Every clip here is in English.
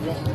Harbour.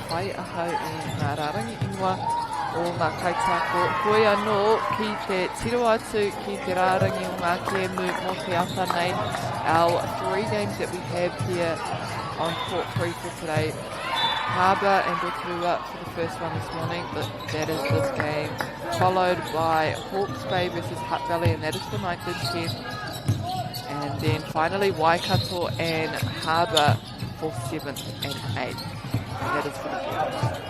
Whai ahau I ngā rārangi ingoa o ngā kaitako koe anō ki te tiro atu ki te rārangi o ngā kēmu mō te ata nei. Our 3 games that we have here on court 3 for today. Harbour and Rotorua for the first one this morning, but that is this game. Followed by Hawke's Bay versus Hutt Valley, and that is for 9th and 10th. And then finally Waikato and Harbour for 7th and 8th. And that is for the girls.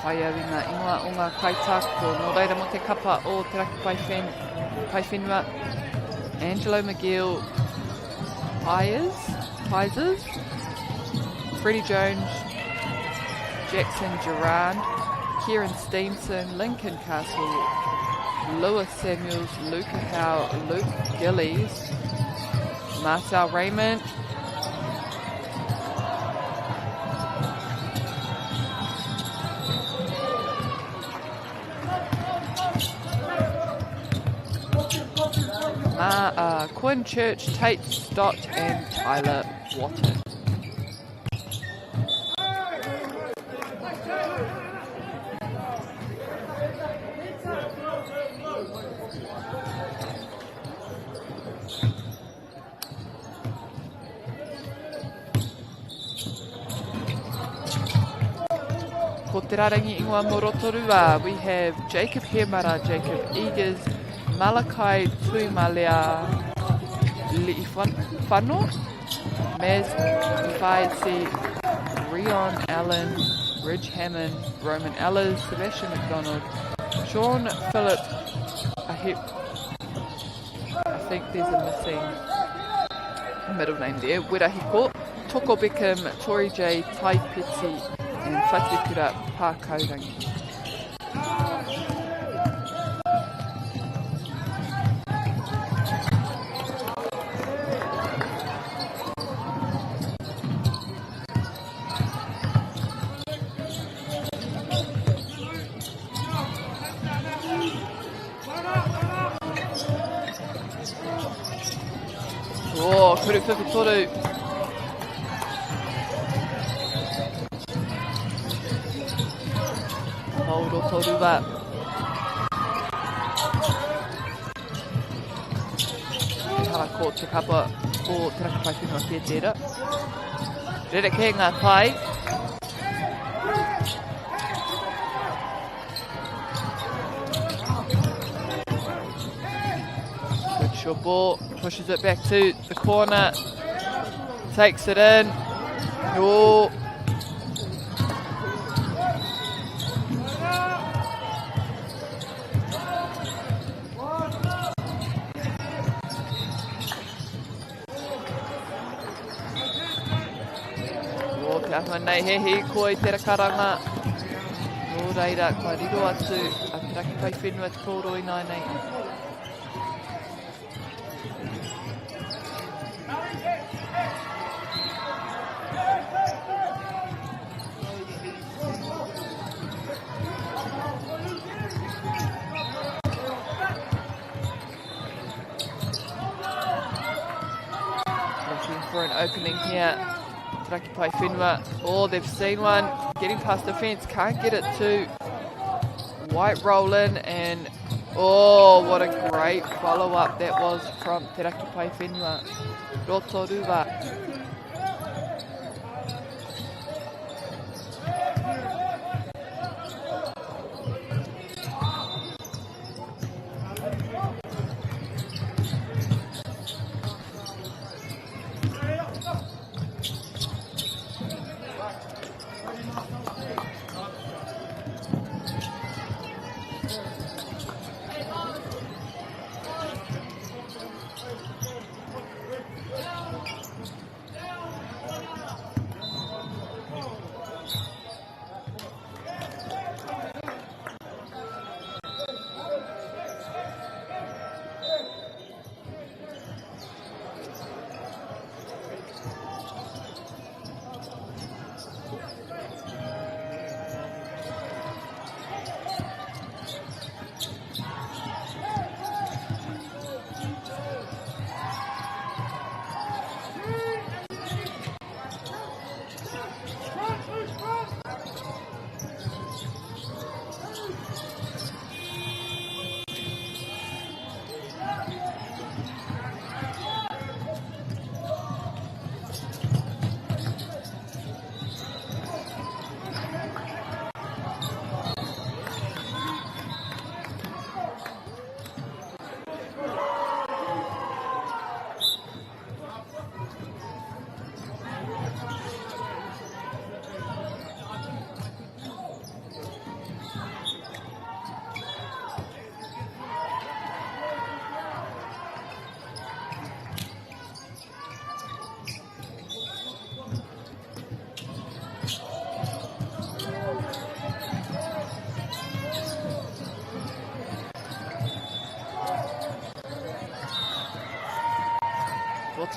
Whai au I ngā ingoa o ngā kaitako, nō reira mo te kapa o te raki pai whenua. Angelo McGill, Pizers, Freddie Jones, Jackson Durand, Kieran Stevenson, Lincoln Castle, Lewis Samuels, Luca Howe, Luke Gillies, Marcel Raymond, Quinn Church, Tate Stott and Tyler Watton. Ko te rarangi ingoa mo Rotorua, we have Jacob Hemara, Jacob Eagers, Malakai Tuimalea Liifano, Maz Faisi, Rion Allen, Ridge Hammond, Roman Ellers, Sebastian McDonald, Sean Phillip, I think there's a missing middle name there, Wirahiko, Toko Beckham, Tori J, Tai Peti, and Papakura Pakaurangi. Oh, kuru whiwhi toru. Mauro toru wa hara ko te kapa o te raki pai whenua kia tērā. Rere ngā tai. Good short ball. Pushes it back to the corner, takes it in. Oh. Oh, te ahua nei hehi koi te rakaranga. Nō reira, kua riro atu a te raki pai whenua te kōroi nai nei. For an opening here, Raki Pai Whenua. Oh, they've seen one, getting past the fence, can't get it to White Roland, and oh, what a great follow-up that was from Te Raki Pai Whenua. Rotoruwa.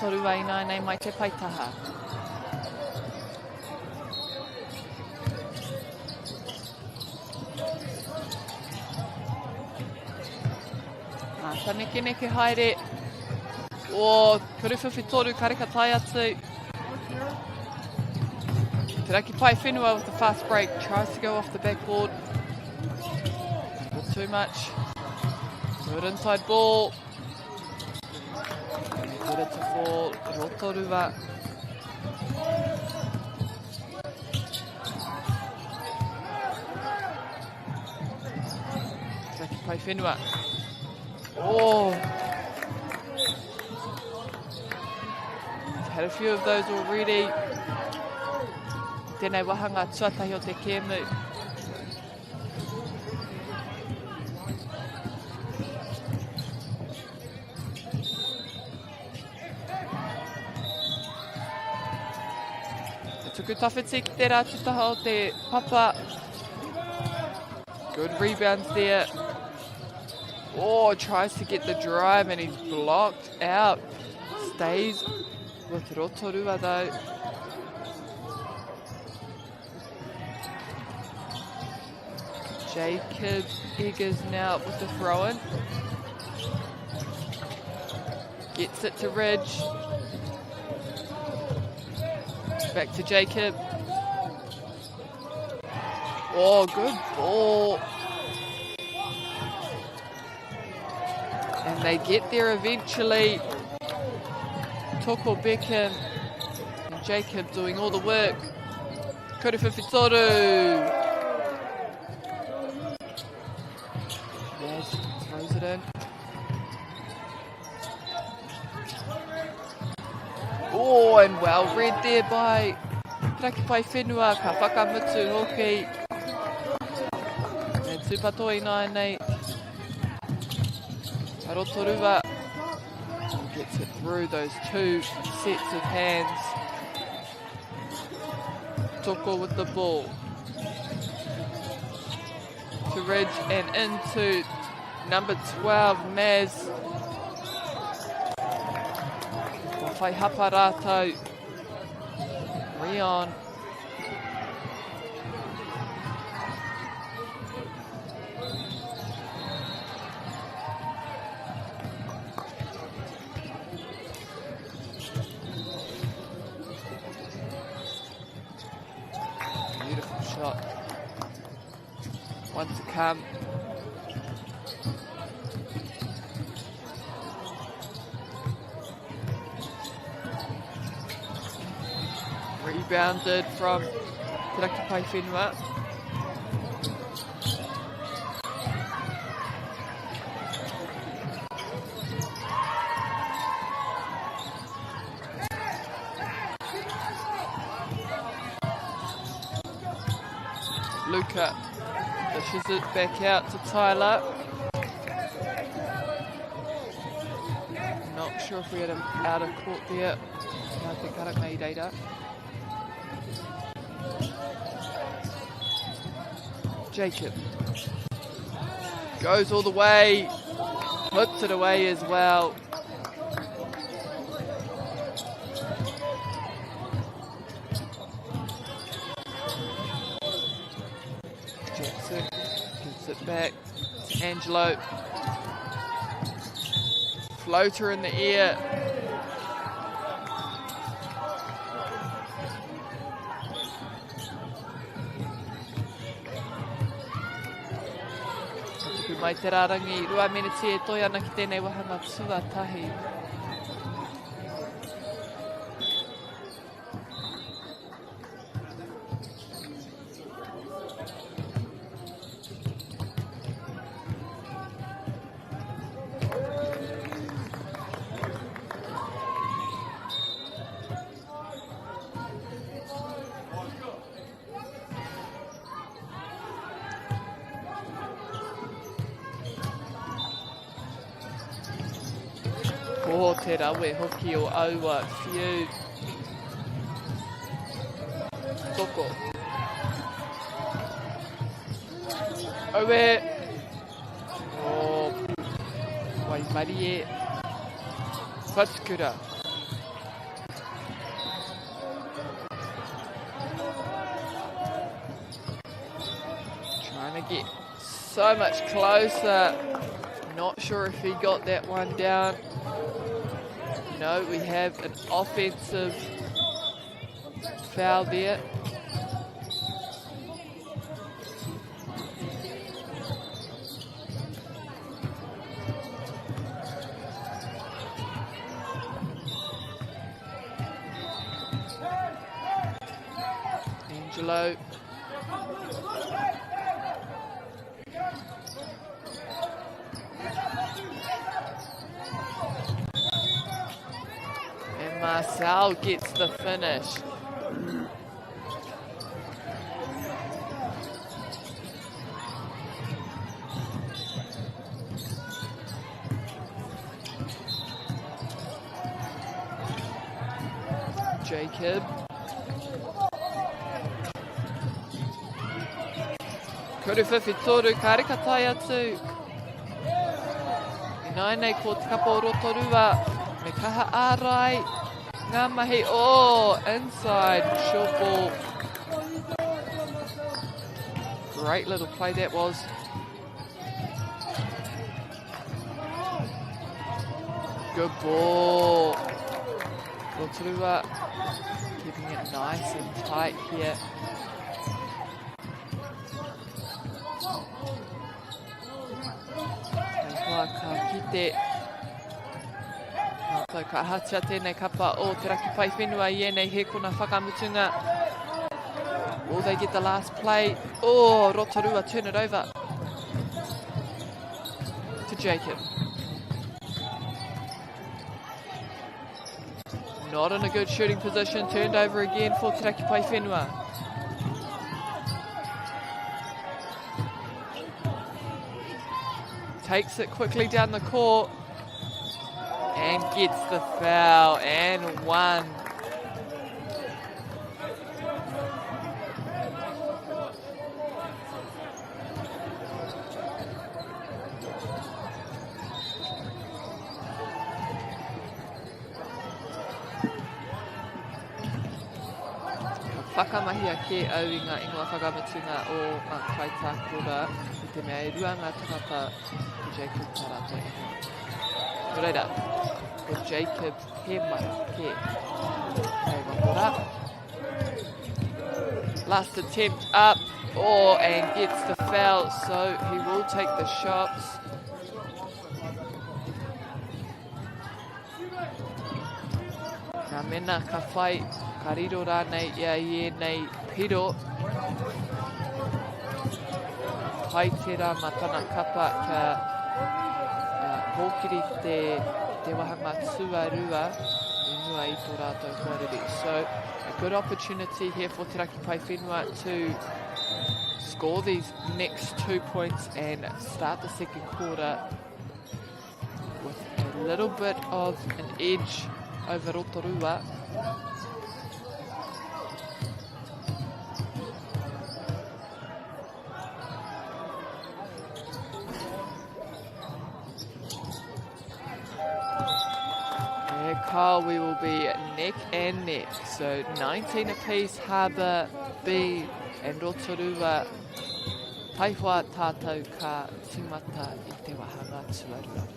Toru ai nai nei mai te paitaha. Taneke neke haere. O, kuruwhiwhi toru kareka tai atu. Te Raki Pai Whenua with the fast break. Tries to go off the backboard. Not too much. Good inside ball. Get it to fall, Rotoruwa. Raki Pai Whenua. Oh! Had a few of those already. tēnei wahanga tuatahi o te kēmu. Tuku tawhiti ki te rātutaha o te papa. Good rebounds there. Oh, tries to get the drive and he's blocked out. Stays with Rotorua though. Jacob Eggers now with the throw-in. Gets it to Ridge. Back to Jacob. Oh, good ball. And they get there eventually. Toko Beckham and Jacob doing all the work. Kurewhiwhitoru. Yes, throws it in. Oh, and well read there by Rakipai Whenua, ka whakamutu hoki. And tupatoi nai nei. Rotorua gets it through those two sets of hands. Toko with the ball. To Ridge and into number 12, Maz. Whai hapa rātou. Rion. Beautiful shot. One to come. Rebounded from Te Rakipai Whenua. Luca dishes it back out to Tyler. Not sure if we had him out of court there. I think I don't know data. Jacob goes all the way, puts it away as well. Jackson gives it back to Angelo. Floater in the air. Mai te rārangi, rua miniti e toi ana ki tēnei wahanga tuatahi. Ko te rawe hoki o aua whiu. Toko. Aue. O Waimari e. Papakura. Trying to get so much closer. Not sure if he got that one down. No, we have an offensive foul there. Angelo. Marcel gets the finish. Jacob. Kuruwhiwhi toru, ka reka tai atu. Nai nei ko te kapa o Rotorua. Me kaha ārai. Ngā mahi, inside, short ball. Great little play that was. Good ball. Rotorua keeping it nice and tight here. Ka kite. Mātou ka hatia tēnei kapa o te raki pai whenua I ēnei he kona whakamutunga. Will they get the last play? Rotorua turn it over to Jacob. Not in a good shooting position, turned over again for te raki pai whenua. Takes it quickly down the court and gets the foul and one. Whakamahia ke au I ngā ingoa whakamutunga o ngā Papakura I te mea I rua ngā tangata Jacob Tarato. Reira, with Jacob he mai ke Papakura. Last attempt up, and gets the foul, so he will take the shots. Ngā mena ka whai, ka riro rānei ia I ēnei piro. Pai te rā matana kapa ka hōkiri te wahanga tuarua I mua I tō rātou kōrere. So a good opportunity here for te raki pai whenua to score these next 2 points and start the second quarter with a little bit of an edge over Rotorua. We will be neck and neck, so 19 apiece, Harbour B and Rotorua. Taihua tātou ka tingata I te wahanga tuarua.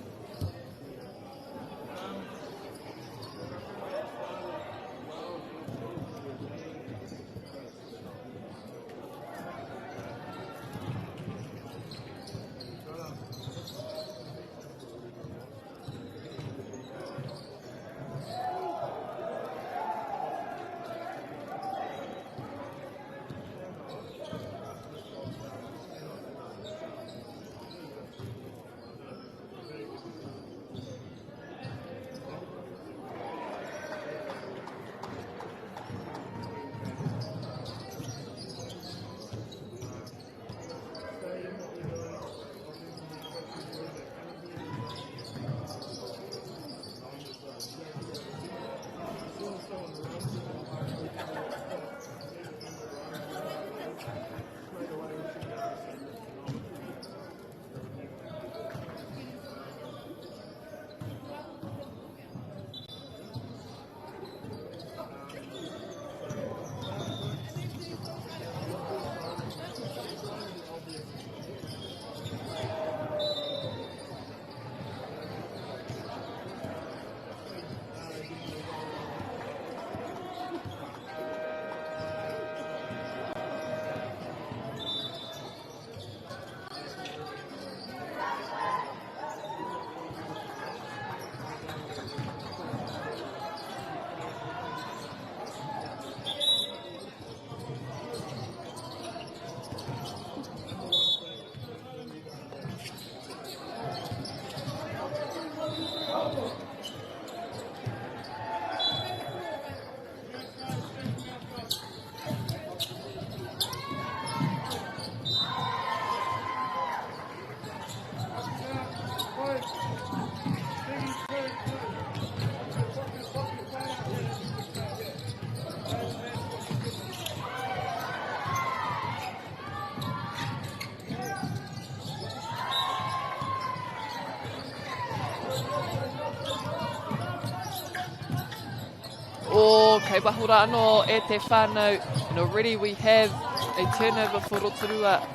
Oh, kei wahura anō e te whānau. And already we have a turnover for Rotorua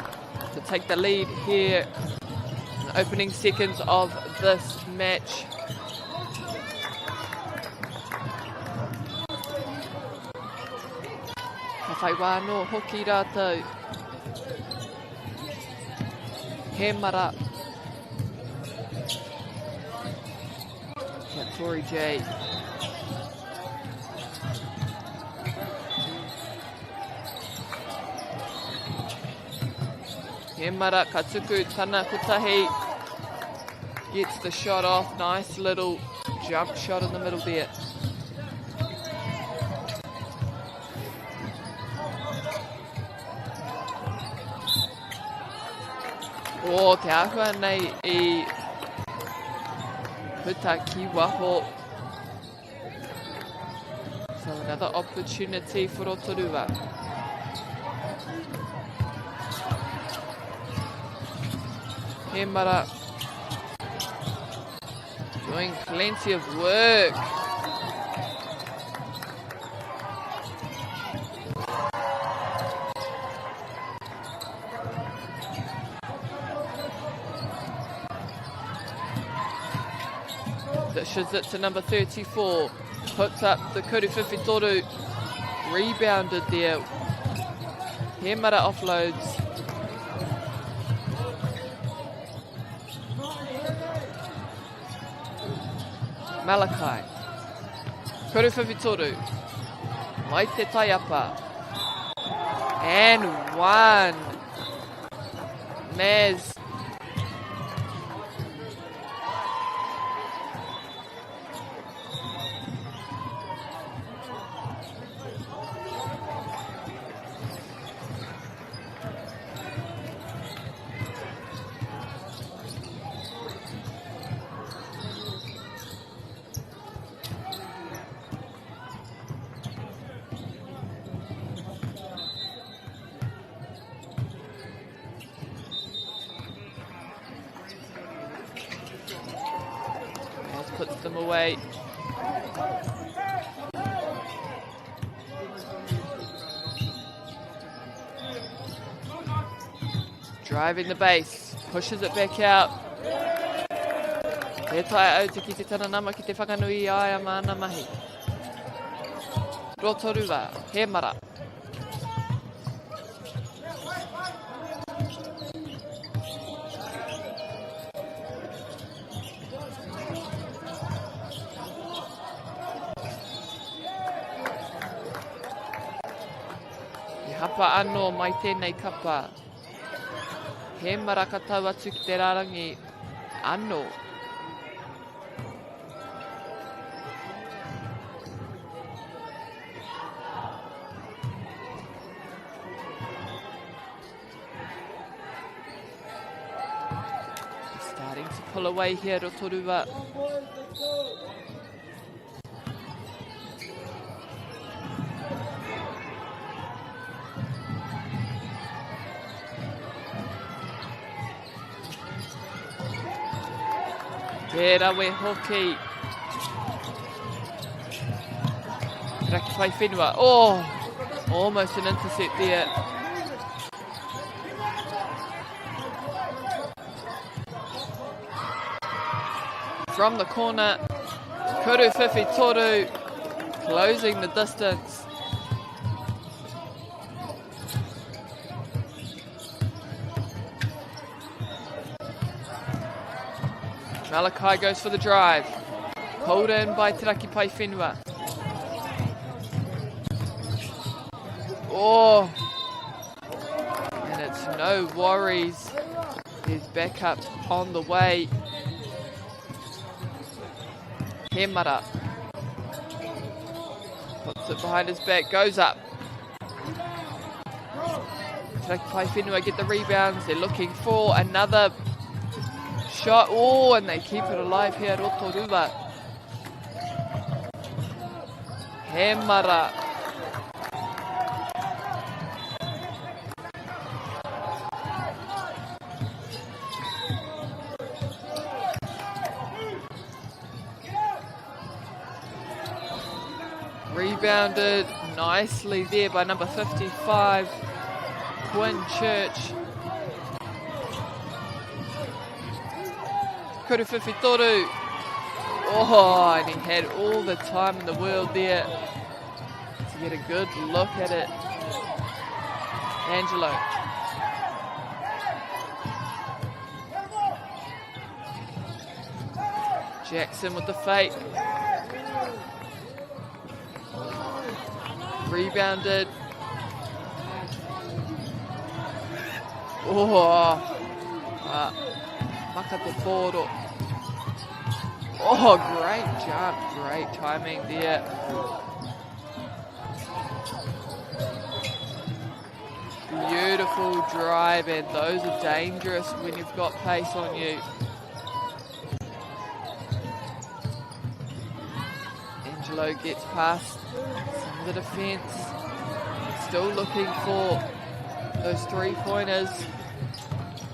to take the lead here in the opening seconds of this match. Ka whai wāno hoki rātou. He mara. Kia Tori J. He mara ka tuku tana kutahi. Gets the shot off. Nice little jump shot in the middle there. Oh, te ahua nei I puta ki waho. So another opportunity for Rotorua. He mara doing plenty of work. Dishes it to number 34. Hooks up the Kuru Whiwhitoru. Rebounded there. He mara offloads. Malakai. Kuru Whiwhitoru. Mai te taiapa. And one. Maz. Puts them away. Driving the base, pushes it back out. E tae au te ki te taranama ki te whakanui ai a mana mahi. Rotorua, he mara. Hapa anō mai tēnei kapa. He mara ka tau atu ki te rarangi anō. Starting to pull away here, Rotorua. He rawe hoki. Raki pai whenua. Oh, almost an intercept there. From the corner, Kuru Whiwhitoru closing the distance. Malakai goes for the drive. Pulled in by Te Raki Pai Whenua. Oh. And it's no worries. There's backup on the way. He mara. Puts it behind his back. Goes up. Te Raki Pai Whenua get the rebounds. They're looking for another shot. Oh, and they keep it alive here, Rotorua. He mara. Rebounded nicely there by number 55, Quinn Church. Kuruwhiwhi Toru. Oh, and he had all the time in the world there to get a good look at it. Angelo. Jackson with the fake. Rebounded. Oh, Makate Poro. Oh, great jump, great timing there. Beautiful drive, and those are dangerous when you've got pace on you. Angelo gets past some of the defence. Still looking for those 3-pointers.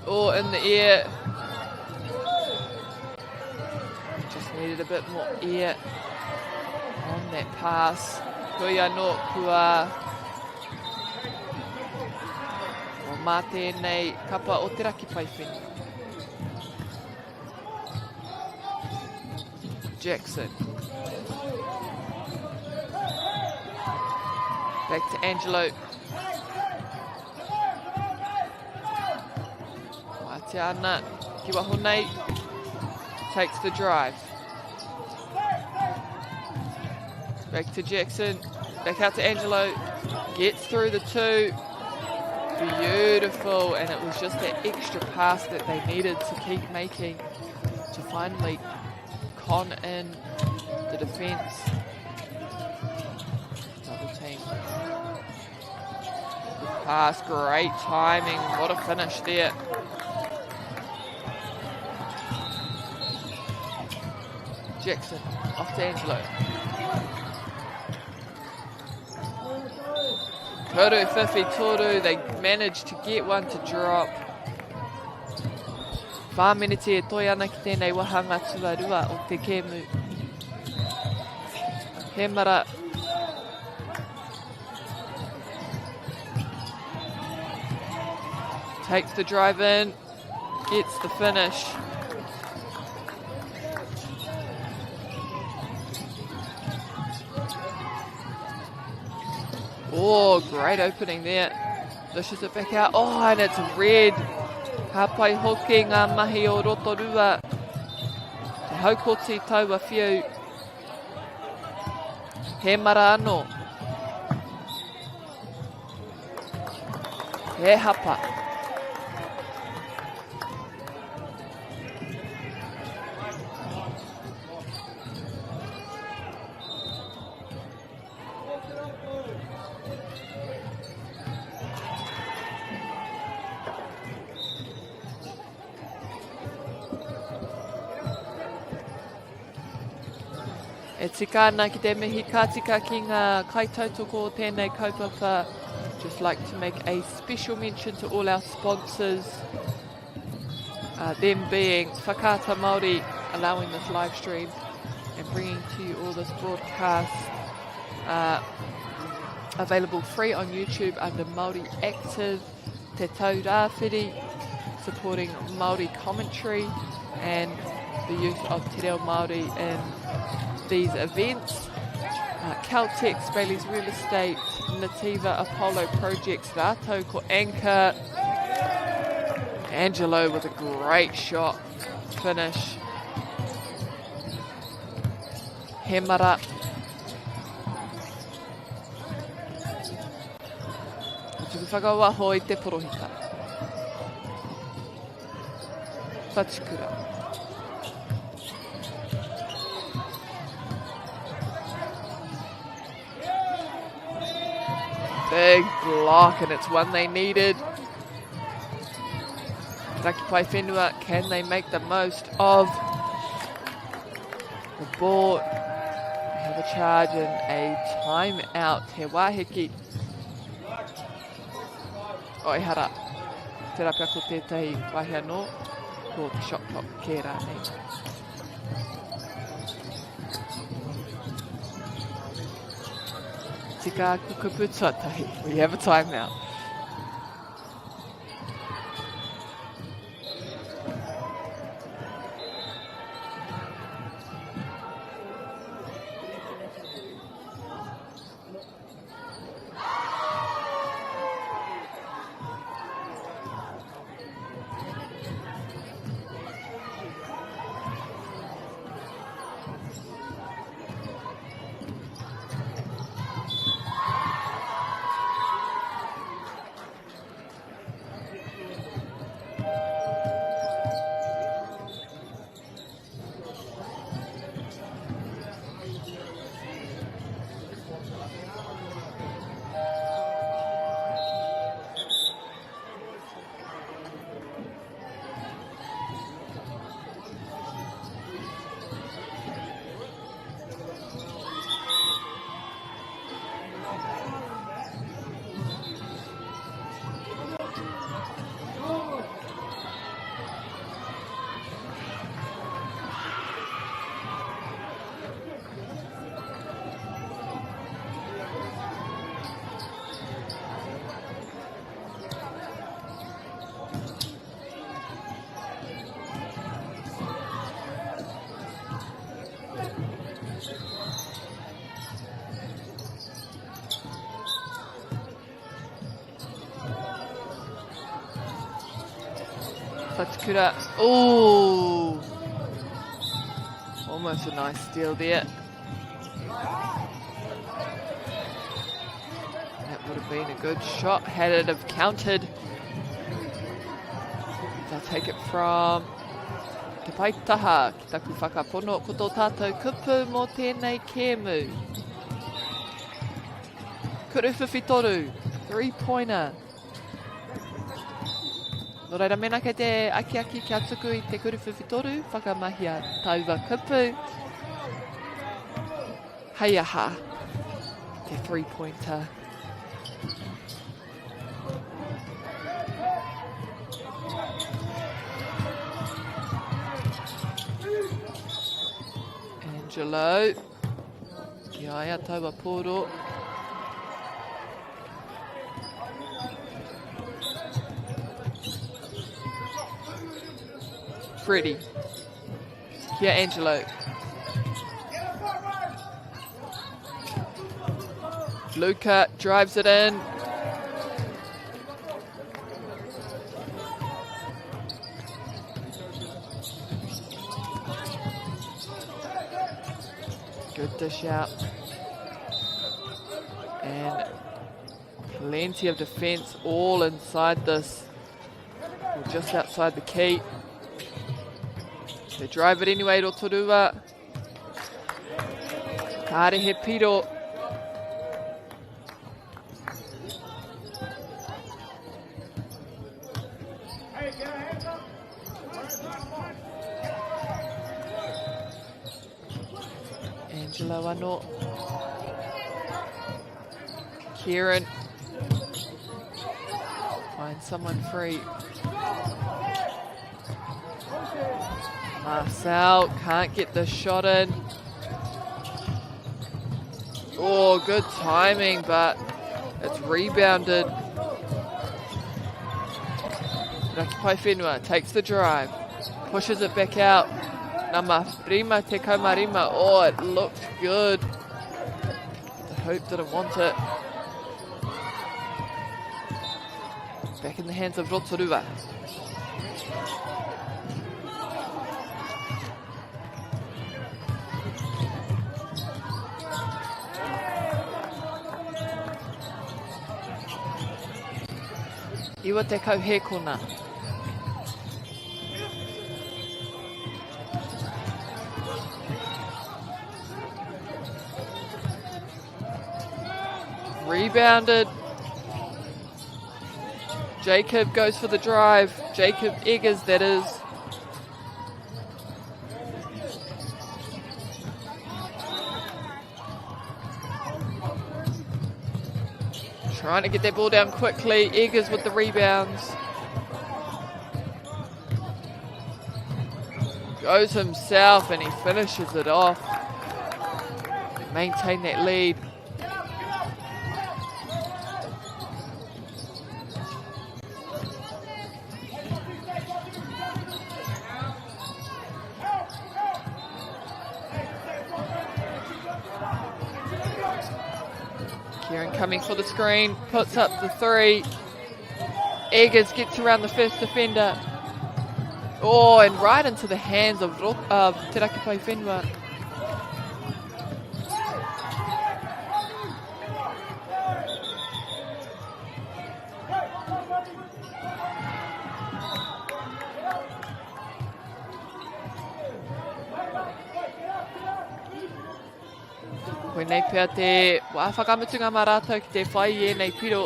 Oh, in the air. Just needed a bit more air on that pass. Kuia no kua. O mā tēnei kapa o te raki paiwheni. Jackson. Back to Angelo. Watiana Kiwahonei takes the drive. Back to Jackson. Back out to Angelo. Gets through the 2. Beautiful. And it was just that extra pass that they needed to keep making to finally con in the defence. Double team. Good pass. Great timing. What a finish there. Jackson off to Angelo. Kuruwhiwhi Toru, they managed to get one to drop. Whāmeneti e toi ana ki tēnei wahanga tuarua o te kēmu. Hemara. Takes the drive in, gets the finish. Oh, great opening there. Dishes it back out. Oh, and it's red. Ka pai hoki ngā mahi o Rotorua. Te haukoti taua whiu. He mara anō. He hapa. E tika ana ki te mihi ka tika ki ngā kaitautoko o tēnei kaupapa. Just like to make a special mention to all our sponsors. Them being Whakaata Māori, allowing this live stream and bringing to you all this broadcast. Available free on YouTube under Māori Active. Te Tau Rāwhiri, supporting Māori commentary and the use of Te Reo Māori in these events. Caltex, Bailey's Real Estate, Nativa Apollo Projects, Rātou ko Anchor. Angelo with a great shot finish. Hemara. Tuku whakawaho i te porohita. Papakura. Big block, and it's one they needed. Taki Pai Whenua, can they make the most of the ball? They have a charge and a timeout. He wahiki. Oihara. Te rapia ko tētahi wahia no. Ko te shot clock kē rānei. tika kukupu tuatahi. We have a timeout. Papakura. Oh, almost a nice steal there. That would have been a good shot had it have counted. They'll take it from Te Paitaha, ki taku whakapono koto tātou kupu mō tēnei kēmu. Kuruwhiwhitoru, three-pointer. Nō reira mena kei te aki kia tuku I te kuruwhiwhitoru, whakamahia tauwa kupu. Hei aha, te three-pointer. Angelo, ki aia tauwa pōro. Freddie. Kia Angelo. Luca drives it in. Good dish out. And plenty of defense all inside this. Or just outside the key. They drive it anyway, Rotorua. Karehe piro. Angelo ano. Kieran. Find someone free. Marcel can't get the shot in. Oh, good timing, but it's rebounded. Rakipai Whenua takes the drive, pushes it back out. Nama Rima te kaumarima. Oh, it looked good. The hoop didn't want it. Back in the hands of Rotorua. Iwa te kauhe kona. Rebounded. Jacob goes for the drive. Jacob Eggers, that is. Trying to get that ball down quickly. Eggers with the rebounds. Goes himself and he finishes it off. Maintain that lead. Kieran coming for the screen, puts up the 3. Eggers gets around the first defender. Oh, and right into the hands of Te Rakipai Whenua. Koe nei pia te whakamutunga mā rātou ki te whai e nei piro.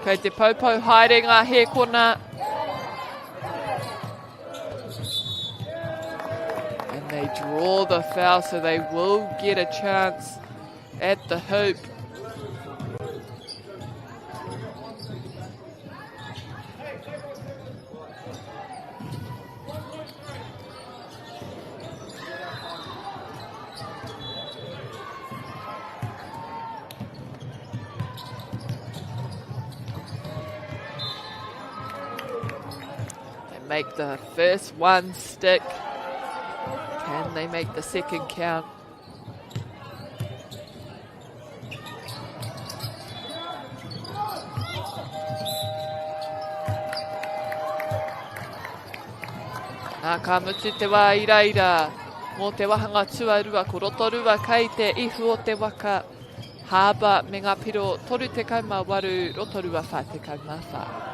Kei te paupau haere ngā he kona. And they draw the foul, so they will get a chance at the hoop. Make the first one stick. Can they make the second count? Nā ka mutu te wā iraira. Mō te wahanga tuarua ko rotorua kei te ihu o te waka. Harbour me ngā piro 38, rotorua 44.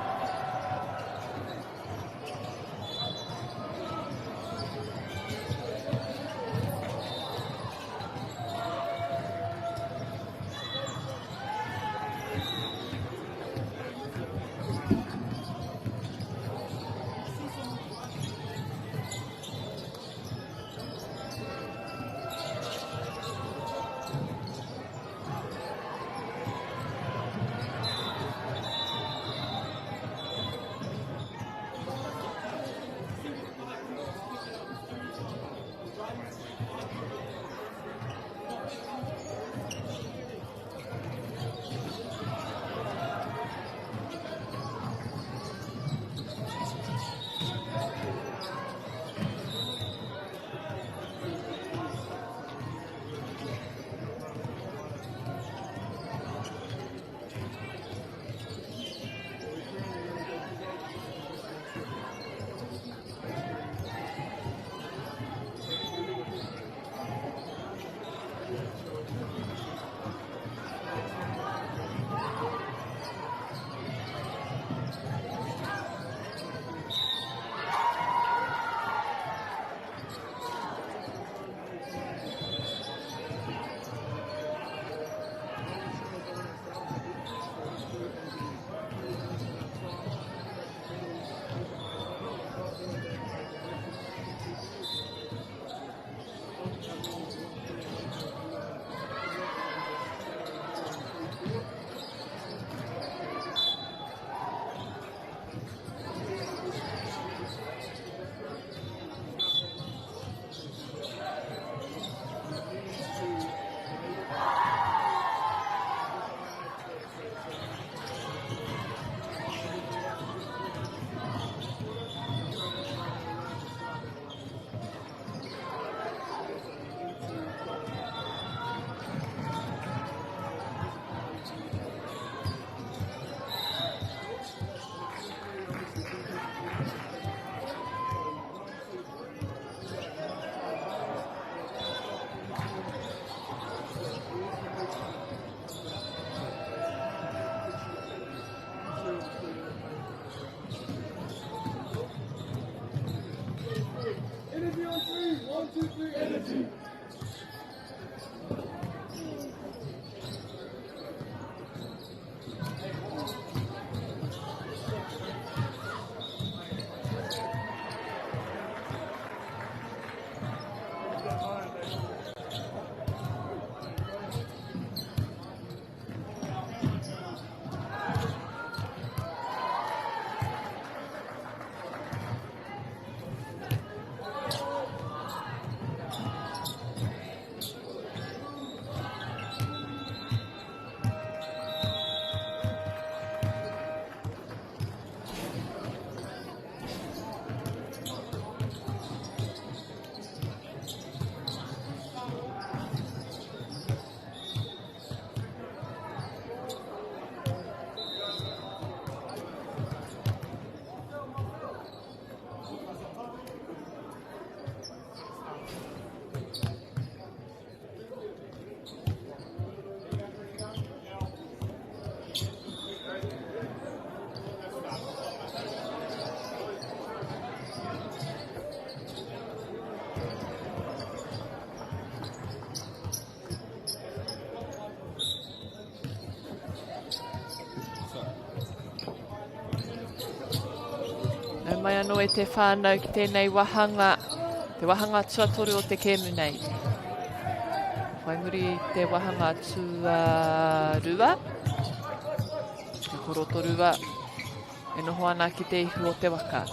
mai anō e te whānau ki tēnei wahanga. Te wahanga tuatoru o te kēmu nei. Whainguri te wahanga tuarua. Te korotorua. E noho ana ki te ihu o te waka.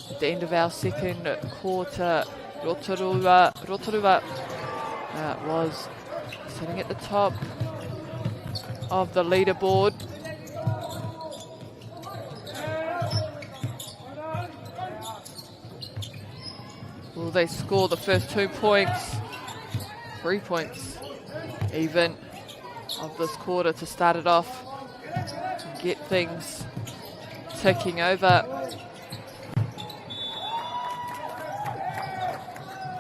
At the end of our second quarter, Rotorua was sitting at the top of the leaderboard. Will they score the first 2 points? 3 points even of this quarter to start it off and get things ticking over.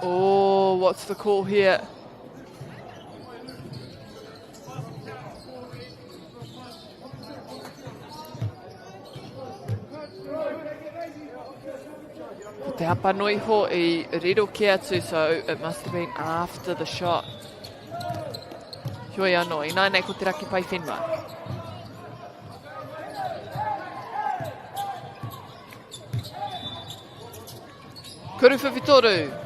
Oh, what's the call here? Te hapanui ho I riro ki atu, so it must have been after the shot. Hioi anō, I nānei ko te raki pai whenua. Kuru Whiwhitoru.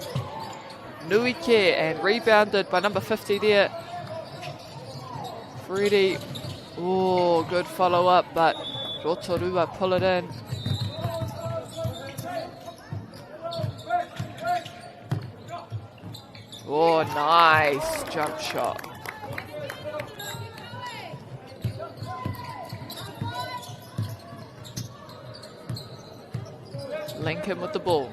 Nui Ke, and rebounded by number 50 there. Freddie. Oh, good follow up, but Rotorua pull it in. Oh, nice jump shot. Lincoln with the ball.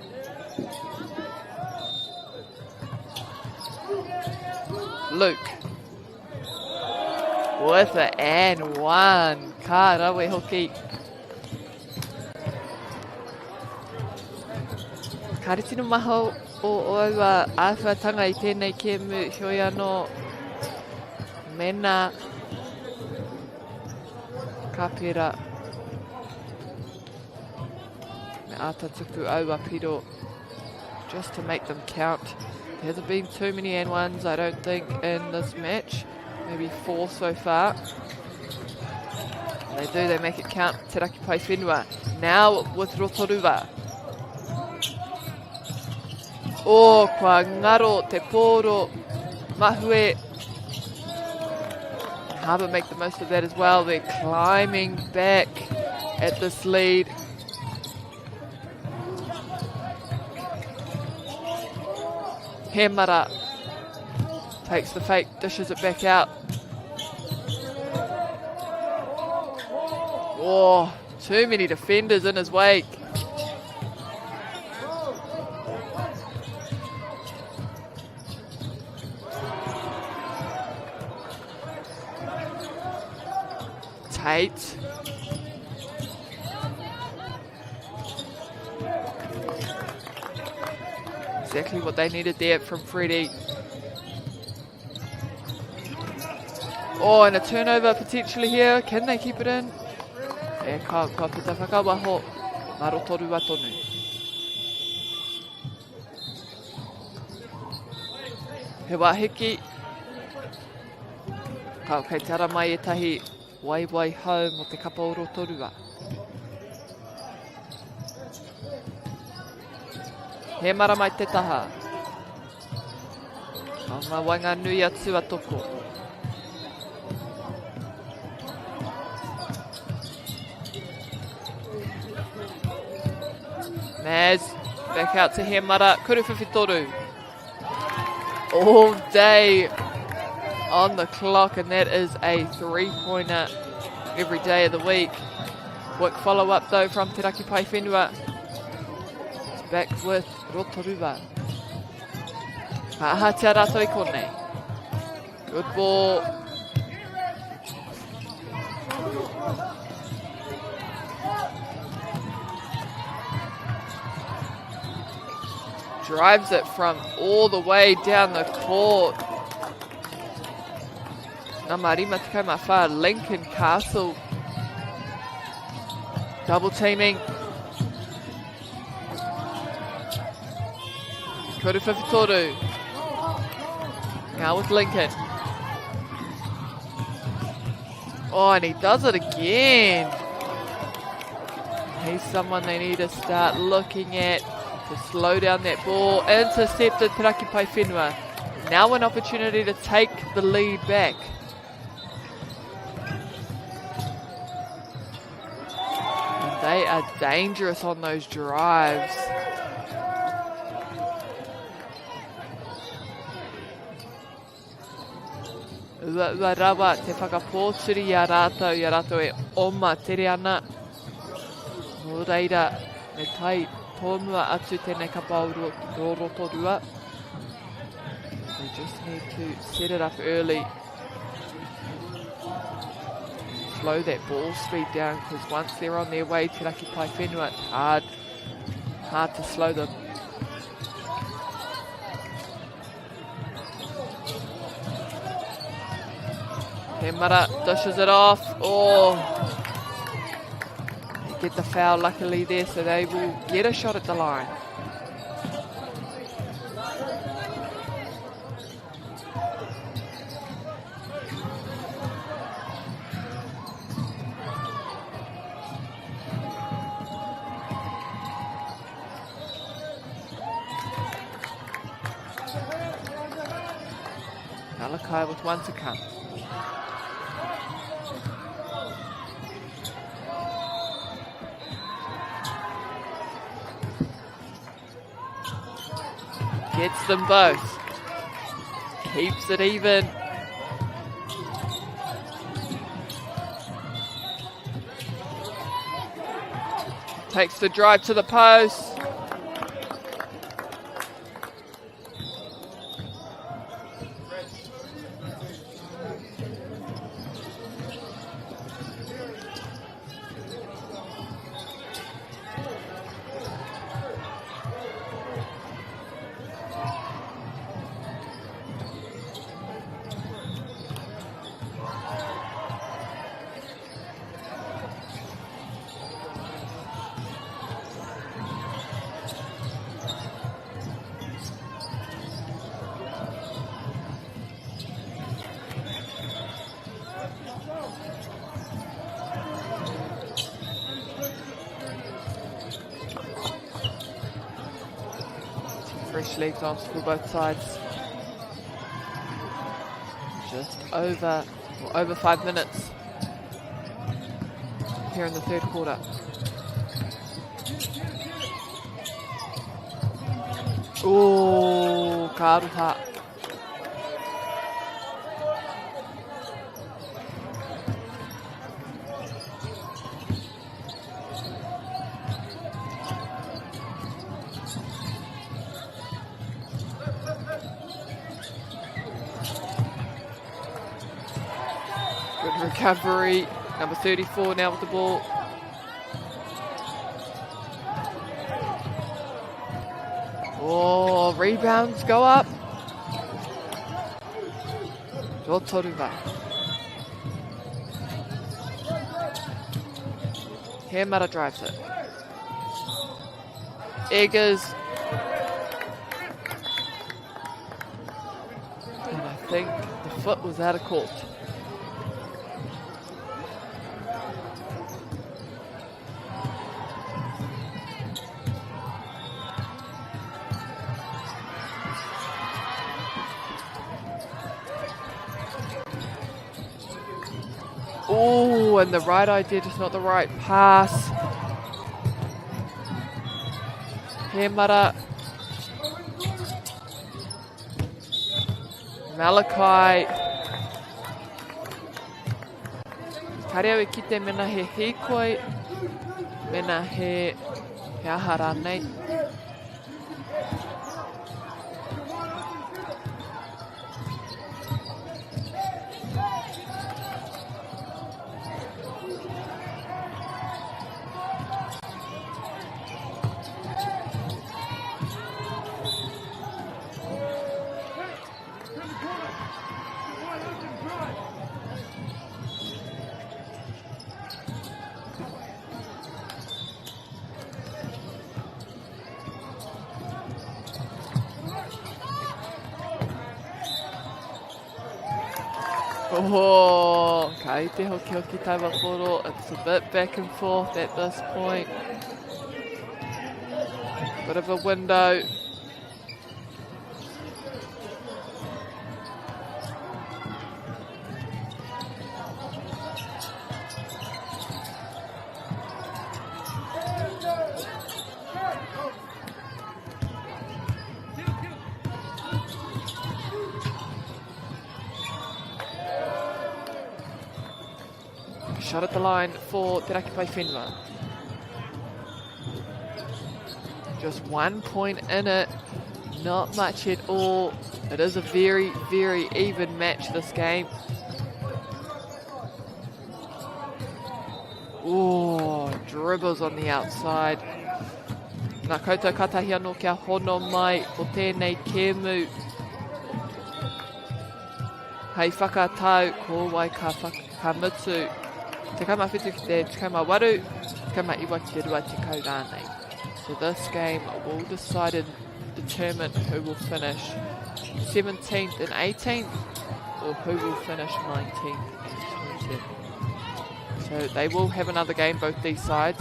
Luke with it and one. Ka rawe hoki. Ka retino maho o oua āwhatanga I tēnei kēmu hioi anō mena ka pera me ata tuku aua piro just to make them count. There hasn't been too many N1s, I don't think, in this match. Maybe 4 so far. When they do, they make it count. Te raki pai whenua. Now with Rotorua. Oh, kua ngaro te pōro mahue. Harbour make the most of that as well. They're climbing back at this lead. Hemara takes the fake, dishes it back out. Oh, too many defenders in his wake. Tate. Exactly what they needed there from Freddie. Oh, and a turnover potentially here. Can they keep it in? E ka pita whakawaho ma Rotorua tonu. He wahiki. Ka kei tara mai e tahi waiwai hau mo te kapa o Rotorua. He mara mai te taha. O ngā wanga nui atu a toko. Maz, back out to He mara. Kuru Whiwhitoru. All day on the clock, and that is a 3-pointer every day of the week. Quick follow-up though from Te Raki Pai Whenua. Back with Rotorua. Aha te arato I kone. Good ball. Drives it from all the way down the court. Nā marima te kaumawha, Lincoln Castle. Double teaming. Kuru Whiwhitoru. Now with Lincoln. Oh, and he does it again. He's someone they need to start looking at to slow down that ball. Intercepted Teraki Paewhenua. Now an opportunity to take the lead back. And they are dangerous on those drives. Ua rawa te whakapōturi i a rātou e oma tere ana. Nō reira, me tai tōmua atu tēnei kapa o Rotorua. They just need to set it up early. Slow that ball speed down, because once they're on their way to Teraki Paewhenua, it's hard to slow them. Hemara dishes it off. Oh, they get the foul luckily there, so they will get a shot at the line. Malachi with one to come. Gets them both. Keeps it even. Takes the drive to the post. Fresh legs on for both sides. Just over 5 minutes here in the third quarter. Oh, karuha. Recovery, number 34 now with the ball. Oh, rebounds go up. Rotorua. Hemara drives it. Eggers. And I think the foot was out of court. Oh, and the right idea, just not the right pass. Hemara. Malachi. Kareau ki te mena he hikoi, mena he ahara nei. Oh, ka i te hoki hoki taua koro. It's a bit back and forth at this point. Bit of a window. Shot at the line for Te Raki Pai Whenua. Just 1 point in it, not much at all. It is a very, very even match this game. Oh, dribbles on the outside. Nā koutou katahi anō kia hono mai o tēnei kēmu. Hei whakatau ko Waikato ka mutu. Te kamawhitu ki te kamawaru, kamaiwa ki te rua te kau rānei. So this game will decide and determine who will finish 17th and 18th, or who will finish 19th and 20th. So they will have another game, both these sides.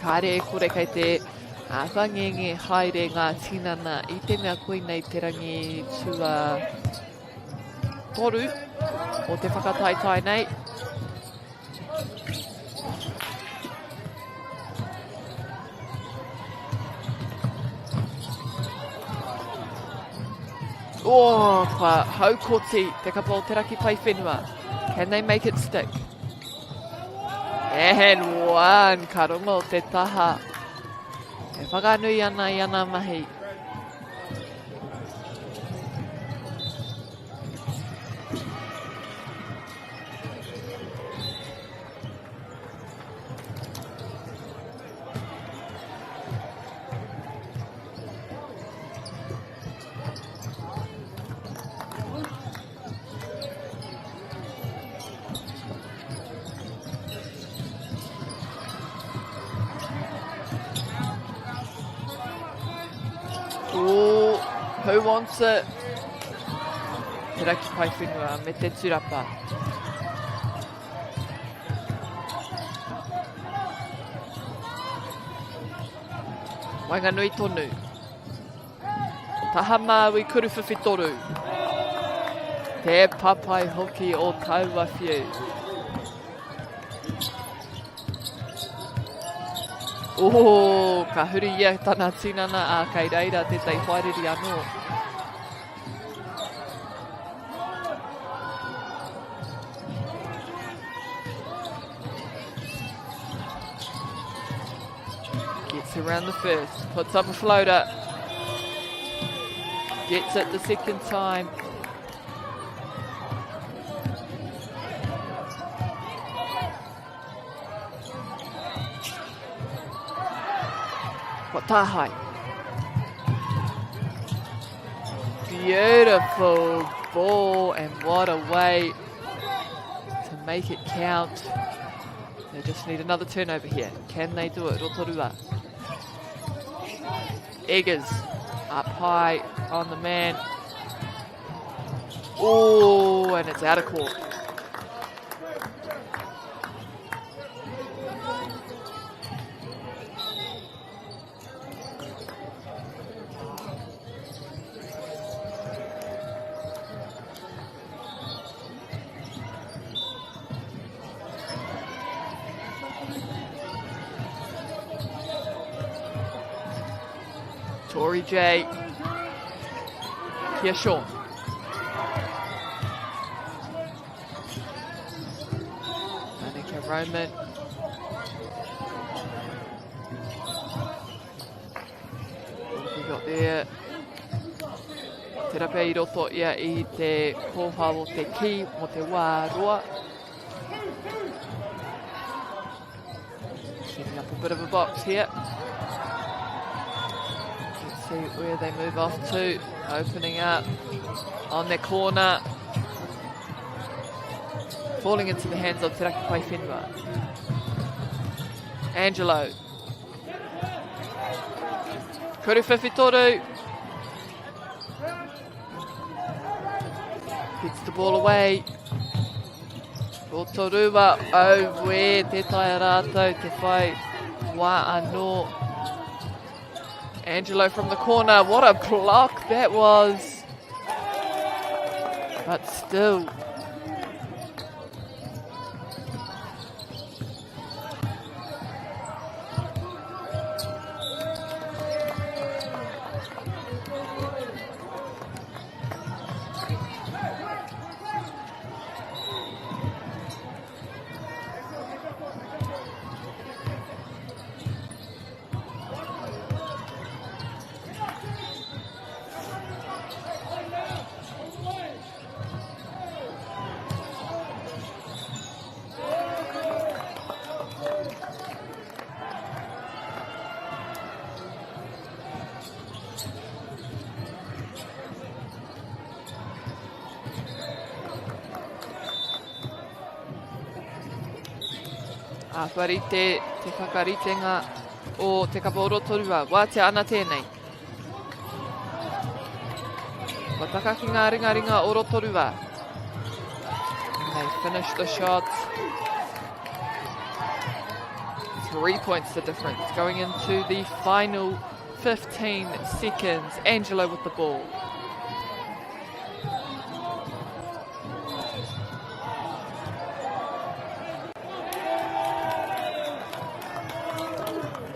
Kāre e kore kei te whangenge haere ngā tinana I te mea koe nei te rangi tua toru o te whakataitai nei. Oh, wha haukoti te kapa o Te Raki Pai Whenua. Can they make it stick? And one, ka rongo o te taha. E whakanui ana I ana mahi. Oh, who wants it? Te Raki Pai Whenua me te turapa. Wainganui tonu. Taha māui kuruwhiwhi toru. Te papai hoki o taua whiu. Oh, ka huri ia tana tinana a kei reira te tei whairiri anō. Gets around the first, puts up a floater. Gets it the second time. Tahai. Beautiful ball, and what a way to make it count. They just need another turnover here. Can they do it? Rotorua. Eggers up high on the man. Oh, and it's out of court. Tory J. Here, Sean. Danica Roman. What have we got there? Te rape I roto ia I te koha o te ki mo te wā roa. bit of a box here. Let's see where they move off to. Opening up on their corner. Falling into the hands of Te Raki Pai Whenua. Angelo. Kuru Whiwhitoru. Gets the ball away. Rotorua, oh where te tae rātou, te whai wā anō. Angelo from the corner, what a block that was. But still. Wharite, te whakaritenga o te kapa o Rotorua. Wā te ana tēnei. Wataka ki ngā ringa o Rotorua. And they finish the shot. 3 points the difference. Going into the final 15 seconds. Angelo with the ball.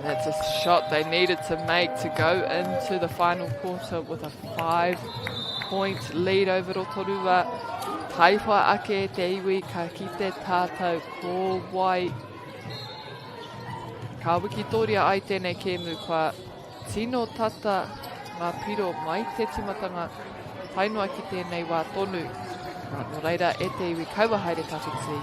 That's a shot they needed to make to go into the final quarter with a 5-point lead over Rotorua. Taiwha ake te iwi ka kite tātou ko wai. Ka wikitoria ai tēnei kēmu kua tino tata ngā piro mai te timatanga tainua ki tēnei wā tonu. Nō reira e te iwi kaua haere tawhiti.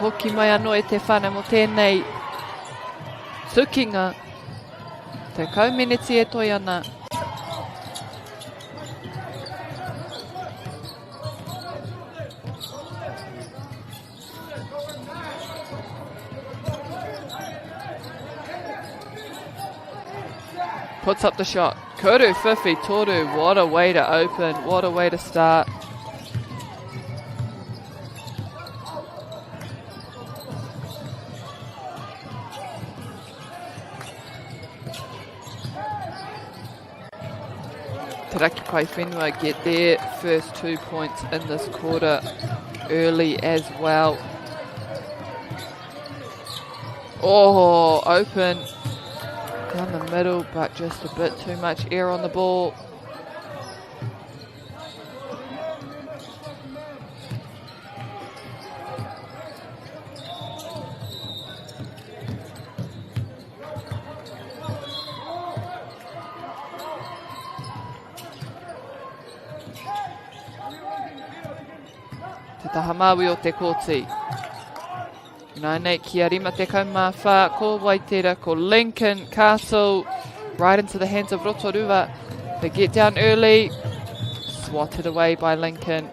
Hoki mai anō e te whana mo tēnei tukinga. Te kaumeneti e toi ana. Puts up the shot. Kuru Whiwhitoru, what a way to open, what a way to start. Te Raki Pai Whenua get their first 2 points in this quarter early as well. Oh, open down the middle, but just a bit too much air on the ball. Te taha maui o te kōti. Nā nei kia rima te kaumawha, ko Waitera, ko Lincoln Castle, right into the hands of Rotorua. They get down early, swatted away by Lincoln.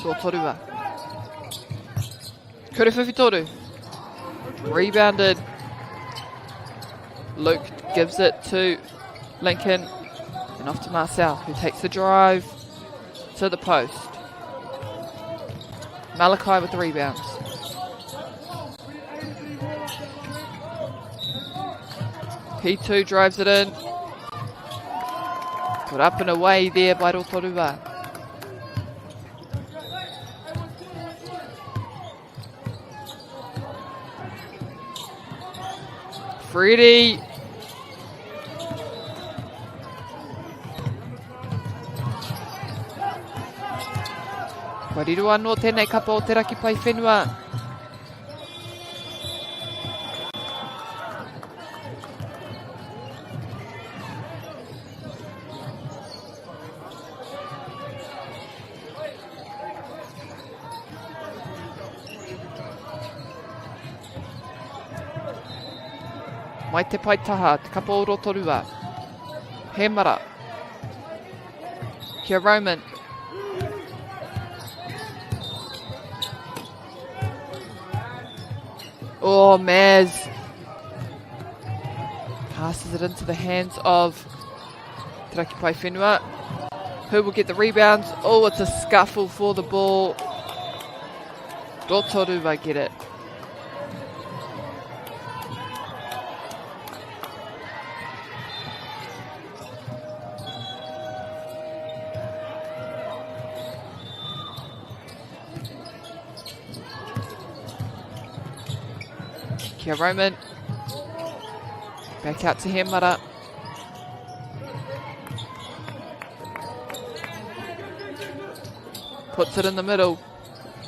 Rotorua. Kurewhiwhitoru. Rebounded. Luke gives it to Lincoln. And off to Marcel, who takes the drive to the post. Malachi with the rebounds. P2 drives it in. Put up and away there by Rotorua. Freddie. Wariru anō tēnei kapa o Te Raki Pai Whenua. Mai te paitaha, te kapa o Rotorua. Hemara. Kia Roman. Oh, Maz. Passes it into the hands of Te Raki Pai Whenua. Who will get the rebounds? Oh, it's a scuffle for the ball. Rotorua get it. Kia Roman. Back out to Hemara. Puts it in the middle.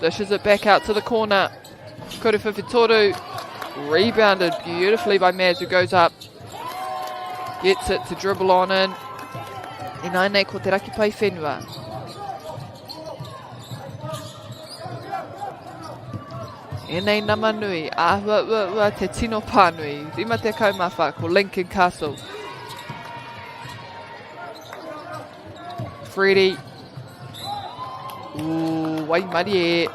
Dishes it back out to the corner. Kurewhiwhitoru. Rebounded beautifully by Maz, who goes up. Gets it to dribble on in. E nai nei ko Te Raki Pai Whenua. E nei nama nui, ua te tino pānui, rima te kaumawha ko Lincoln Castle. Freddie. Wai mari e.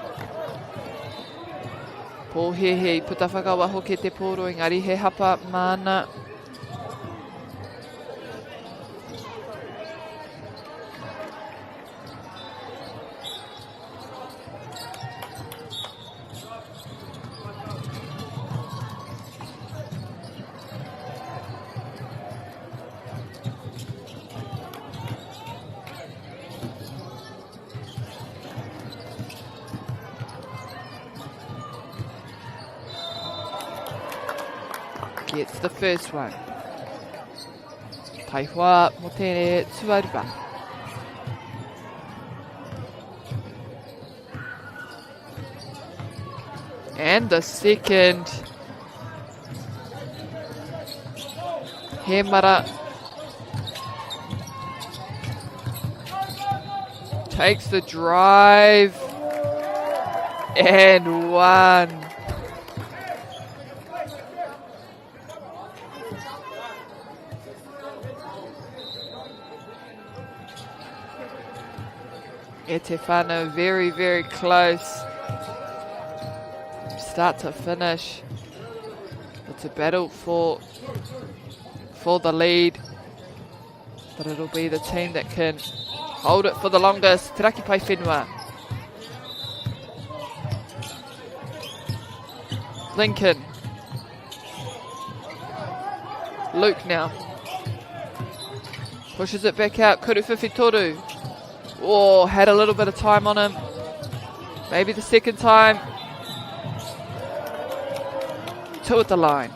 Pōhehe, puta whakawaho ke te pōro, engari he hapa mana. Gets the first one. Taihua mo tēne tuarua. And the second. Hemara takes the drive and one. E te whānau very, very close. Start to finish. It's a battle for the lead. But it'll be the team that can hold it for the longest. Te raki pai whenua. Lincoln. Luke now. Pushes it back out. Kuru Whiwhitoru. Oh, had a little bit of time on him. Maybe the second time. Two at the line.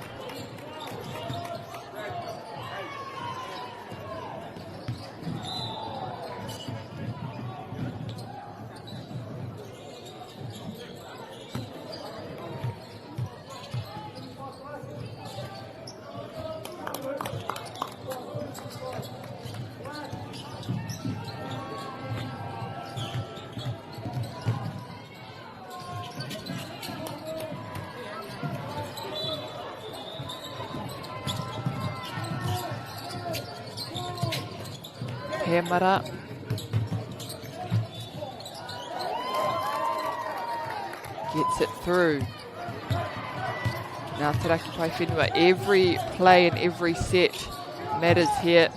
Hemara. Gets it through. Now te raki pai whenua. Every play and every set matters here.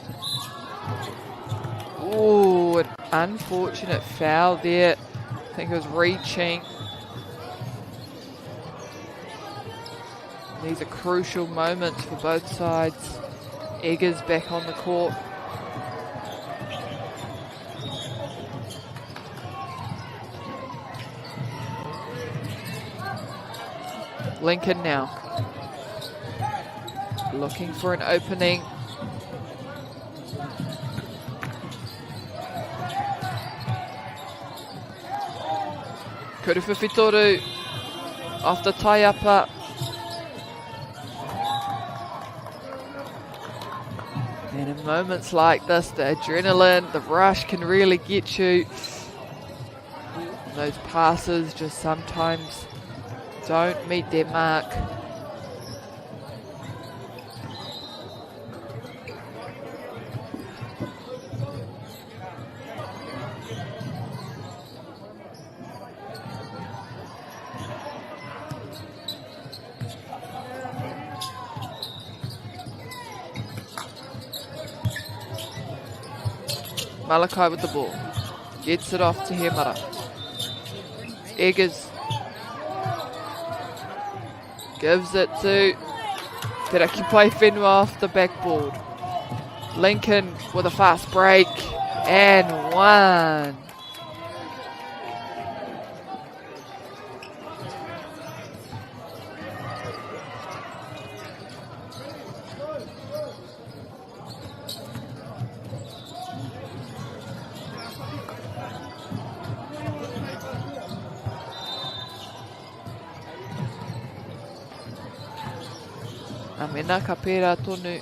Ooh, an unfortunate foul there. I think it was reaching. These are crucial moments for both sides. Eggers back on the court. Lincoln now. Looking for an opening. Kuru Whiwhitoru off the tie-upper. And in moments like this, the adrenaline, the rush can really get you. And those passes just sometimes don't meet their mark. Malachi with the ball. Gets it off to Hemara. Eggers. Gives it to te raki pai whenua off the backboard. Lincoln with a fast break. And one. Mena ka pērā tonu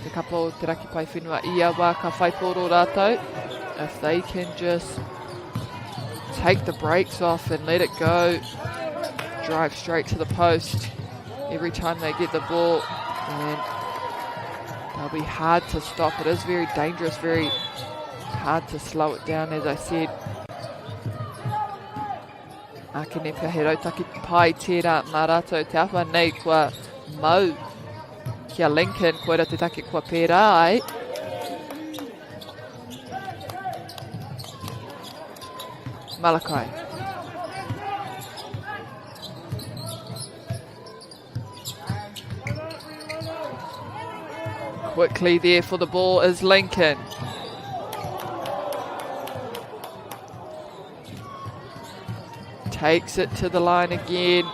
te kapa o te raki pai whenua ia wā ka whaiporo rātou. If they can just take the brakes off and let it go, drive straight to the post every time they get the ball, and they'll be hard to stop. It is very dangerous, very hard to slow it down, as I said. Ake ne pia he rautaki pai tērā mā rātou te awha nei kua mau kia Lincoln, koera te take kua pērā ai. Malachi. Quickly there for the ball is Lincoln. Takes it to the line again.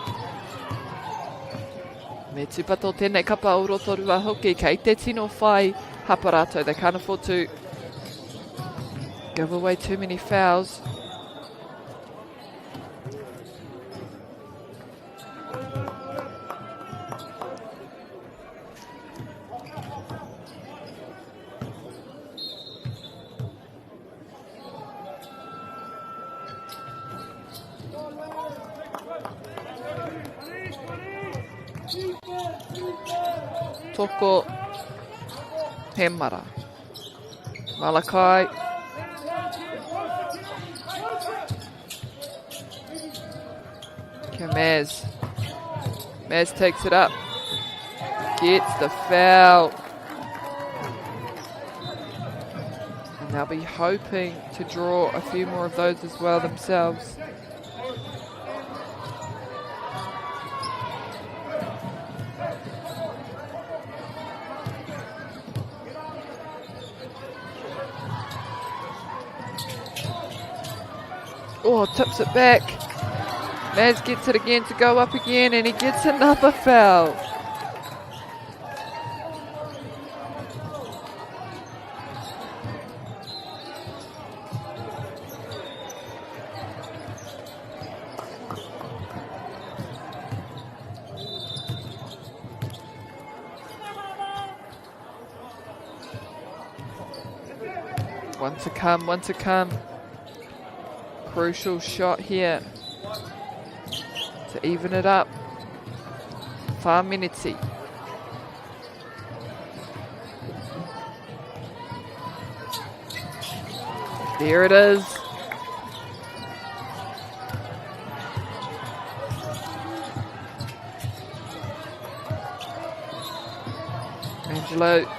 Me tupato tēnei kapa urotorua hoki, kei te tino whai haparato. They can't afford to give away too many fouls. Toko Hemara. Malachi. Okay, Maz. Maz takes it up. Gets the foul. And they'll be hoping to draw a few more of those as well themselves. Oh, tips it back. Maz gets it again to go up again, and he gets another foul. One to come, one to come. Crucial shot here to even it up. Whāminiti. There it is. Angelo.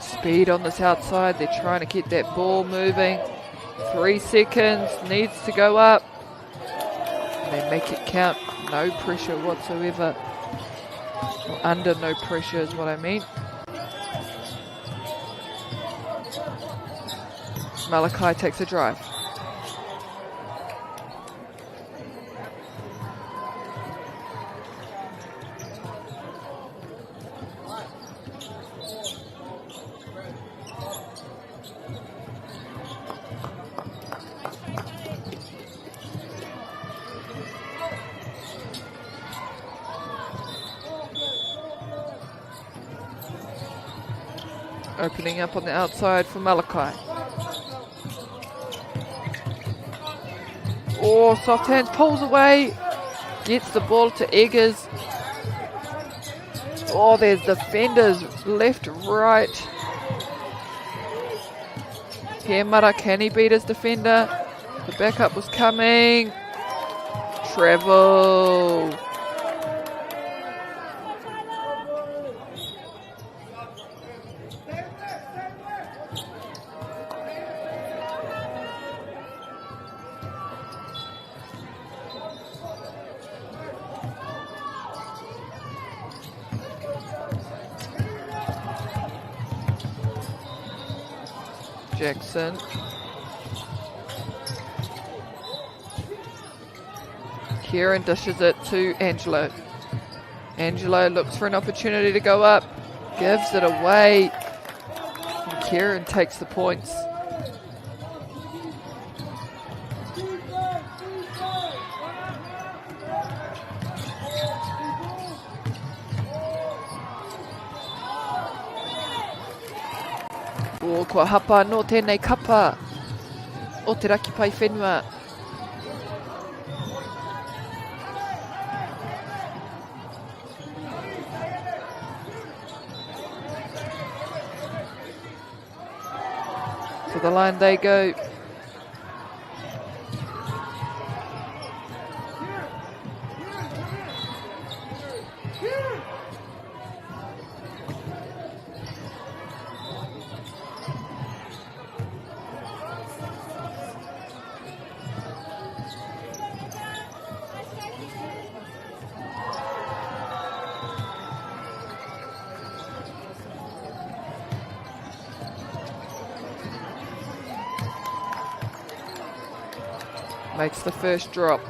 Speed on this outside. They're trying to get that ball moving. 3 seconds. Needs to go up. And they make it count. No pressure whatsoever. Or under no pressure is what I mean. Malachi takes a drive. Opening up on the outside for Malachi. Oh, soft hands, pulls away. Gets the ball to Eggers. Oh, there's defenders left, right. Hemara, can he beat his defender? The backup was coming. Travel. Jackson. Kieran dishes it to Angelo. Angelo looks for an opportunity to go up. Gives it away. And Kieran takes the points. O kua hapa no tēnei kapa o te raki pai whenua. To the line they go. Makes the first drop.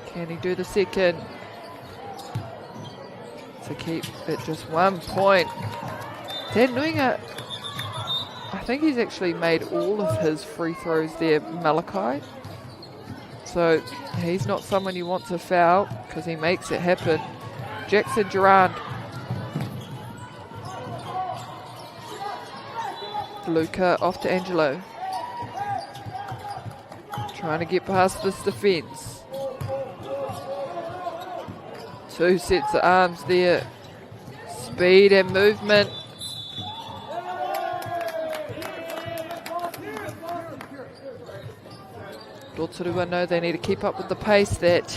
Can he do the second? To keep it just 1 point. Dan Nuinga, I think he's actually made all of his free throws there, Malachi. So he's not someone you want to foul because he makes it happen. Jackson Durand Luca off to Angelo. Trying to get past this defence. 2 sets of arms there. Speed and movement. Rotorua know they need to keep up with the pace that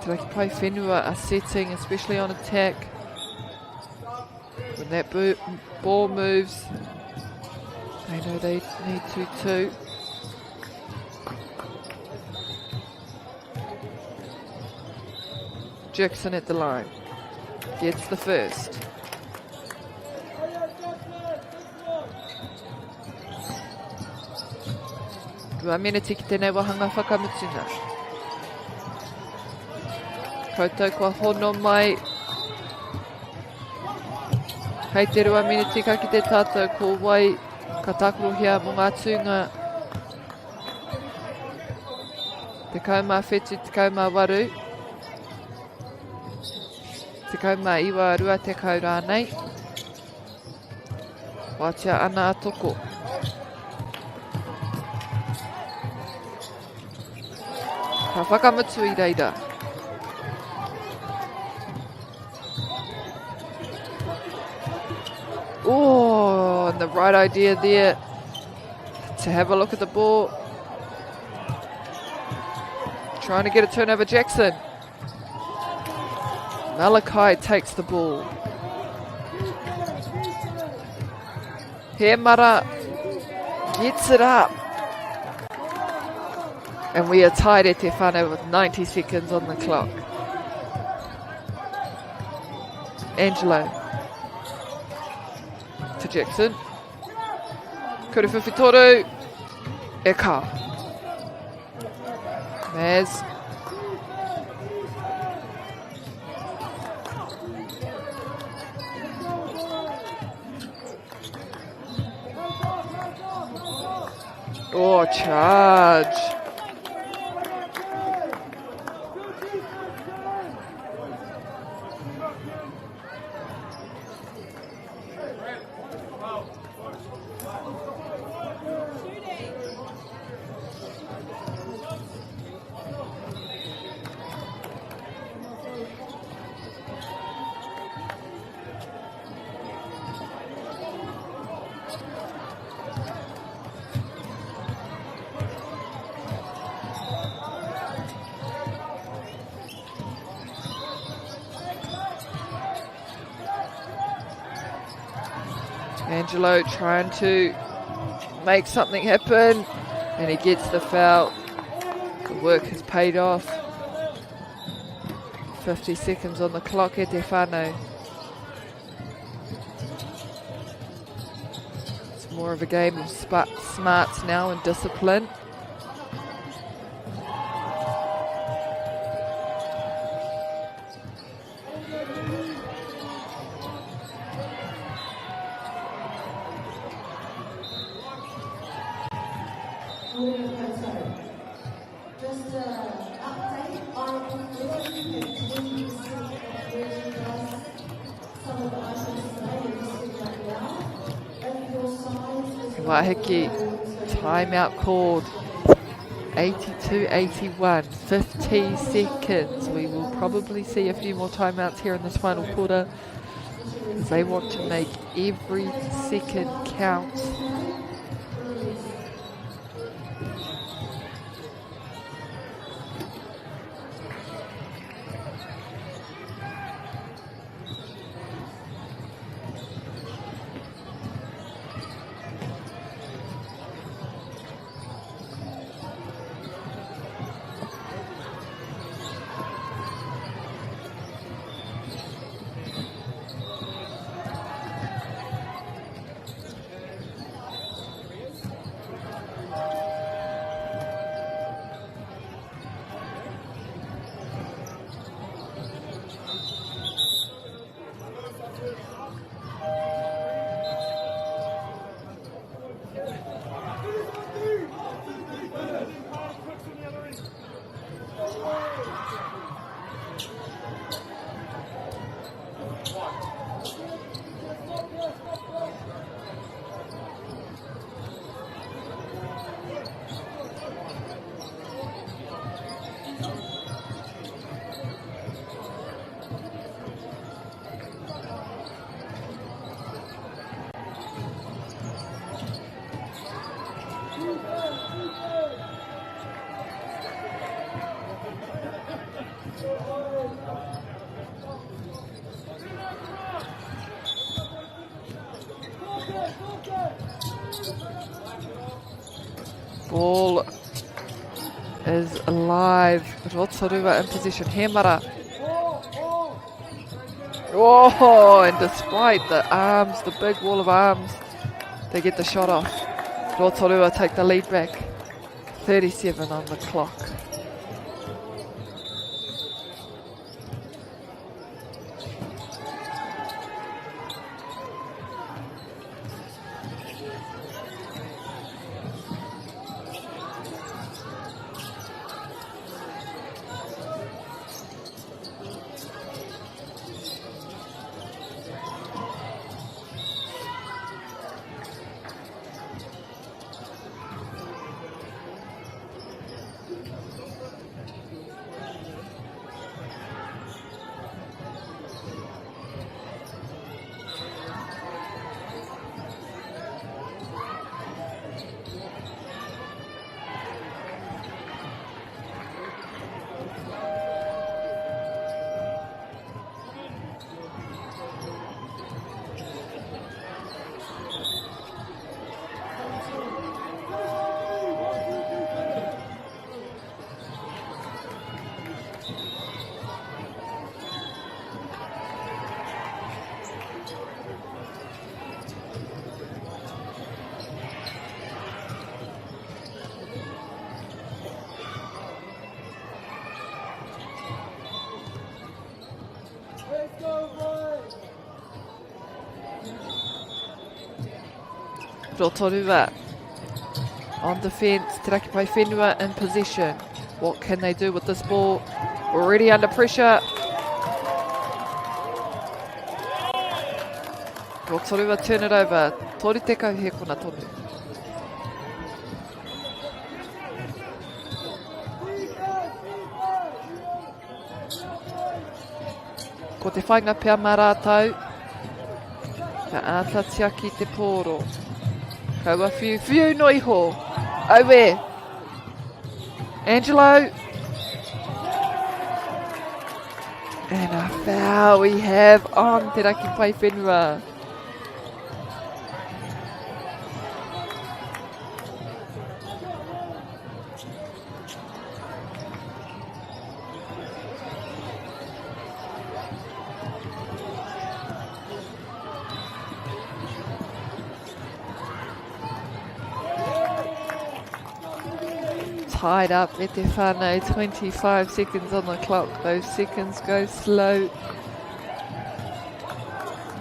Te Pai Whenua are setting, especially on attack. When that ball moves, they know they need to too. Jackson at the line. Gets the first. Rua minute ki tēnei wahanga whakamutuna. Koutou kua hono mai. Hei te rua minute ka ki te tātou ko wai ka takurohia mō ngā tūnga. Te kaumā whetu, te kaumā waru. Te kaumā iwa rua te kau rānei. Wātia ana atoko. Ka whakamutu I reira. Oh, and the right idea there to have a look at the ball. Trying to get a turnover, Jackson. Malachi takes the ball. Hemara gets it up. And we are tied at Te Whānau with 90 seconds on the clock. Angelo to Jackson. Kuriwhiwhitoru. Eka. Maz. Oh, charge. Angelo trying to make something happen, and he gets the foul. The work has paid off. 50 seconds on the clock at Te Whānau. It's more of a game of smarts now and discipline. Waiheke, timeout called. 82-81, 50 seconds. We will probably see a few more timeouts here in this final quarter, because they want to make every second count. is alive. Rotorua in position. Hemara. Oh, and despite the arms, the big wall of arms, they get the shot off. Rotorua take the lead back. 37 on the clock. Rotorua on defence, Te Raki Pai Whenua in possession. What can they do with this ball? Already under pressure. Rotorua turn it over. Tori tekau he kona tonu. Ko te whainga pia marātau. Ka ātatia ki te pōro. Kaua whiu no iho. Owe. Angelo. And a foul we have on Te Raki Pai Whenua. Tied up at te whānau, 25 seconds on the clock. Those seconds go slow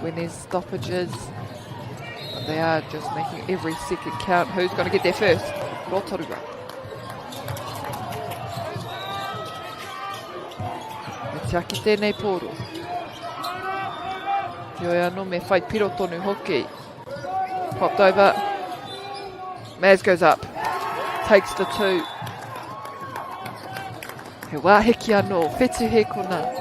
when there's stoppages. But they are just making every second count. Who's going to get there first? Rotorua. Me te aki tēnei pōro. Te oi anō me whai piro tonu hoki. Popped over. Maz goes up. Takes the two. He wāheki anō, whetu he kona.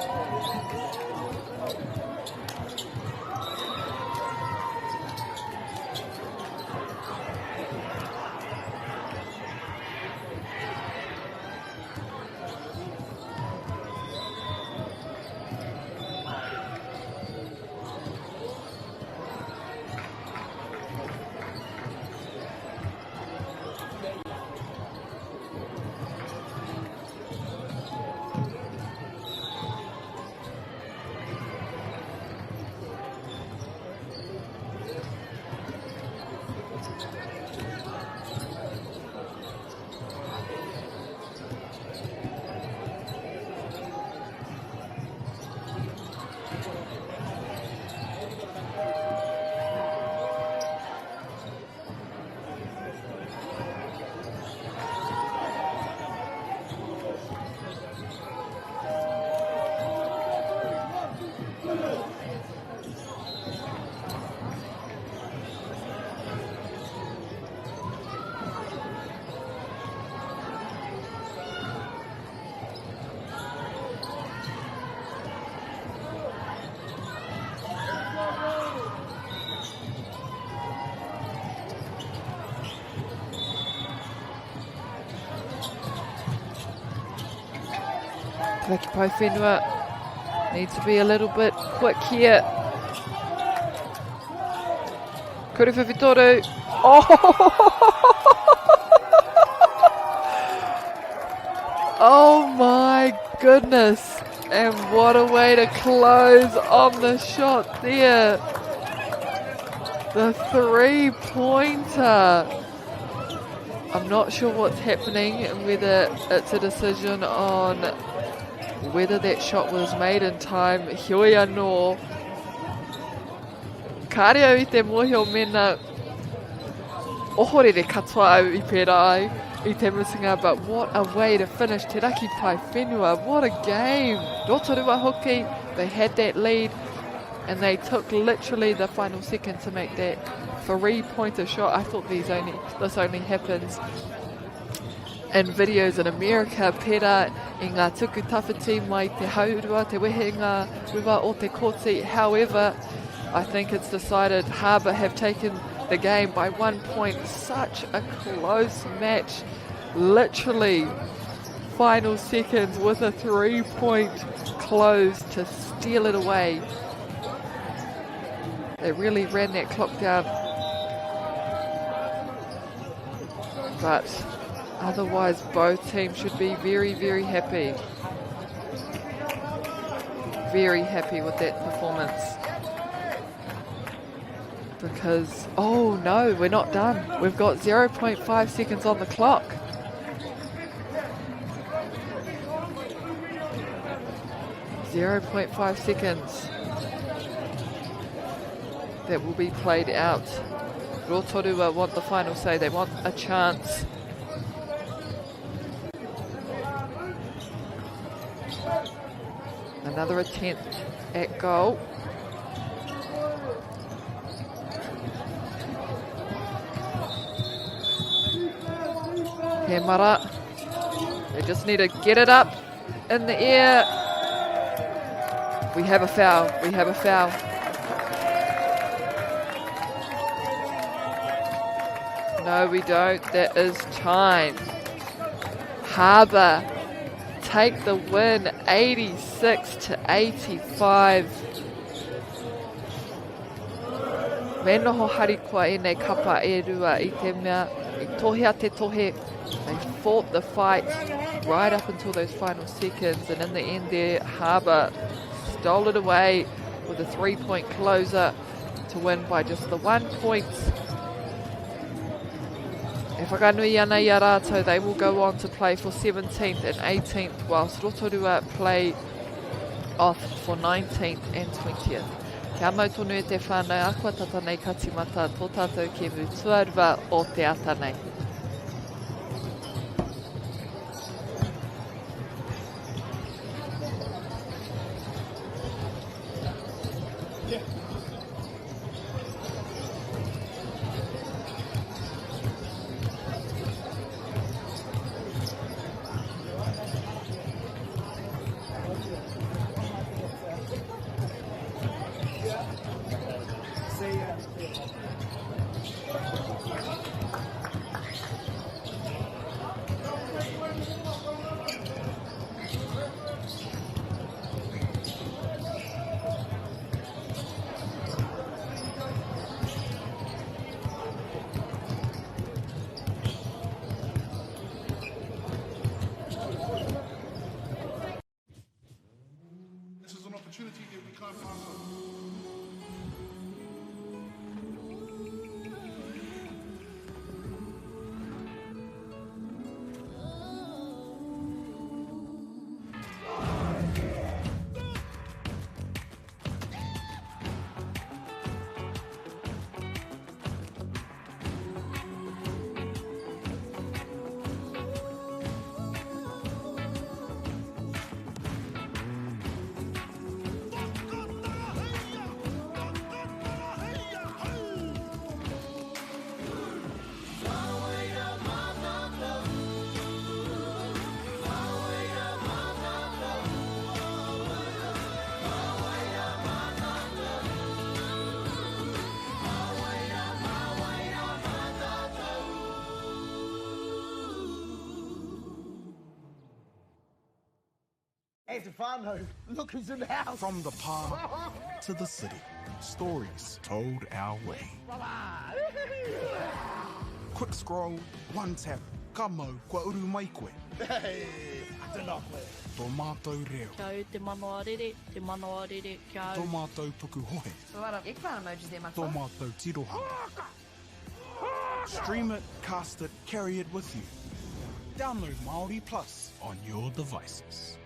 Te Raki Pai Whenua needs to be a little bit quick here. Kuruwhi Vitoru. Oh! Oh my goodness. And what a way to close on the shot there. The 3-pointer. I'm not sure what's happening and whether it's a decision on whether that shot was made in time. Heoi anō. Ka reo I te mohio mena ohorere katoa au I pērā ai I te musinga, but what a way to finish Te Raki Pai Whenua. What a game. Rotorua hoki, they had that lead and they took literally the final second to make that 3-pointer shot. I thought this only happens in videos in America. Pērā I ngā tuku tawhiti mai te haurua, te wehe ngā rewa o te koti. However, I think it's decided Harbour have taken the game by 1 point. Such a close match. Literally final seconds with a 3-point close to steal it away. They really ran that clock down. But otherwise both teams should be very, very happy. Very happy with that performance. Because, oh no, we're not done. We've got 0.5 seconds on the clock. .5 seconds that will be played out. Rotorua want the final say. They want a chance. Another attempt at goal. Mara. They just need to get it up in the air. We have a foul. We have a foul. No, we don't. That is time. Harbour take the win, 86-85. Me noho harikua e nei kapa e rua I te mea. I tohea te tohe. They fought the fight right up until those final seconds, and in the end there, Harbour stole it away with a 3-point closer to win by just the 1 point. E whakanui ana I a rātou, they will go on to play for 17th and 18th, whilst Rotorua play off for 19th and 20th. Kia mau tonu e te whānau akua tata nei katimata tō tātou ke mu tuarua o te ata nei. Hey, Stefano, look who's in the house. From the park to the city, stories told our way. Quick scroll, one tap, kamo, kua uru mai koe. Hey, I koe. Tō mātou reo. Kia au te MāORI, te MāORI, kia Tō au. mātou puku hohe. So what eggplant emoji there, my Tō mātou tirohanga. Stream it, cast it, carry it with you. Download MāORI Plus on your devices.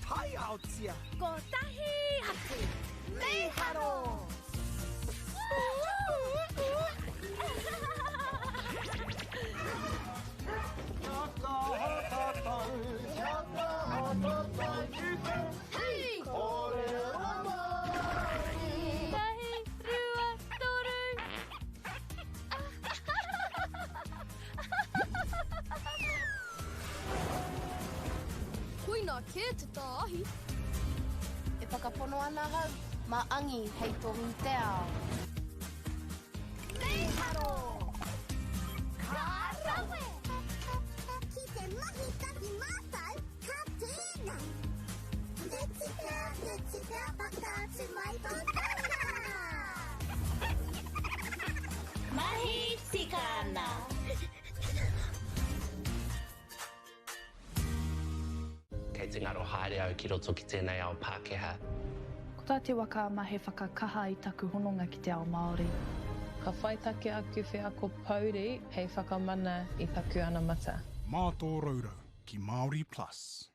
Tai aotia. Ko tahi atu. Mei haro. Hei! Tahi, rua, toru. Koina ke te tāhi. E whakapono ana hau, maangi hei tohu te ao. Mei haro. Ka rawe. Ki te mahi taki mātai, ka tēnā. Te tika, pakātu mai pautana. Mahi tika ana. Kei te ngaro haere au ki roto ki tēnei ao Pākehā. Ko tā te waka ma he whakakaha i taku hononga ki te ao Māori. Ka whai take aku whea ko Pauri hei whakamana i taku ana mata. Mā tō raurau ki MāORI Plus.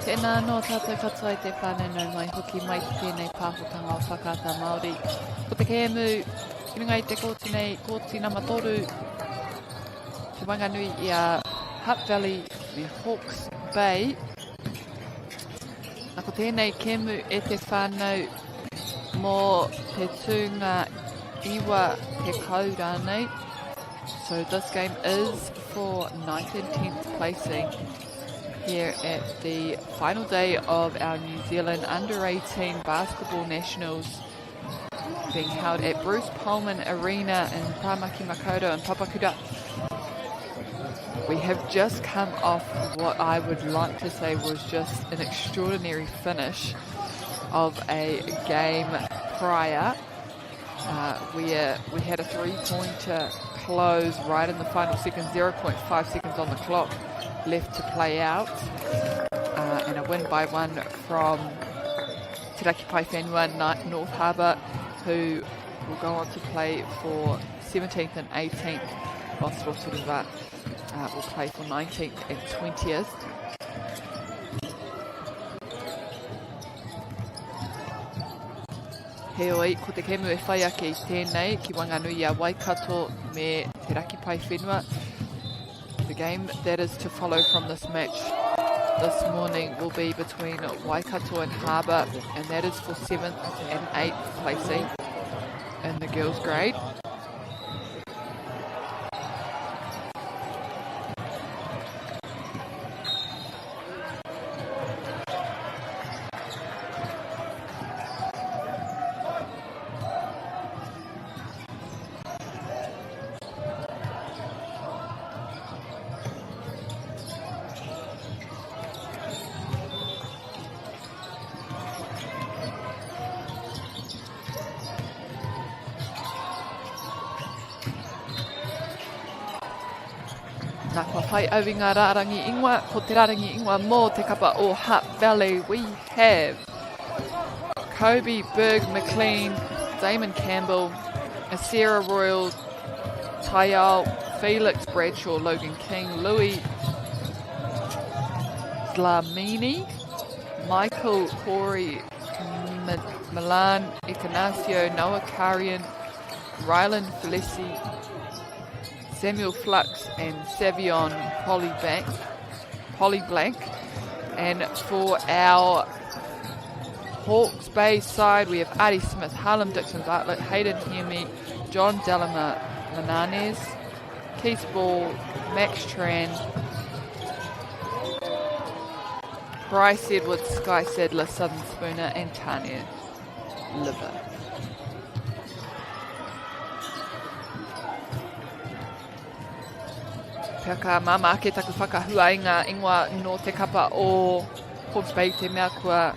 Tēnā no tātou katoa I te whānau mai hoki mai ki tēnei pāhotanga o whakaata Māori. Ko te kēmu, ki runga I te kōti nei, kōti nama toru, te wanganui I a Hutt Valley me Hawke's Bay. Nā ko tēnei kēmu e te whānau mō te tūnga iwa te kaura nei. So this game is for 9th and 10th placing here at the final day of our New Zealand Under-18 Basketball Nationals being held at Bruce Pulman Arena in Tāmaki Makaurau and Papakura. We have just come off what I would like to say was just an extraordinary finish of a game prior where we had a three-pointer close right in the final second, 0.5 seconds on the clock left to play out, and a win by one from Te Raki Pai Whenua, North Harbour, who will go on to play for 17th and 18th, whilst Rotorua will play for 19th and 20th. Heoi, ko te kēmu e whai ake I tēnei, ki wanganui a Waikato me Te Raki Pai Whenua. The game that is to follow from this match this morning will be between Waikato and Harbour, and that is for 7th and 8th placing in the girls' grade. Nā kua whai au I ngā rārangi ingoa, ko te rārangi ingoa mō te kapa o Hutt Valley. We have Kobe Berg McLean, Damon Campbell, Sarah Royal, Tayal, Felix Bradshaw, Logan King, Louis Dlamini, Michael Corey, Milan Ignacio, Noah Karian, Rylan Felici, Samuel Flux and Savion Polyblank. And for our Hawke's Bay side, we have Artie Smith, Harlem Dixon Bartlett, Hayden Hemi, John Delama Mananes, Keith Ball, Max Tran, Bryce Edwards, Sky Sadler, Southern Spooner, and Tanya Liver. Pēka mama ake taku whakahuainga ingoa no te kapa o Hawke's Bay te mea kua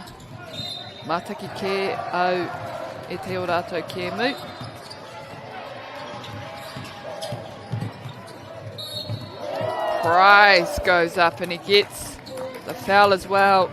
mātaki ke au e te o rātou kēmu. Price goes up and he gets the foul as well.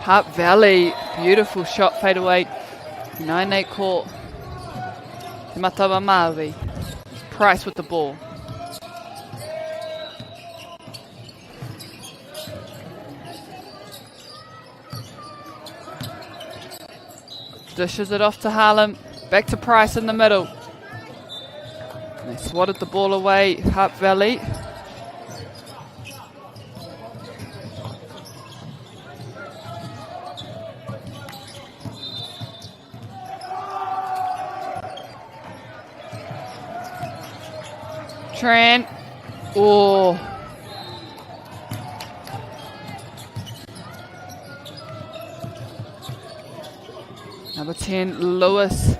Hutt Valley, beautiful shot, fade away. 9-8 court. Te matawa MΑORI. Price with the ball. Dishes it off to Harlem. Back to Price in the middle. They swatted the ball away, Hutt Valley. Tran. Oh. Number 10, Lewis.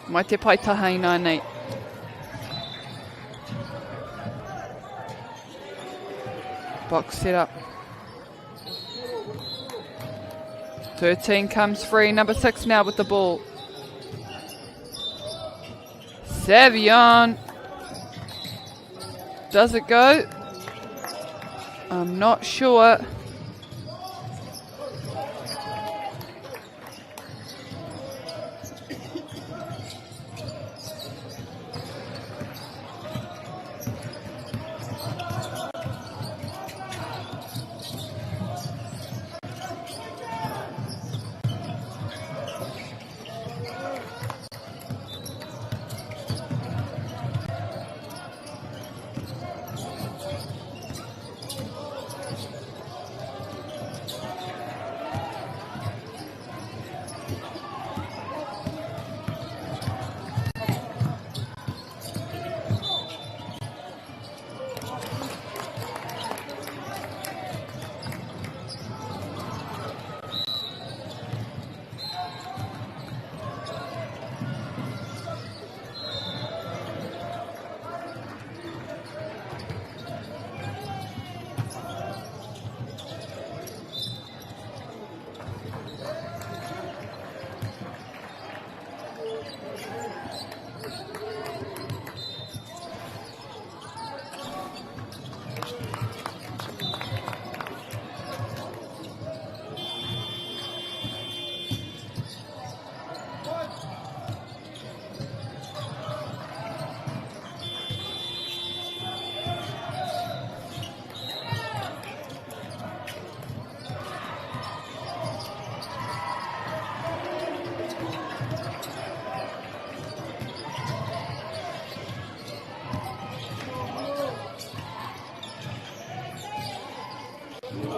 Mai te pai taha i 9-8. Box set up. 13 comes free. Number 6 now with the ball. Savion. Does it go? I'm not sure.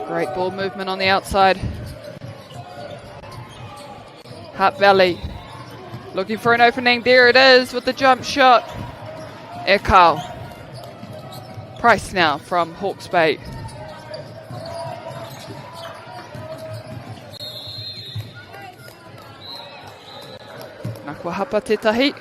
Great ball movement on the outside. Hutt Valley looking for an opening. There it is with the jump shot. Ekau. Price now from Hawke's Bay. Nakua hapa te tahi.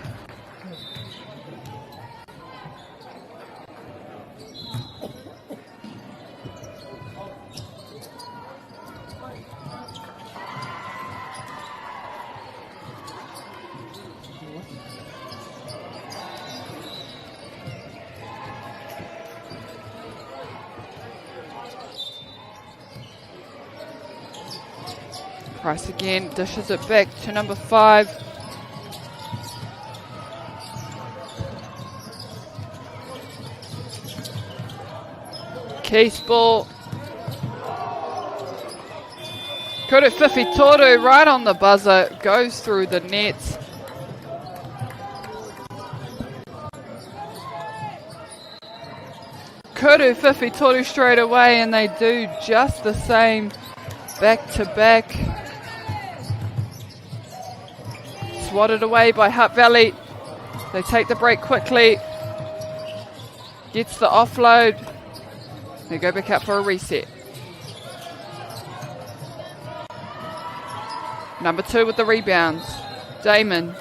Price again, dishes it back to number 5. Keith's ball. Kuru Whiwhi Toru right on the buzzer, goes through the nets. Kuru Whiwhi Toru straight away, and they do just the same back to back. Swatted away by Hutt Valley. They take the break quickly. Gets the offload. They go back out for a reset. Number 2 with the rebounds. Damon.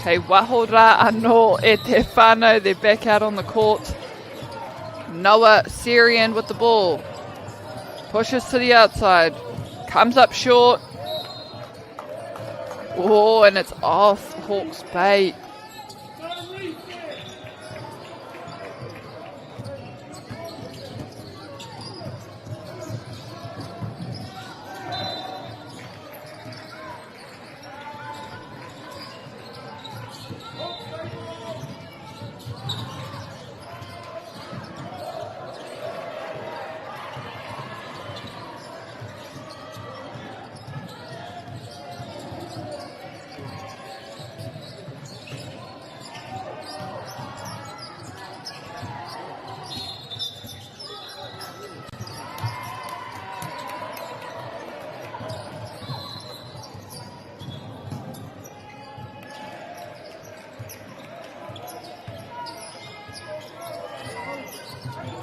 Kei wahora anō e te whānau. They're back out on the court. Noah Syrian with the ball. Pushes to the outside. Comes up short. Oh, and it's off Hawke's Bay.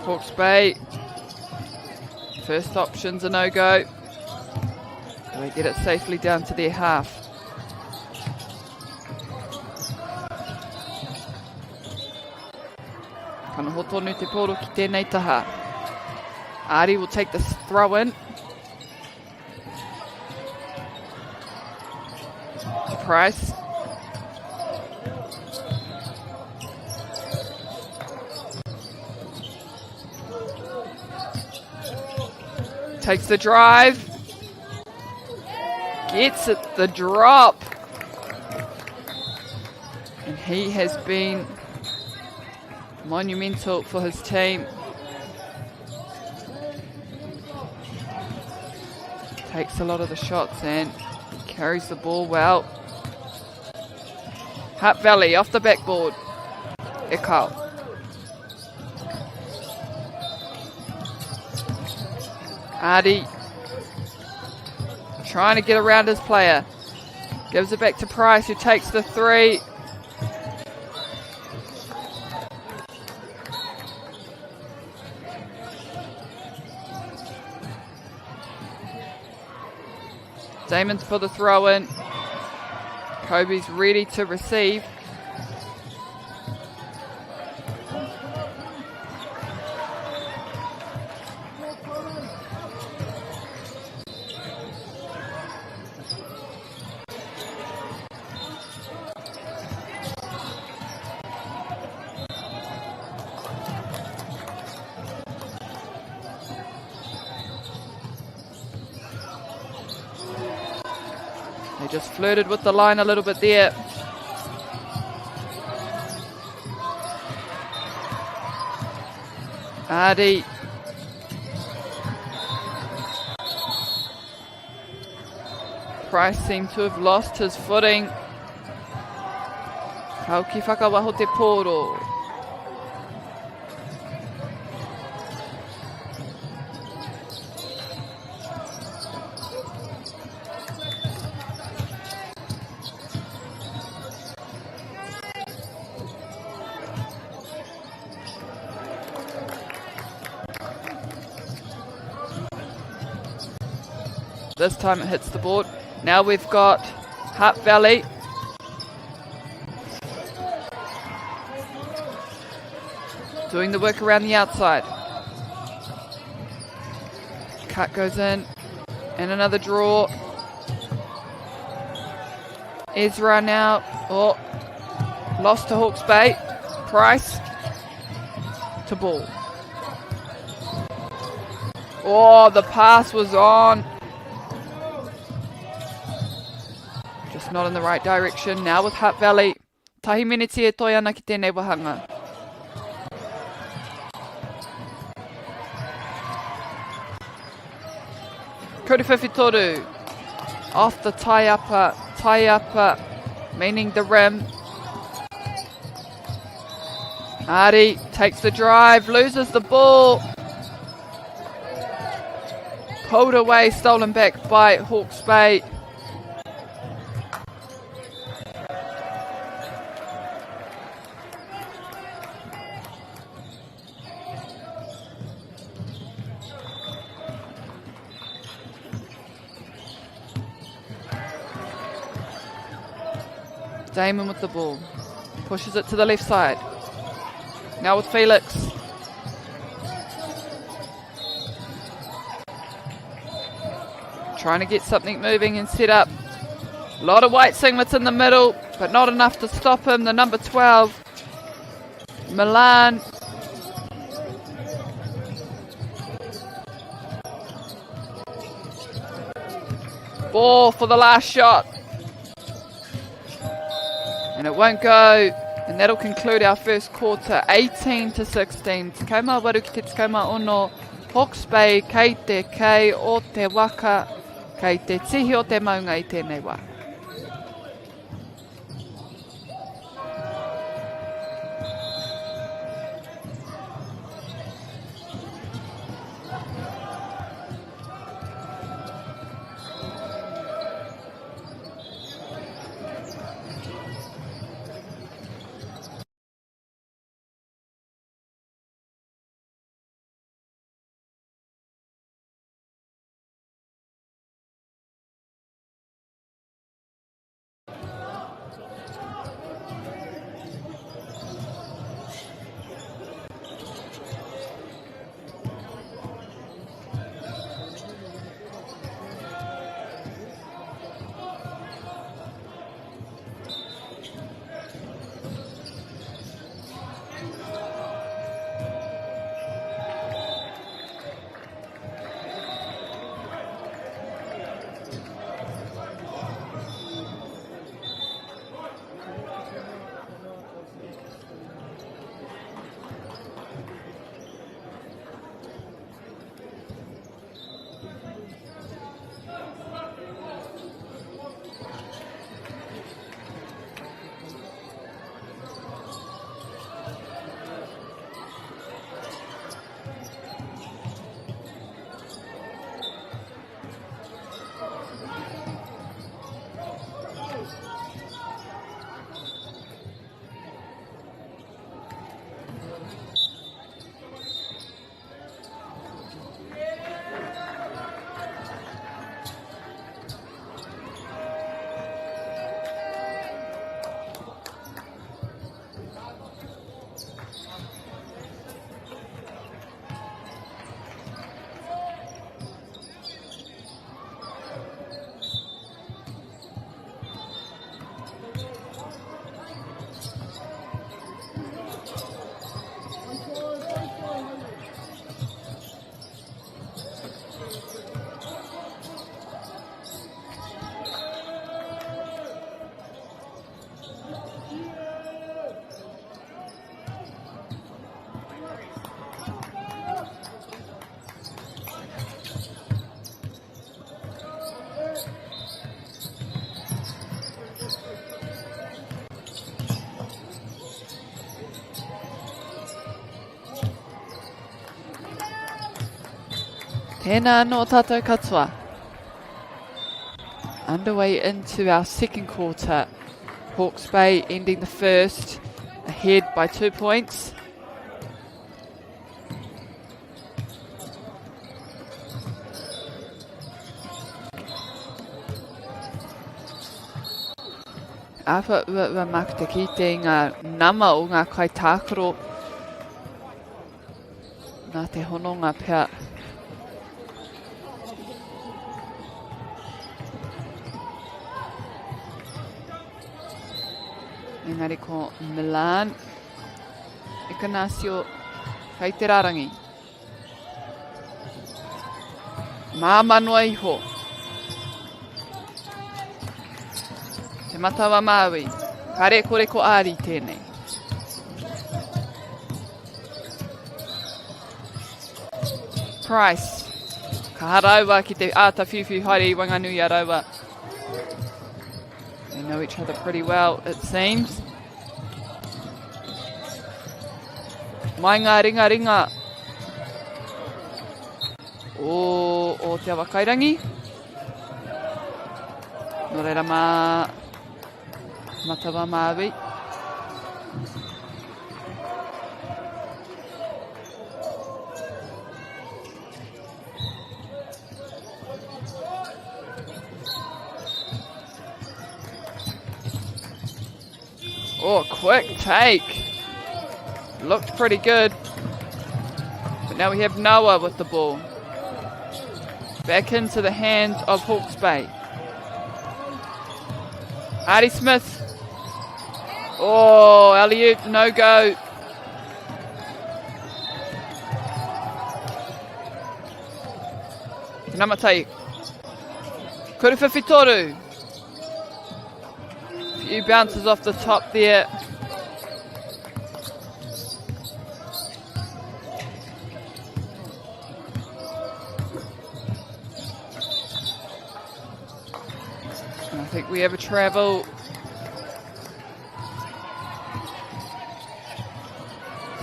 Hawke's Bay. First option's a no-go. They get it safely down to their half. Kana hotonu te poro ki tēnei taha. Ari will take this throw in. Price. Takes the drive. Gets it, the drop. And he has been monumental for his team. Takes a lot of the shots and carries the ball well. Hutt Valley off the backboard. Ekau. Artie trying to get around his player. Gives it back to Price, who takes the three. Damon's for the throw in. Kobe's ready to receive. They just flirted with the line a little bit there. Artie. Price seemed to have lost his footing. Kau ki whakawaho te pōro. This time it hits the board. Now we've got Hutt Valley. Doing the work around the outside. Cut goes in. And another draw. Ezra now. Oh. Lost to Hawke's Bay. Price. To ball. Oh, the pass was on. Just not in the right direction. Now with Hutt Valley. Tahi miniti e toi ana ki tēnei wahanga. Kuriwhiwhitoru. Off the tie upper, meaning the rim. Ari takes the drive, loses the ball. Pulled away, stolen back by Hawke's Bay. Damon with the ball. Pushes it to the left side. Now with Felix. Trying to get something moving and set up. A lot of white singlets in the middle, but not enough to stop him. The number 12, Milan. Ball for the last shot. And it won't go. And that'll conclude our first quarter, 18-16. Te kaumā waru ki te kaumā ono. Hawke's Bay, kei te kei o te waka, kei te tihi o te maunga I tēnei wā. Tēnā no tātou katoa. Underway into our second quarter. Hawke's Bay ending the first, ahead by 2 points. Awha ua makita ki te ngā nama o ngā kaitākaro. Nā te hononga pia. Engari ko Milan. Ignacio kei te rarangi. Mā manua iho. Te matawa Māui. Kare kore ko Ari tēnei. Price. Ka haraua ki te āta whiwhi haere I Wanganui a raua. They know each other pretty well, it seems. Mai ngā ringa ringa. O te awa kairangi. No reira matawa Māui. Oh, quick take. Looked pretty good. But now we have Noah with the ball. Back into the hands of Hawke's Bay. Artie Smith. Oh, alley-oop, no go. Namatai. Kuruwhiwhitoru. Few bounces off the top there. I think we have a travel.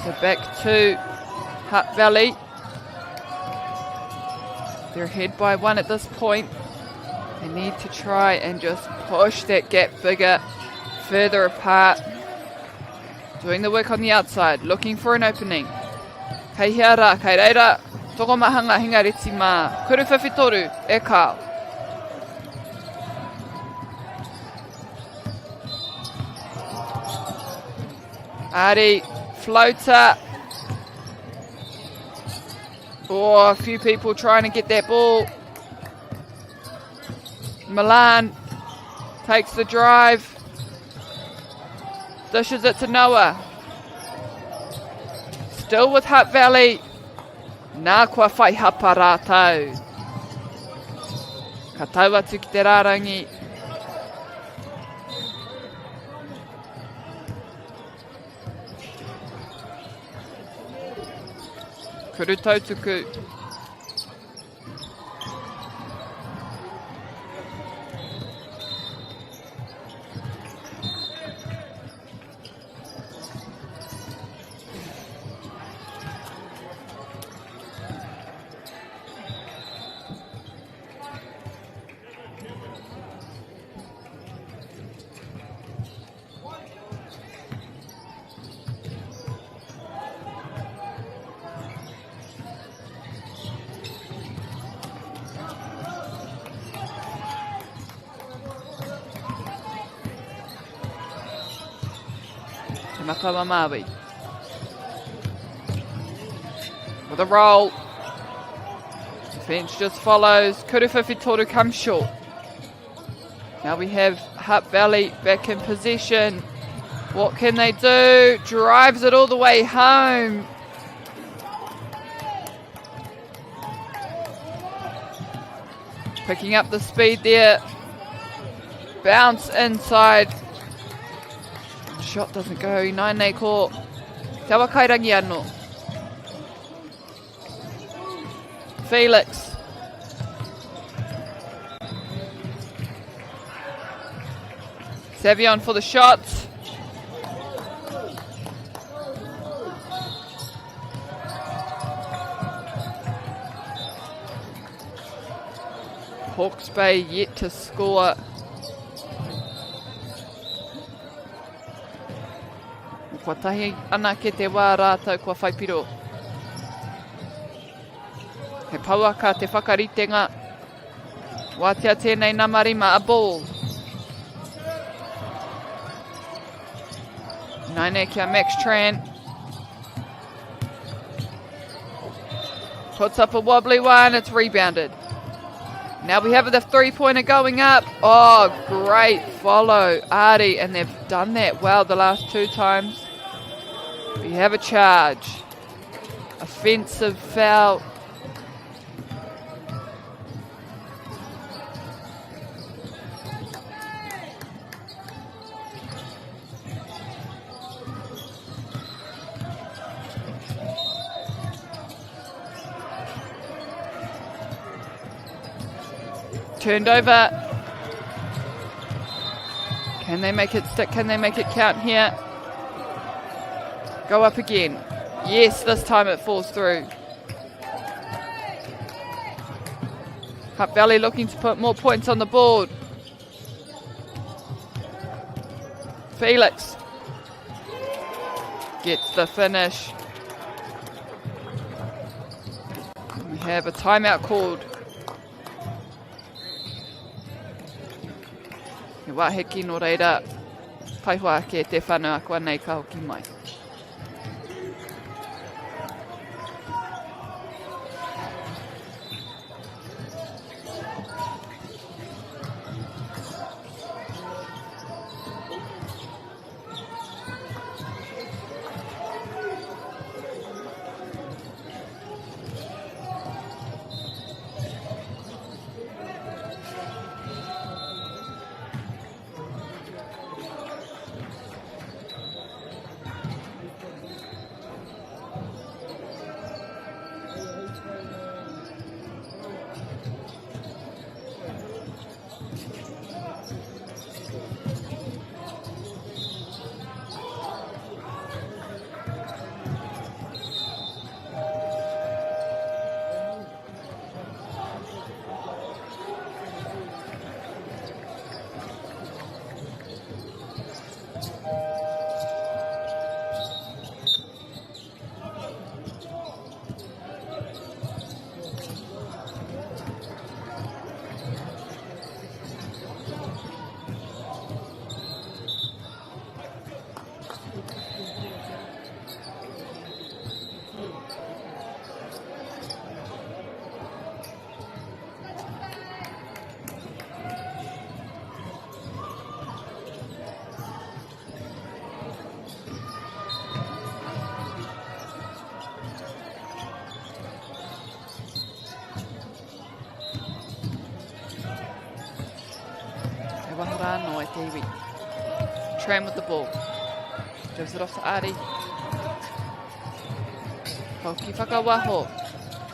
So back to Hutt Valley. They're ahead by 1 at this point. They need to try and just push that gap bigger, further apart. Doing the work on the outside, looking for an opening. Kei hiara, kei reira, tokomahanga hingareti mā. Kuruwhiwhitoru, e kao. Ari, floater. Oh, a few people trying to get that ball. Milan takes the drive. Dishes it to Noah. Still with Hutt Valley. Nā kua whai hapa rātou. Ka tau atu ki te rārangi. Kuru tautuku. MāORI with a roll. Defence just follows. Kuruwhiwhitoru comes short. Now we have Hutt Valley back in possession. What can they do? Drives it all the way home. Picking up the speed there. Bounce inside. Shot doesn't go. Nainei ko te awa kairangi anō. Felix. Savion for the shot. Hawke's Bay yet to score. Kua tahi ana ke te wā rātou kua whaipiro. He pauaka te whakaritenga. Wātea tēnei nā marima a ball. Naine kia Max Tran. Puts up a wobbly one, it's rebounded. Now we have the three-pointer going up. Oh, great follow, Artie, and they've done that well the last 2 times. We have a charge. Offensive foul. Turned over. Can they make it stick? Can they make it count here? Go up again. Yes, this time it falls through. Hutt Valley looking to put more points on the board. Felix gets the finish. We have a timeout called. He waheki no reira. Kaihua ke te whanau a kua nei ka hoki mai. Wahurano at Davey. Tram with the ball. Gives it off to Ari. Hoki whakawaho.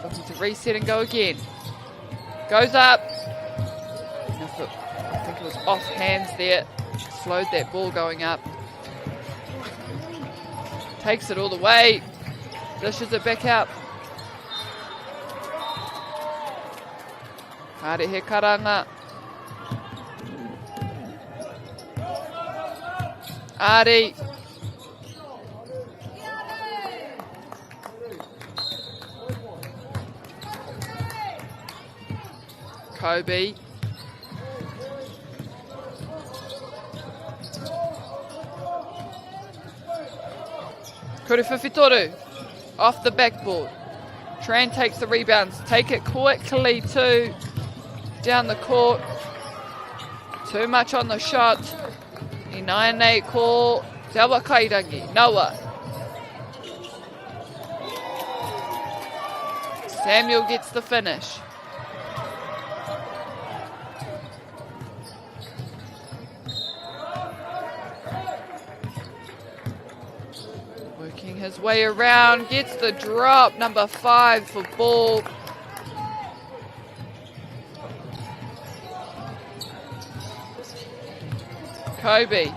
Looking to reset and go again. Goes up. I think it was off hands there. Slowed that ball going up. Takes it all the way. Dishes it back out. Ari he karanga. Ari. Kobe. Kurififitoru off the backboard. Tran takes the rebounds. Take it quickly too. Down the court. Too much on the shot. Inaine ko te awa kairangi. Noah. Samuel gets the finish. Working his way around. Gets the drop. Number 5 for ball. Kobe.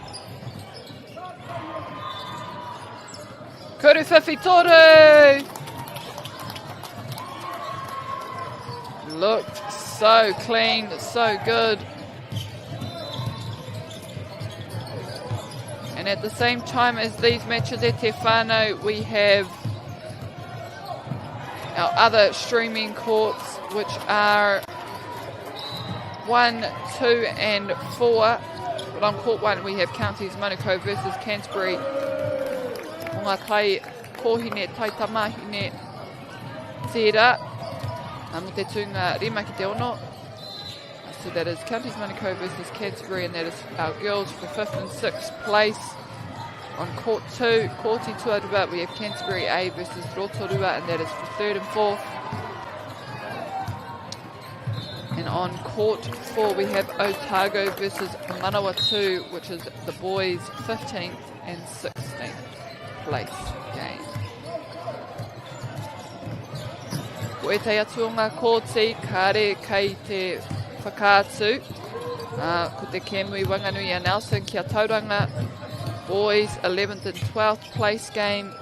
Kurififitoru. Looked so clean, so good. And at the same time as these matches at Te Whānau, we have our other streaming courts, which are 1, 2 and 4. But on court 1 we have Counties Manukau versus Canterbury. O ngā kai kohine tai tamahine tērā. Mo te tūnga rima ki te ono. So that is Counties Manukau versus Canterbury, and that is our girls for 5th and 6th place. On court 2, Kōti Tuarua, we have Canterbury A versus Rotorua, and that is for 3rd and 4th. And on court 4 we have Otago versus Manawatu, which is the boys' 15th and 16th place game. Ko e te atu o ngā kōti, kare kei te whakaatu. Ko te Kemui Wanganui a Nelson kia tauranga. Boys 11th and 12th place game.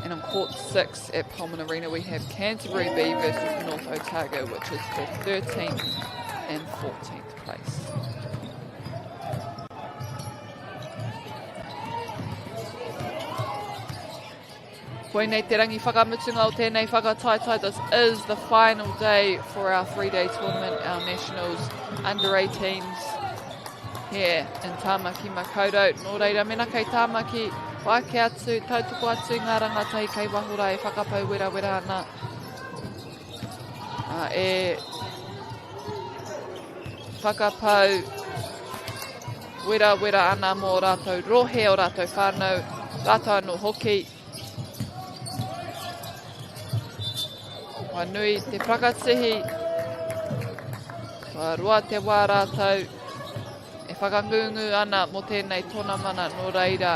And on court 6 at Pulman Arena we have Canterbury B versus North Otago, which is for 13th and 14th place. Koe nei te rangi whakamutunga o tēnei whakataitai. This is the final day for our 3-day tournament, our Nationals Under 18s here in Tāmaki Makaurau. Nō reira, mena kei Tāmaki, wāke atu, tautoko atu ngā rangatai kei wahora e whakapau wera ana. E whakapau wera ana mō rātou rohe o rātou whānau, rātou anō hoki. Nui te whakatihi, roa te wā rātou, e whakangungu ana mo tēnei tōna mana nō reira,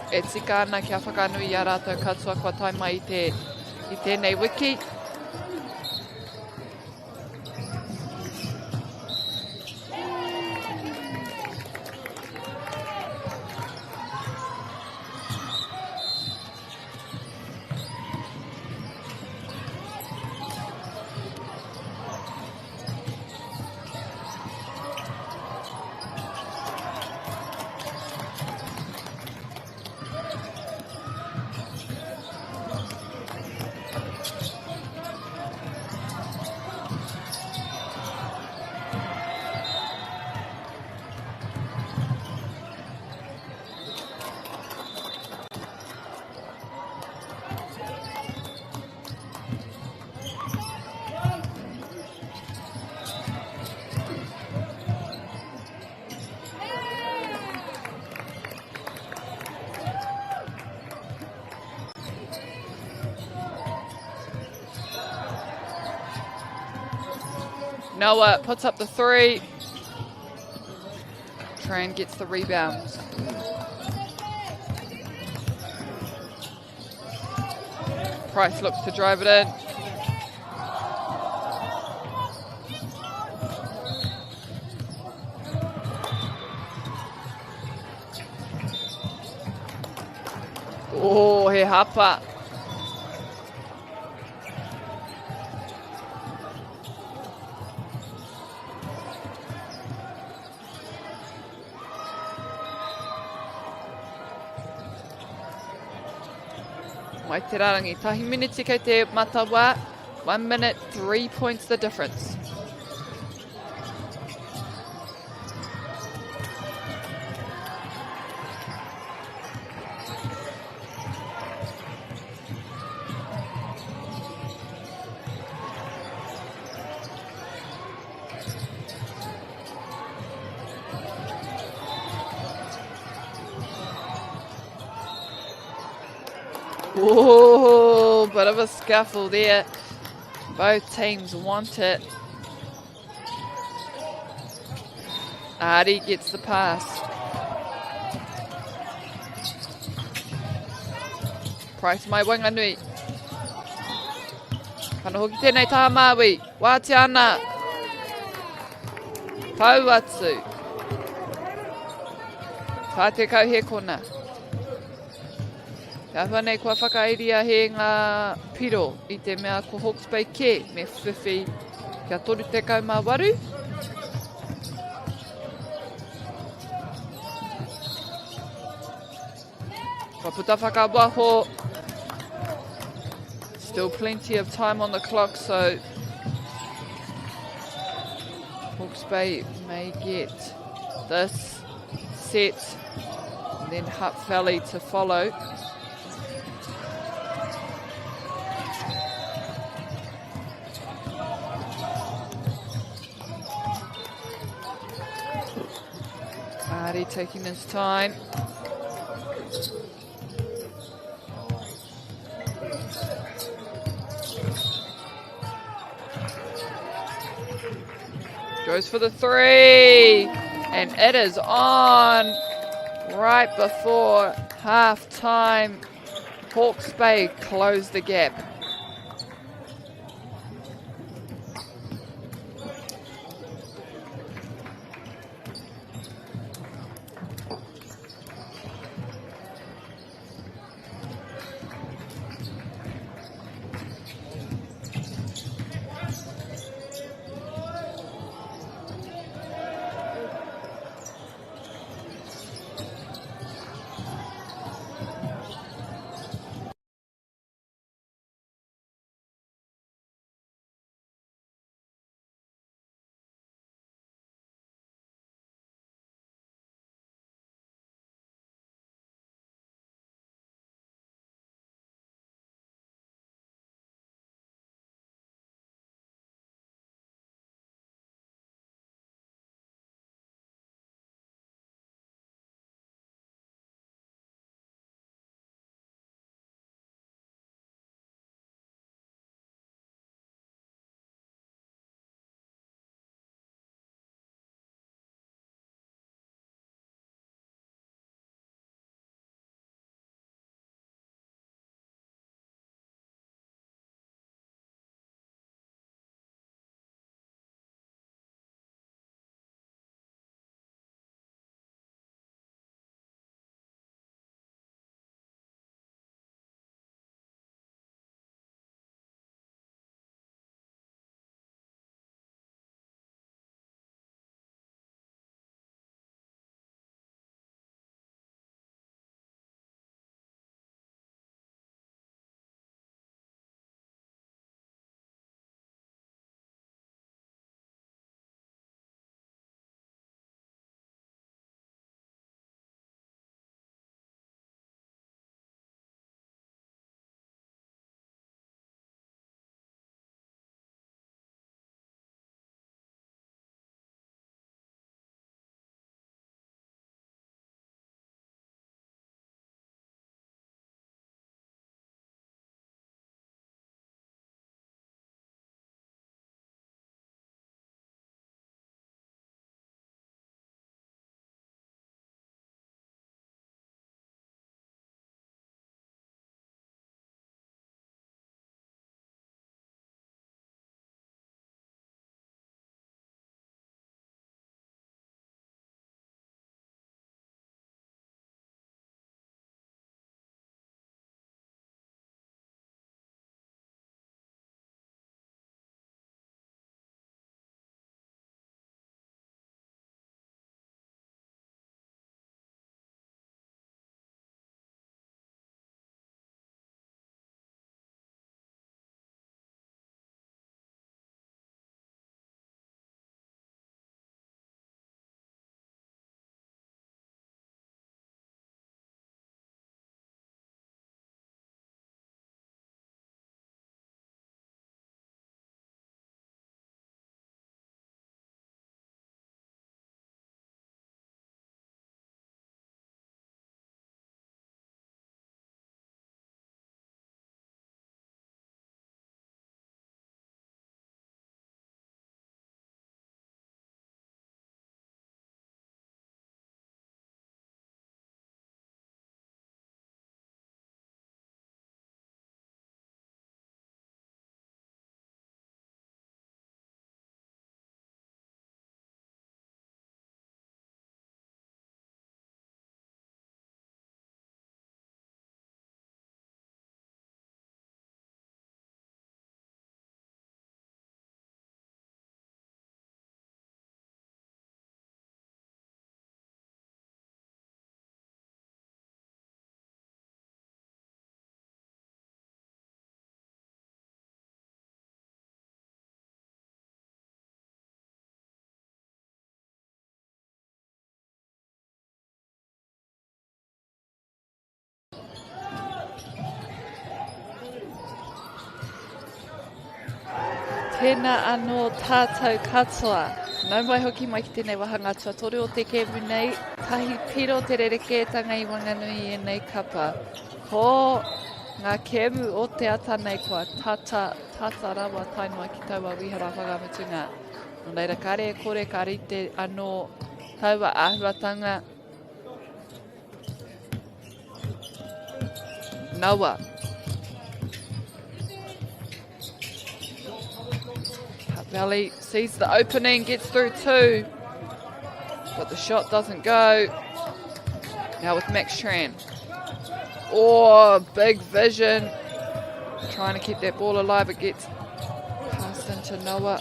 e tika ana kia whakanui a rātou katoa kua taima i tēnei wiki. Noah puts up the three. Tran gets the rebound. Price looks to drive it in. Oh, he hapa. Mai te rarangi, tahi miniti kei te matawa, 1 minute, 3 points the difference. Oh, bit of a scuffle there. Both teams want it. Ari gets the pass. Price mai wanganui. Kana hoki tēnei taha māwi. Wāte ana. Pau atu. Pāte kau he kona. Ka whanei kua whakairia he ngā piro I te mea ko Hawke's Bay ke me whiwhi kia toru te kaumāwaru. Ka puta whakawaho. Still plenty of time on the clock, so Hawke's Bay may get this set and then Hutt Valley to follow. Ari taking his time. Goes for the three. And it is on right before half time. Hawke's Bay closed the gap. Tēnā anō tātou katoa. Nau mai hoki mai ki tēnei wahanga tua toru o te kēmu nei. Tahi piro te rereke tanga I wanganui e nei kapa. Ko ngā kēmu o te ata nei kua tata rawa tainua ki taua wihara whakamutunga. Nō reira kare e kore ka rite anō taua āhuatanga. Naua. Valley sees the opening, gets through two, but the shot doesn't go. Now with Max Tran. Oh, big vision. Trying to keep that ball alive, it gets passed into Noah.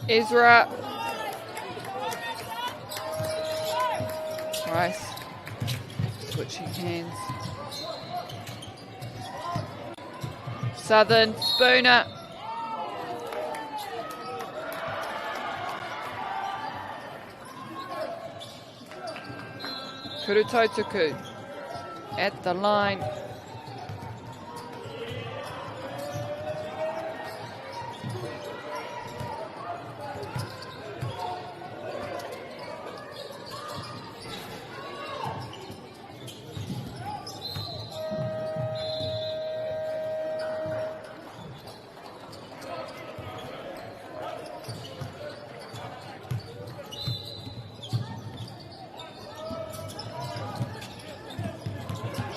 Ezra. Rice. Switching hands. Southern. Spooner. Kurutotuku. At the line.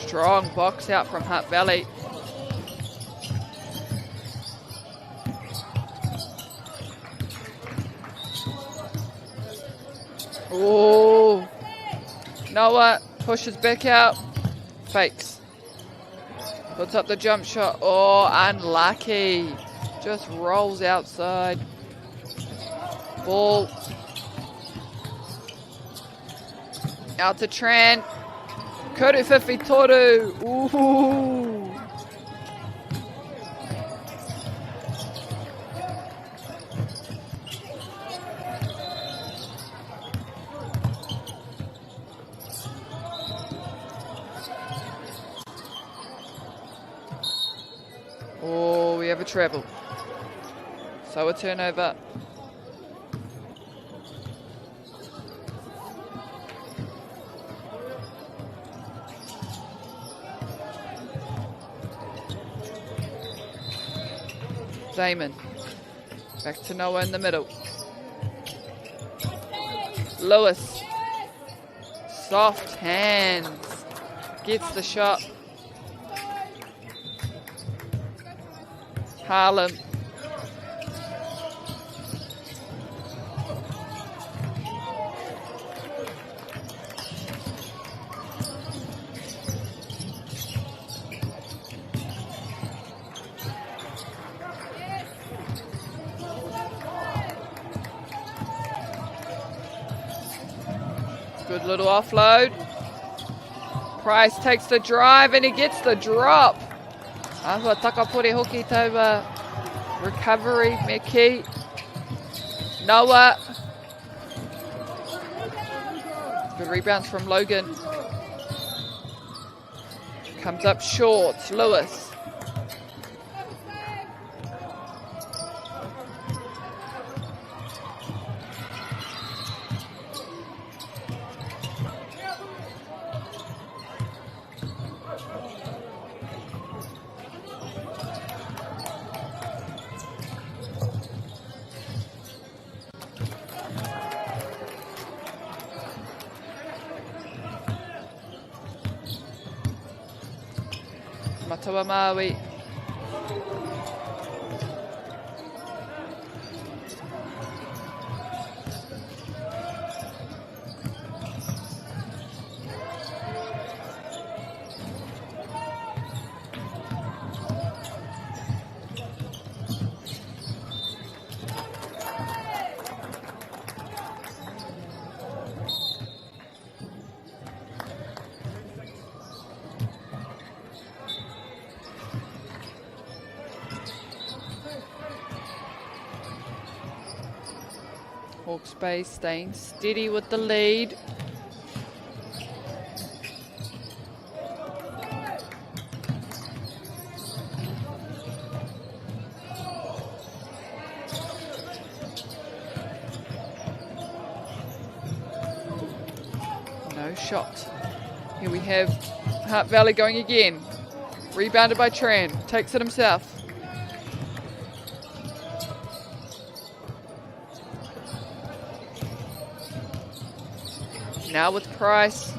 Strong box out from Hutt Valley. Oh, Noah pushes back out, fakes, puts up the jump shot. Oh, unlucky, just rolls outside. Ball out to Tran. Kuru Fifi Toru. Ooh. Oh, we have a treble. So a turnover. Damon. Back to Noah in the middle. Lewis. Soft hands. Gets the shot. Harlem. Good little offload. Price takes the drive and he gets the drop. Ahua takapore hoki taua recovery, me ki. Noah. Good rebounds from Logan. Comes up short, Lewis. Matawa Maui. Hawke's Bay staying steady with the lead. No shot. Here we have Hutt Valley going again. Rebounded by Tran. Takes it himself. Now with Price.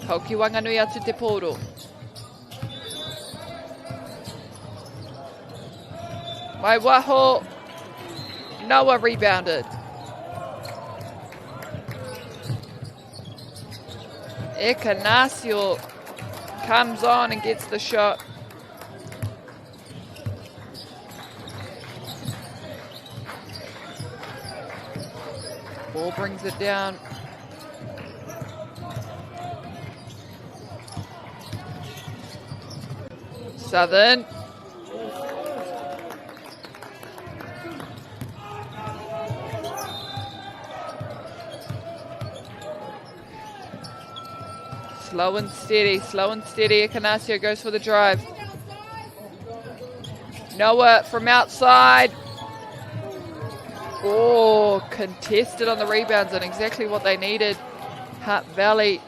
Kauki wanganui atu te poro. Mai waho. Noah rebounded. Ignacio comes on and gets the shot. Ball brings it down. Southern. Slow and steady. Ignacio goes for the drive. Noah from outside. Oh, contested on the rebounds and exactly what they needed. Hutt Valley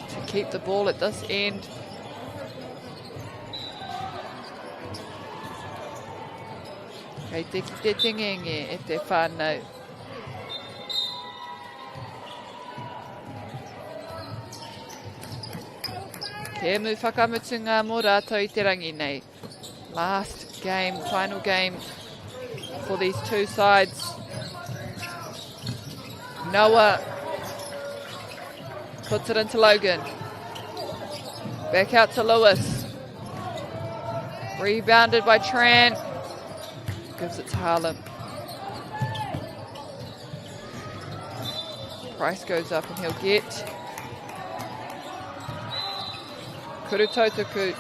to keep the ball at this end. Kei teki te tingenge e te whānau. Ke mu whakamutunga mō rātou I te rangi nei. Last game, final game for these two sides. Noah puts it into Logan. Back out to Lewis. Rebounded by Tran. Gives it to Harlem. Price goes up and he'll get. Kurutotoku.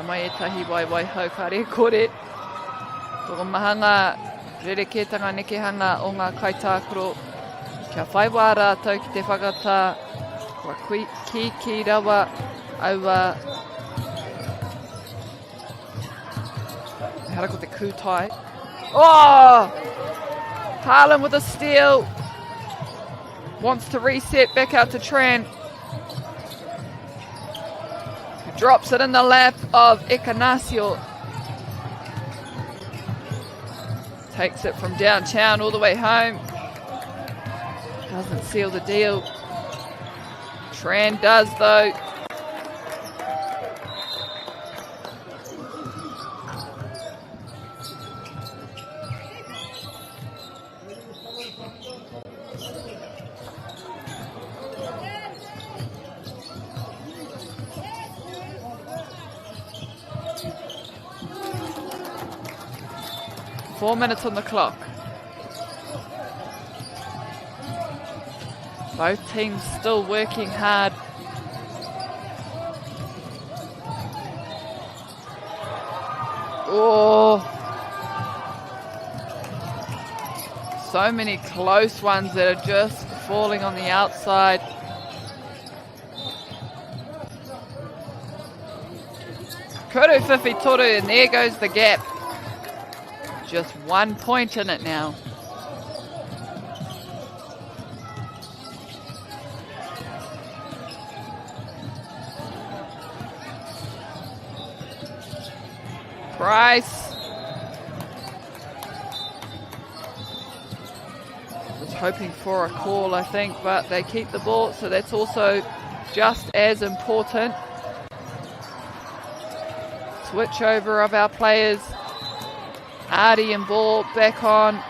mai e tahi waiwai hau kare kore. Toko mahanga rereketanga nekehanga o ngā kaitākuro. Kia whai wā rātou ki te whakata. Wa ki rawa aua. Hara ko te kūtai. Oh! Harlem with a steal. Wants to reset back out to Tran. Drops it in the lap of Ignacio. Takes it from downtown all the way home. Doesn't seal the deal. Tran does though. Four minutes on the clock. Both teams still working hard. Oh, so many close ones that are just falling on the outside. Kuru whiwhi toru, and there goes the gap. Just 1 point in it now. Price. Was hoping for a call, I think, but they keep the ball, so that's also just as important. Switch over of our players. Artie and ball back on.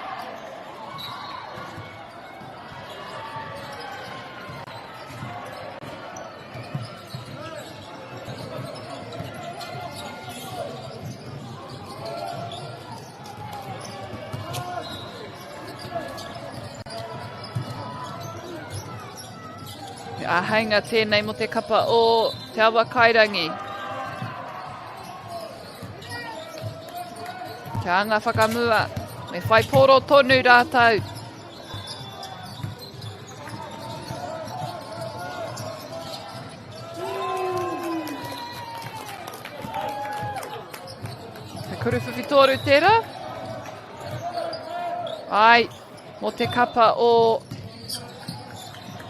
Ahainga tēnei mo te kapa o te awa kairangi. Kia anga whakamua. Me whai poro tonu rātau. Te kuru whiwhitoru tērā. Ai, mo te kapa o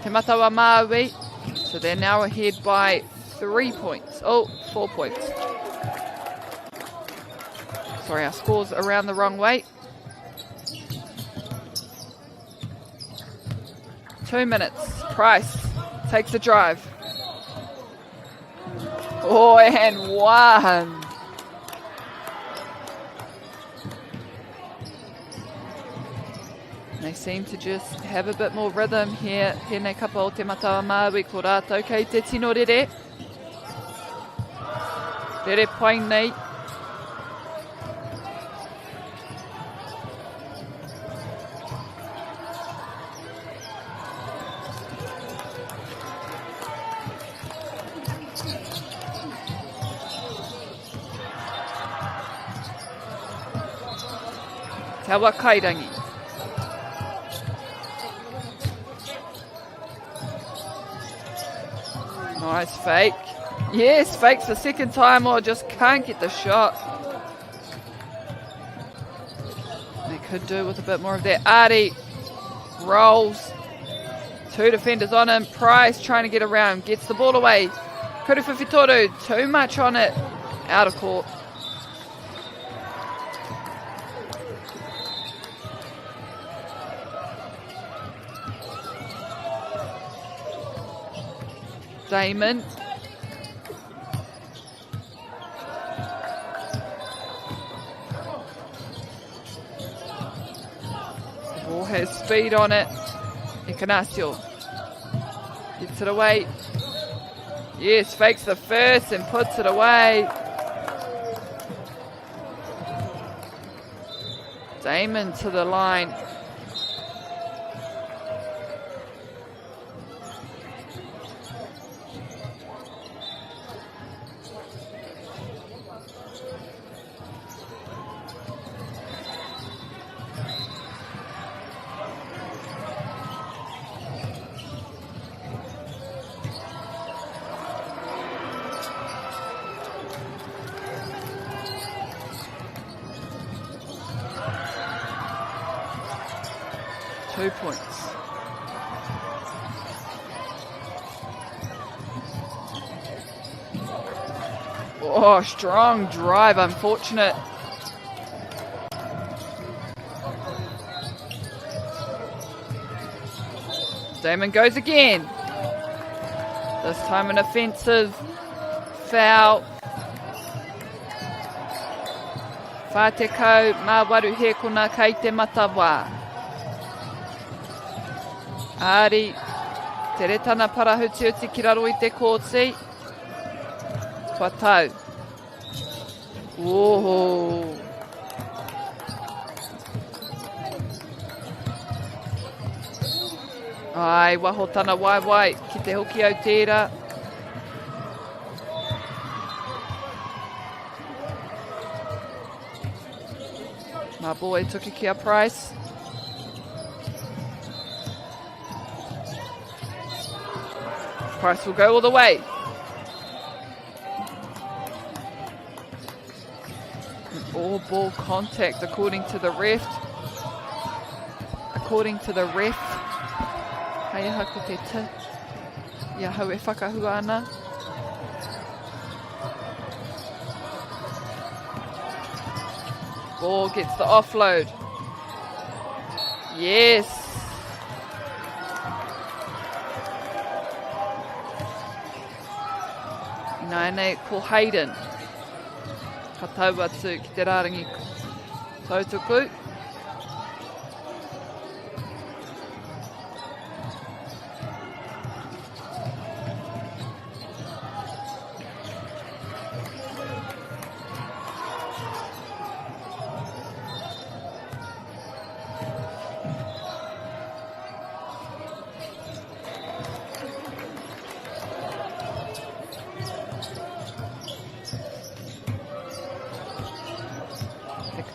te matawa MΑORI. So they're now ahead by 3 points. Oh, 4 points. Sorry, our score's around the wrong way. 2 minutes. Price takes the drive. Oh, and one. They seem to just have a bit more rhythm here. Tēnei kapa o te matawa MAORI ko rātou kei te tino rere. Rere pai nei. Te awa kairangi. Nice fake. Yes, fakes the second time or just can't get the shot. They could do with a bit more of that. Artie rolls. 2 defenders on him. Price trying to get around. Gets the ball away. Kuru whiwhitoru. Too much on it. Out of court. Damon. The ball has speed on it. Ignacio gets it away. Yes, fakes the first and puts it away. Damon to the line. Points. Oh, strong drive, unfortunate. Damon goes again. This time an offensive foul. Whātekau mā waru he kona kei te matawa. Ari, te retana parahuti ki raro I te kōti. Kua tau. Whoa. Ai, waho tana wai ki te hoki au tērā. Mā boy tuki ki a Price. Price will go all the way. All ball contact according to the ref. According to the ref. Hei aha ko te te. Ia hau e whakahua ana. Ball gets the offload. Yes. Nai nei ko Hayden. Ka tau atu ki te rārangi tautuku.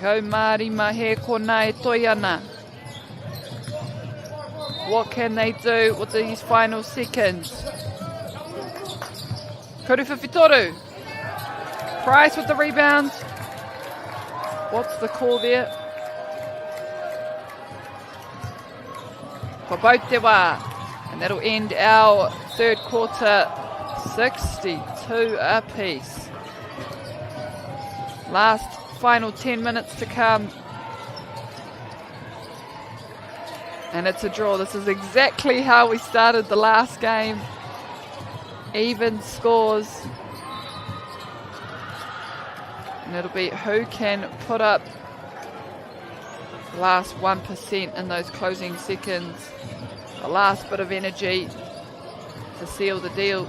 Kau Māori mahe kona e toi ana. What can they do with these final seconds? Kuruwhiwhitoru. Price with the rebound. What's the call there? For both te wā. And that'll end our third quarter 62 apiece. Last final 10 minutes to come. And it's a draw. This is exactly how we started the last game. Even scores. And it'll be who can put up the last 1% in those closing seconds. The last bit of energy to seal the deal.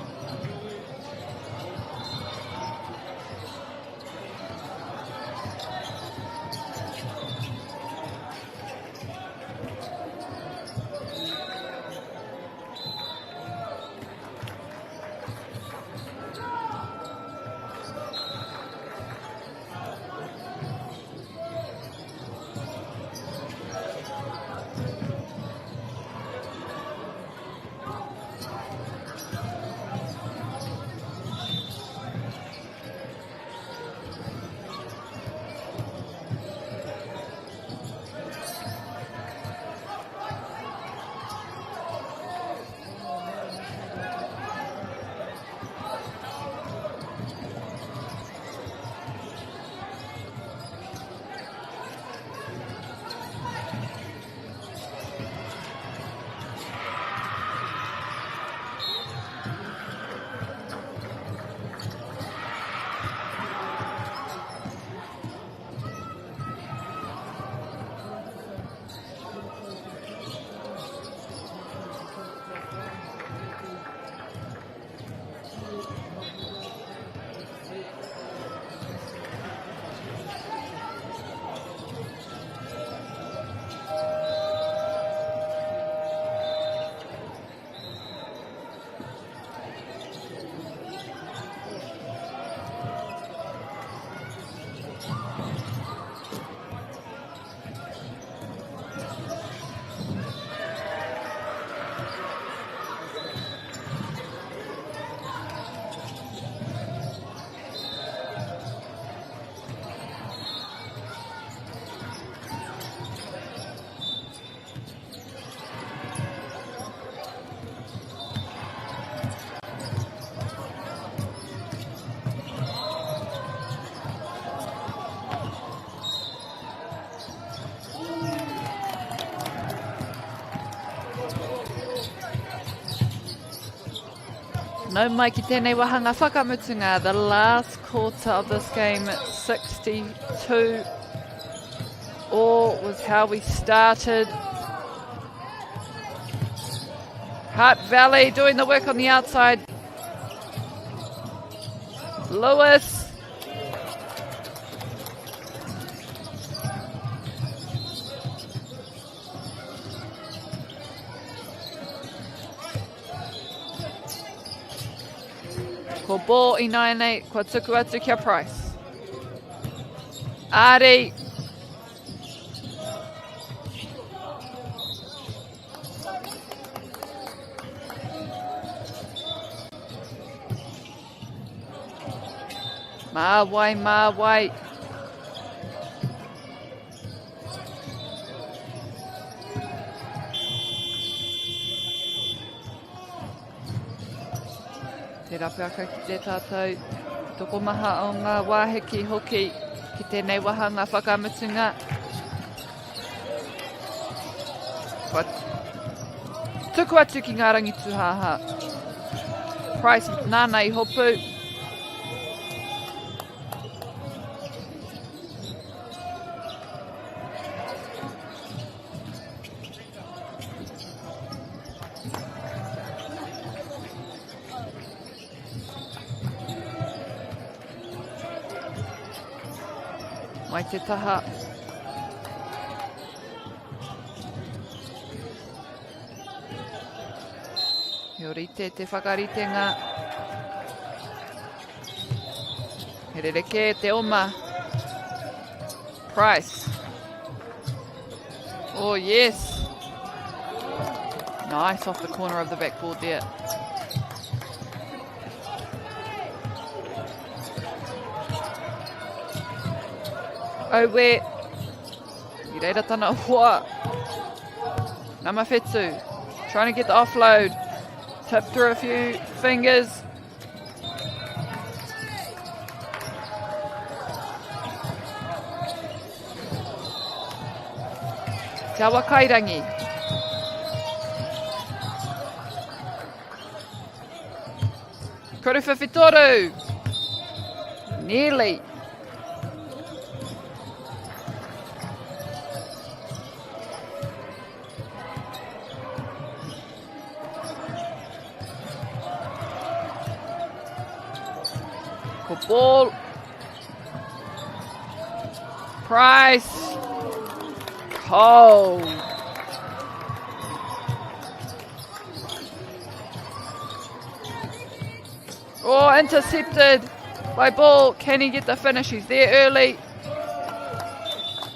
No mai ki tēnei wahanga whakamutunga. The last quarter of this game, 62 all was how we started. Hutt Valley doing the work on the outside. Lewis. Ko ball I nai nei, kua tuku atu kia Price. Ari. Mā wai. Te rapeaka ki te tātou. Toko maha o ngā wāheki hoki ki tēnei wahanga whakamutunga. Kua tuku atu ki ngā rangi tūhaha. Price nāna I hopu. mai te taha. He orite te whakaritenga. He rereke te oma. Price. Oh, yes. Nice off the corner of the backboard there. Oh, where? I reira tana hoa. Namawhetsu. Trying to get the offload. Tip through a few fingers. Te awa kairangi. Koruwhawhitoru. Nearly. Good ball. Price. Cold. Oh, intercepted by Ball. Can he get the finish? He's there early.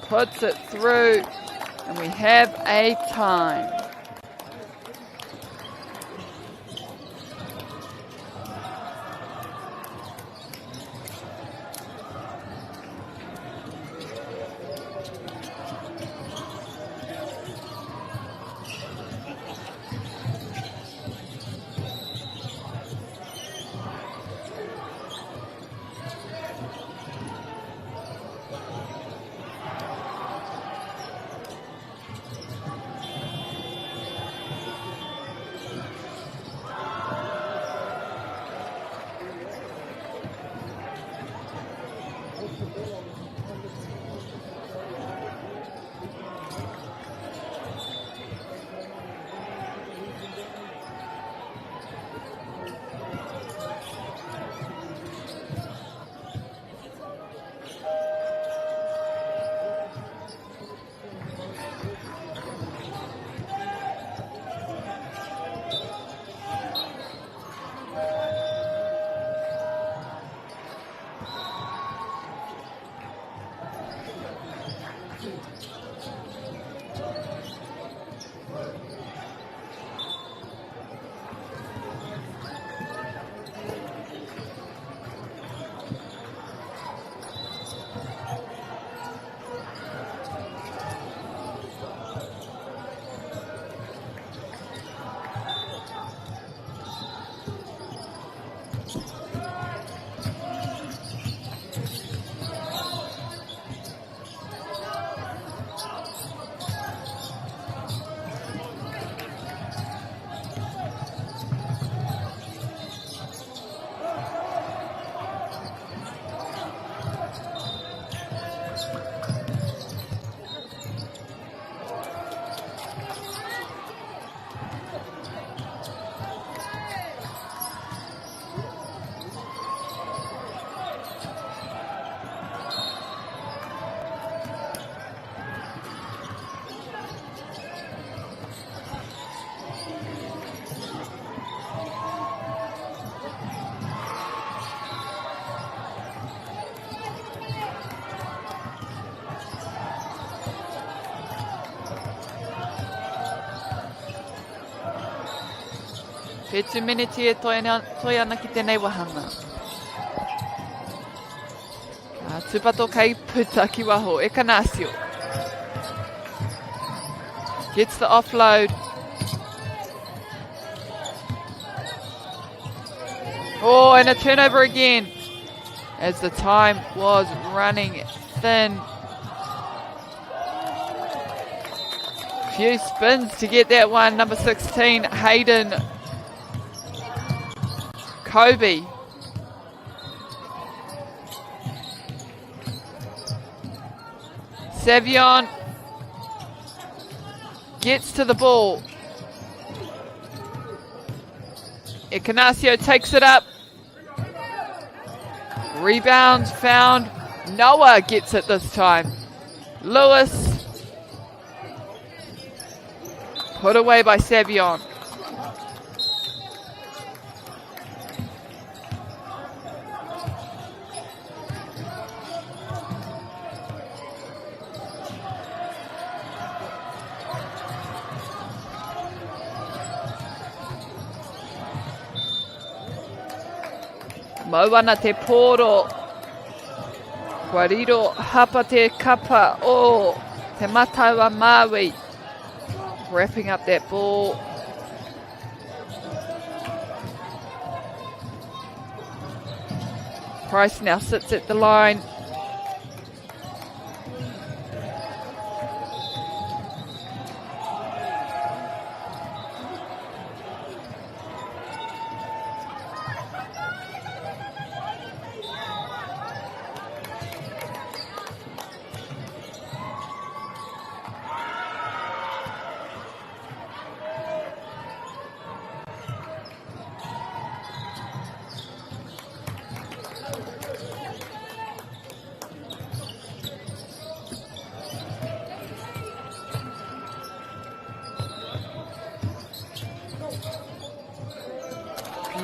Puts it through. And we have a time. Petu miniti e toi ana ki tēnei wahanga. Ka tupato kai puta ki waho, e kanasio. Gets the offload. Oh, and a turnover again. As the time was running thin. Few spins to get that one. Number 16, Hayden Kobe. Savion gets to the ball. Ignaccio takes it up. Rebounds found Noah gets it this time. Lewis. Put away by Savion. Moana te poro. Wariro hapa te kapa o te mataua Maui. Wrapping up that ball. Price now sits at the line.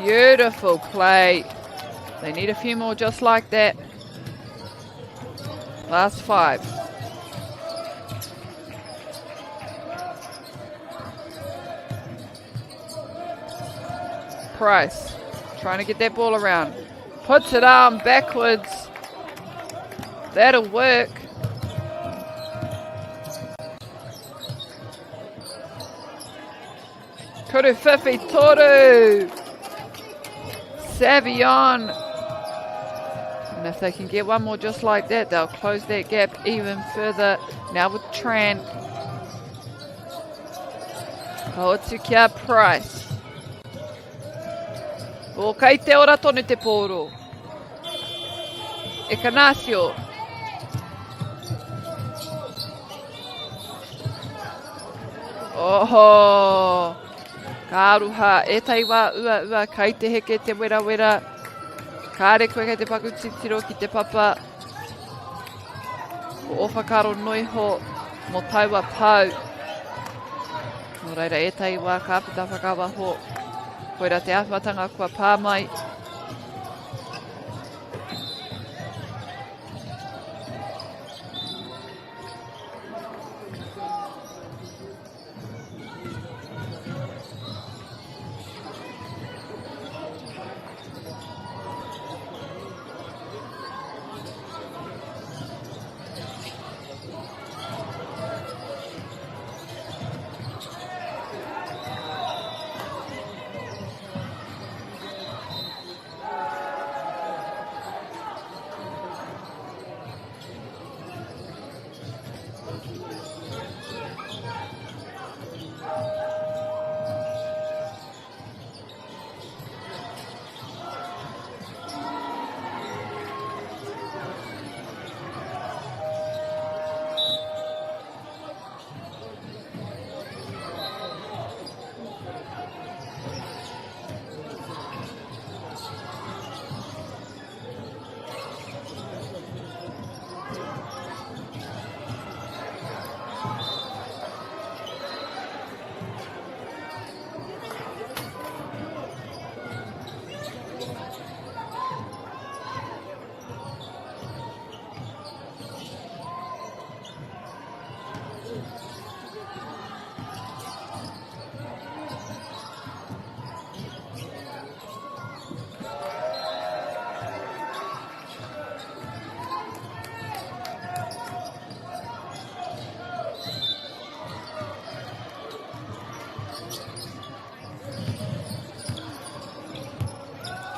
Beautiful play. They need a few more just like that. Last 5. Price trying to get that ball around. Puts it arm backwards. That'll work. Kuru Fifi Toru. Savion. And if they can get one more just like that, they'll close that gap even further. Now with Tran. Hoatsukia Price. O kai te ora tonu te poro. Ekanasio. Oh. Ka aruha, e tai wā ua kai te heke te wera wera. Ka re koe kei te pakutitiro ki te papa. Ko whakaro noiho mo taiwa pau. Nō reira e tai wā ka apita whakawaho. Koera te awhatanga kua pāmai.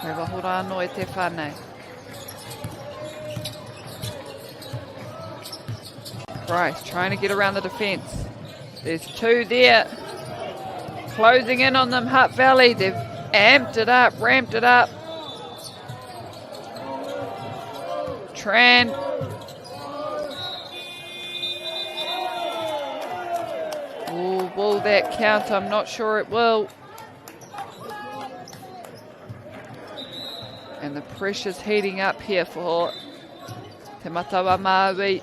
Hei wahora anō e te whānei. Price trying to get around the defence. There's 2 there. Closing in on them, Hutt Valley. They've amped it up, ramped it up. Tran. Will that count? I'm not sure it will. And the pressure's heating up here for Te matawa MΑORI.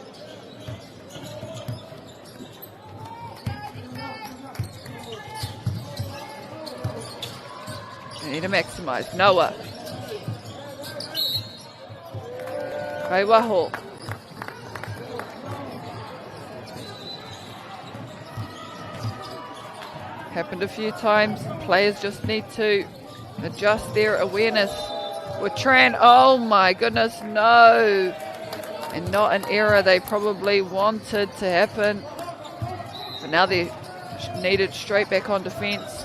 Need to maximise. Noah. Kai waho. Happened a few times. Players just need to adjust their awareness. With Tran, oh my goodness, no. And not an error they probably wanted to happen. But now they needed straight back on defence.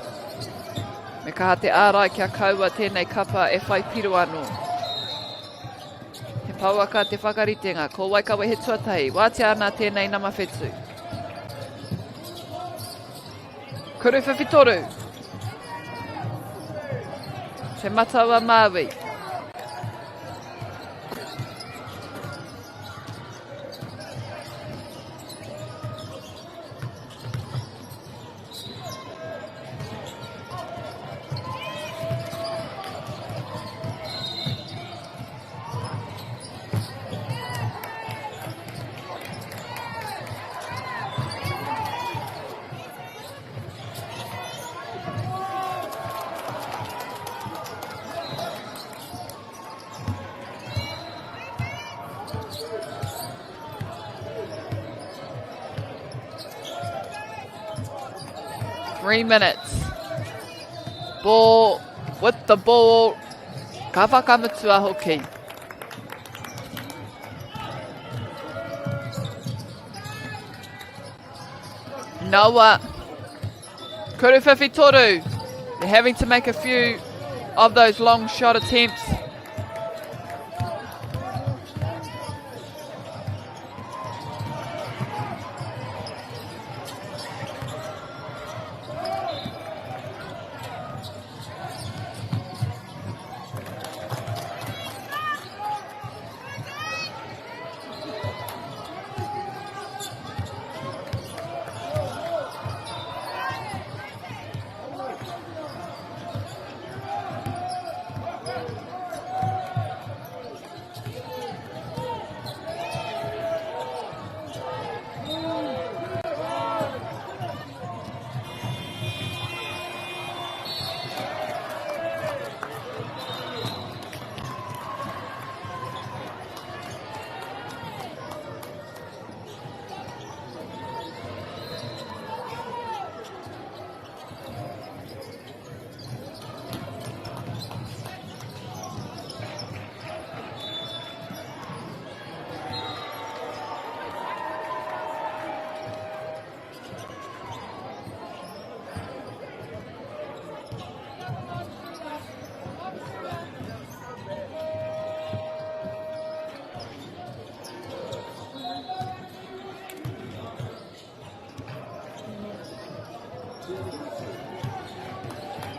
Me kaha te ārai kia kaua tēnei kapa e whai piru anō. Te pauaka te whakaritenga, ko Waikato he tuatahi, wāte ana tēnei nama whetū. Kuru whiwhitoru. Te matawa MAORI. Minutes. Ball with the ball. Ka whakamutua hoki. Noah. Kuru whiwhitoru. They're having to make a few of those long shot attempts.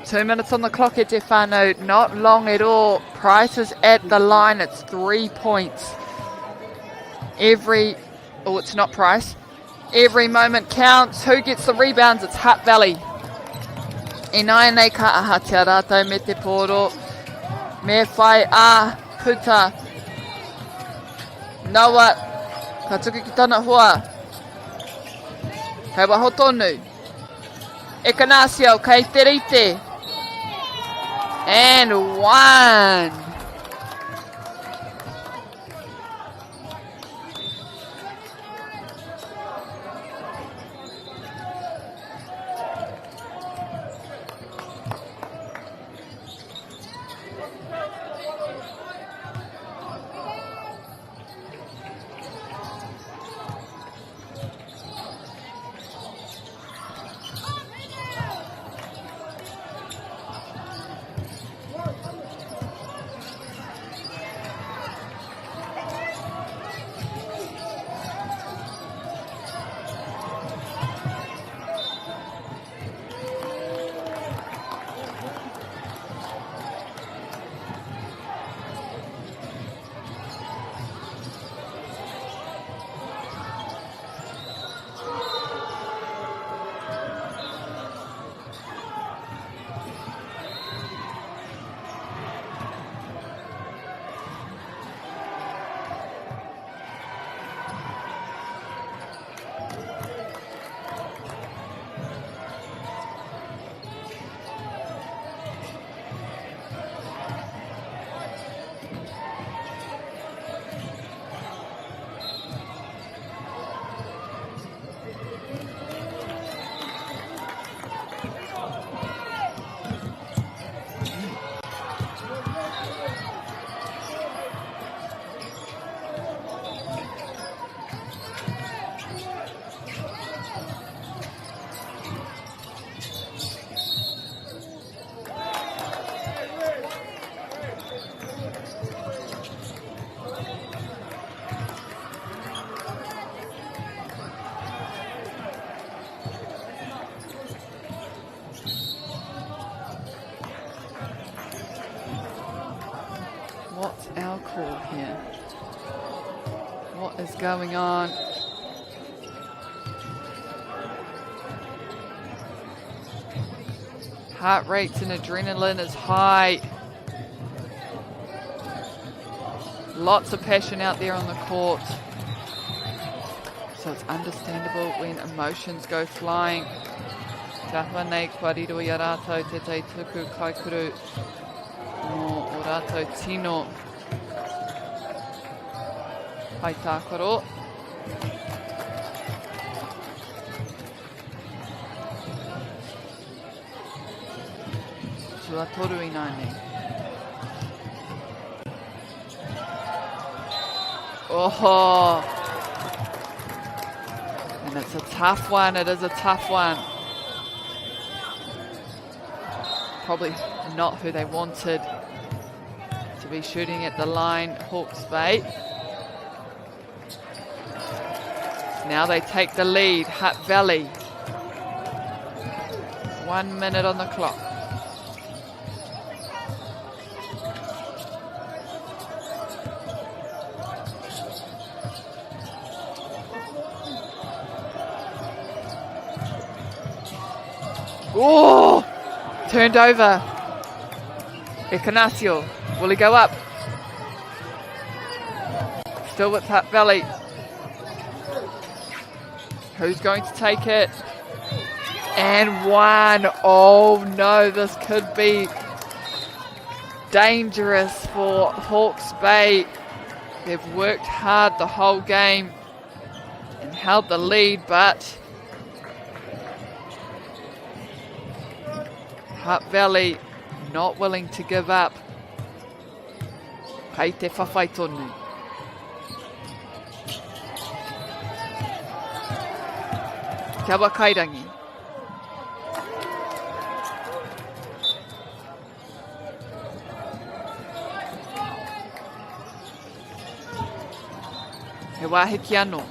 Two minutes on the clock at Defano, not long at all. Price is at the line, it's 3 points. It's not Price. Every moment counts. Who gets the rebounds? It's Hutt Valley. E nai nei ka aha te rātou me te pōro. Me whai a puta. Noa, ka tuku ki tana hoa. Kei waho tonu. E kanasio, kei te rite. And one. call here? What is going on? Heart rates and adrenaline is high. Lots of passion out there on the court. So it's understandable when emotions go flying. Te ahua nei kua riro i a rātou te tei tuku kaikuru no o rātou tino. Pai tākoro. Tua toru i nāne. Oh! And it's a tough one, it is a tough one. Probably not who they wanted to be shooting at the line, Hawke's Bay. Now they take the lead, Hutt Valley. 1 minute on the clock. Oh! Turned over. Ignacio, will he go up? Still with Hutt Valley. Who's going to take it? And one. Oh no, this could be dangerous for Hawke's Bay. They've worked hard the whole game and held the lead, but Hutt Valley not willing to give up. Kei te whawhai tonu. Te awa kairangi. He wāhe ki anō.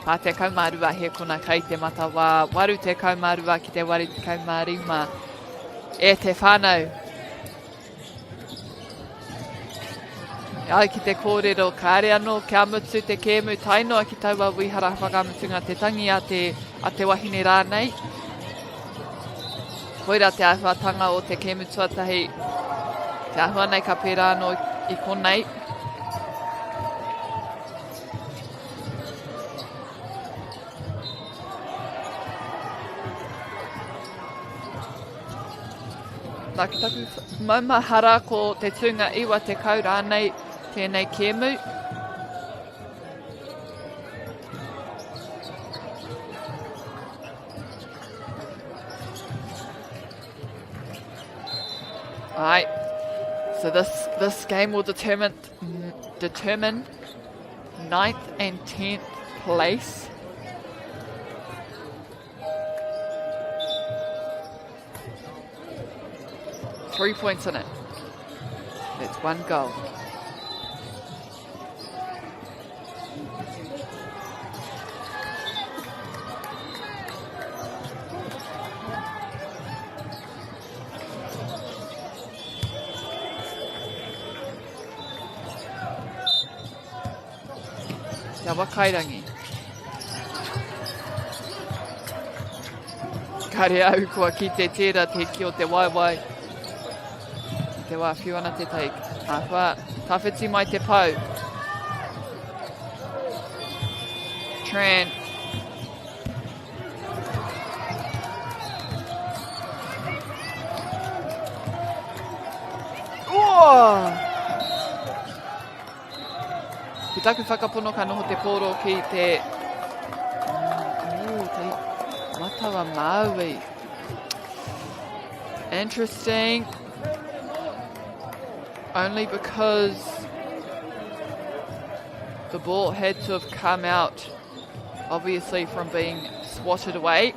Pā te kaumārua he kona kai te mata wā. Waru te kaumārua ki te wari te kaumārima. E te whānau. Ai ki te kōrero kāre anō, kia mutu te kēmu tainoa ki taua wihara whakamutunga te tangi a te wahine rānei. Koira te āhuatanga o te kēmu tuatahi. Te āhua nei ka pērā anō I konei. Naki taku maumahara ko te tunga iwa te kau rānei tēnei kēmu. Alright, so this game will determine 9th and 10th place. Three points in it. It's one goal. Te awa kairangi. Kare au kua ki te tērā te ki o te waiwai. Te wā whiu ana te take. Ahua, tawhiti mai te pau. Tran. Ki taku whakapono ka noho te pōro ki te... te matawa Māori. Interesting. Only because the ball had to have come out, obviously, from being swatted away.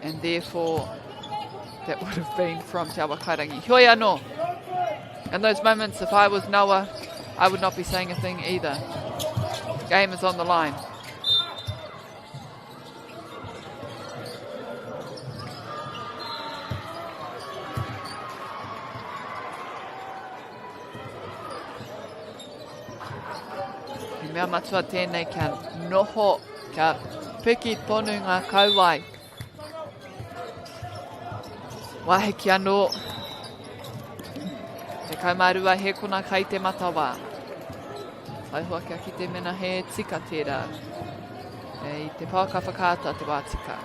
And therefore, that would have been from Te Awa Kairangi. Hioi anō. In those moments, if I was Noah, I would not be saying a thing either. Game is on the line. mea matua tēnei kia noho, kia piki tonu ngā kauai. Wahe ki anō. Te kaumarua he kona kai te matawa. Aihua kia ki te mena he tika tērā. I te pāka whakaata te wātika.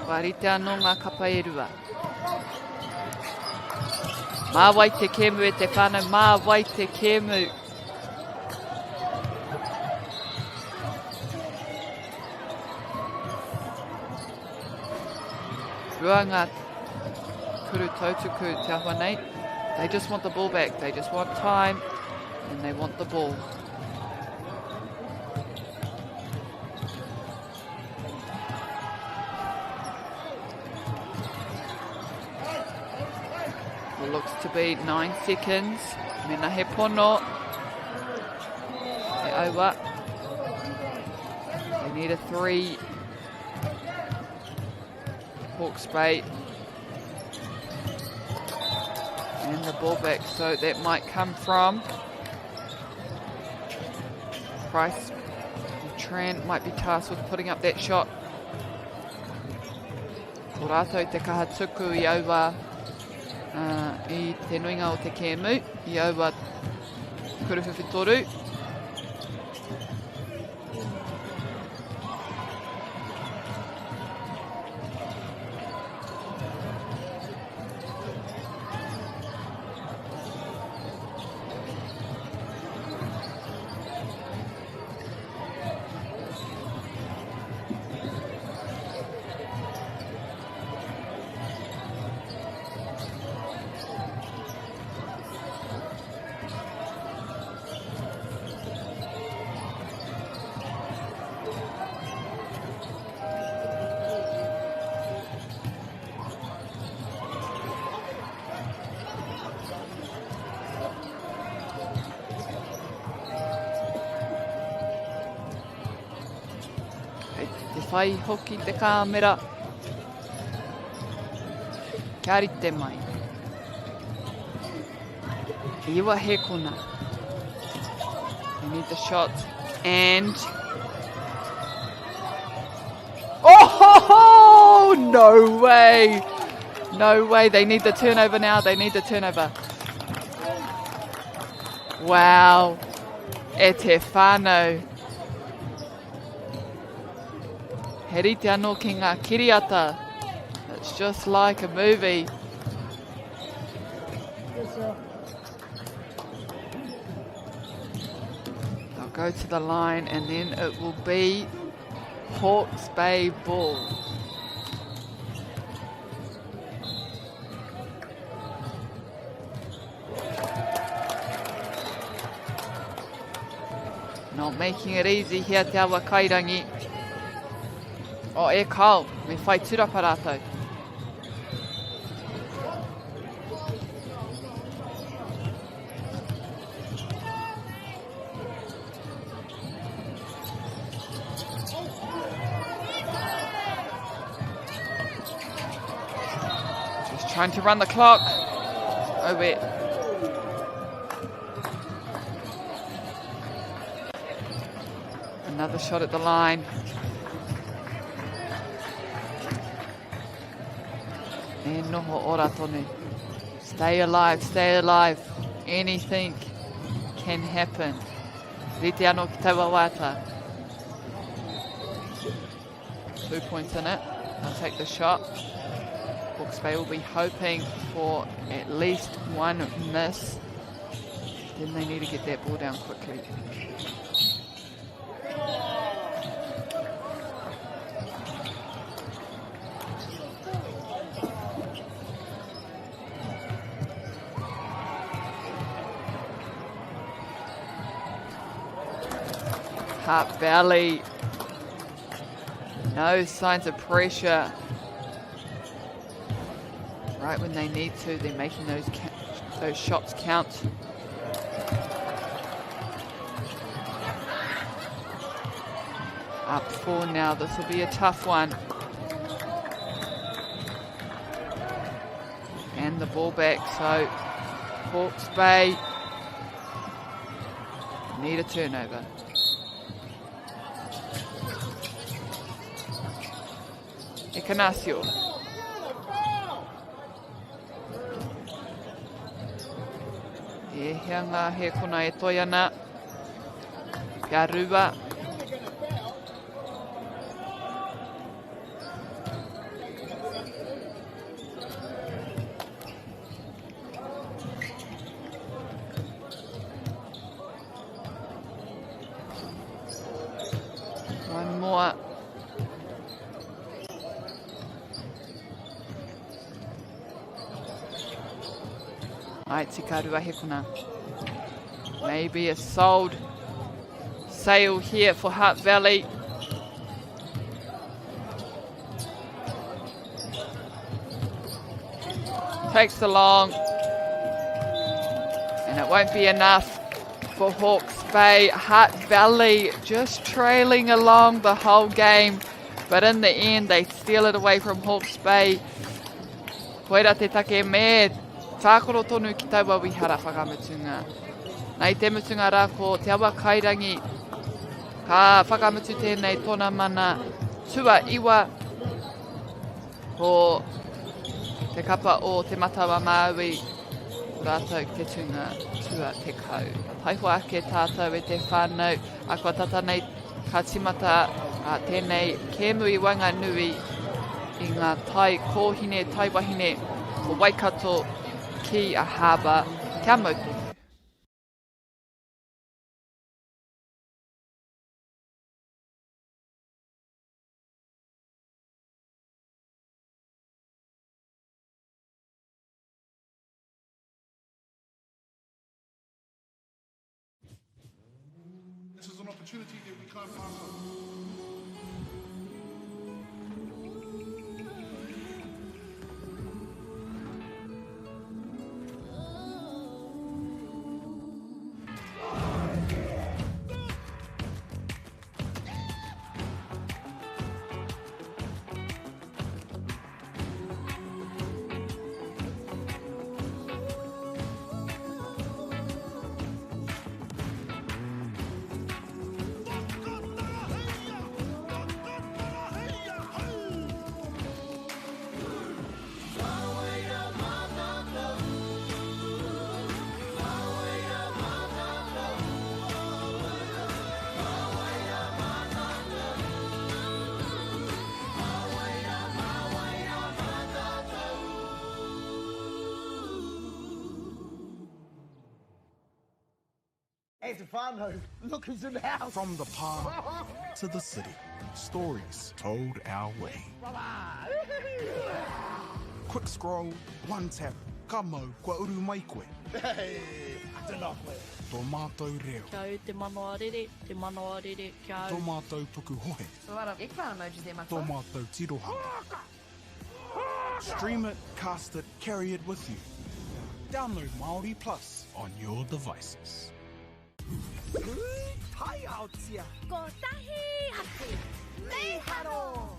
Warite anō ngā kapa e rua. Māwai te kēmu e te whānau, māwai te kēmu. Rua ngā kuru tautuku te ahua nei. They just want the ball back. They just want time and they want the ball. Looks to be 9 seconds. Mena he pono. He aua. They need a 3. Hawke's bait. And the ball back. So that might come from Price. Tran might be tasked with putting up that shot. Ko rātou te kaha tuku I aua. I te nuinga o te kēmu, I aua kuruwhiwhi toru. Whai hoki te kāmera. Kia rite mai. Iwa he kona. They need the shot. And... Oh! No way! No way. They need the turnover now. They need the turnover. Wow. E te whānau. He rite anō ki ngā kiriata. It's just like a movie. They'll go to the line and then it will be Hawke's Bay ball. Not making it easy here te awa kairangi. O e kau, me whai turapa rātou. Just trying to run the clock. Oh wait. Another shot at the line. E noho ora tonu. Stay alive, stay alive. Anything can happen. Rite anō ki taua wata. 2 points in it. I'll take the shot. Hawke's Bay will be hoping for at least one miss. Then they need to get that ball down quickly. Hutt Valley. No signs of pressure. Right when they need to, they're making those shots count. Up 4 now. This will be a tough one. And the ball back. So Hawke's Bay need a turnover. Ekanasio. E heanga he kona e toiana. Kia rua. One more. Ai, tika rua he kona. Maybe a sold sail here for Hutt Valley. Takes the long. And it won't be enough for Hawke's Bay. Hutt Valley just trailing along the whole game. But in the end, they steal it away from Hawke's Bay. Koera te take me. Tākoro tonu ki taua wihara whakamutunga. Nei te mutunga rā ko te awa kairangi. Ka whakamutu tēnei tōna mana tua iwa. Ko te kapa o te matawa Māori. Rātou te tunga tua te kau. Taihoa ake tātou e te whānau. A kua tata nei ka timata tēnei kēmui wanga nui. I ngā tai kōhine, tai wahine o Waikato. Ki a Harbour, kia mautu. This is an opportunity that we can't pass on. It's fun though. Look who's in the house. From the park to the city, stories told our way. Quick scroll, one tap. Kamo, kua uru mai koe. Hey, tēnā koe. Tō mātou reo. Kia au te MāORI, te MāORI, kia au. Tō mātou puku hohe. So what ek whā emoji there, my Tō mātou tirohanga. Stream it, cast it, carry it with you. Download MāORI Plus on your devices. Hi out here. Ko tahi hati. Me haro.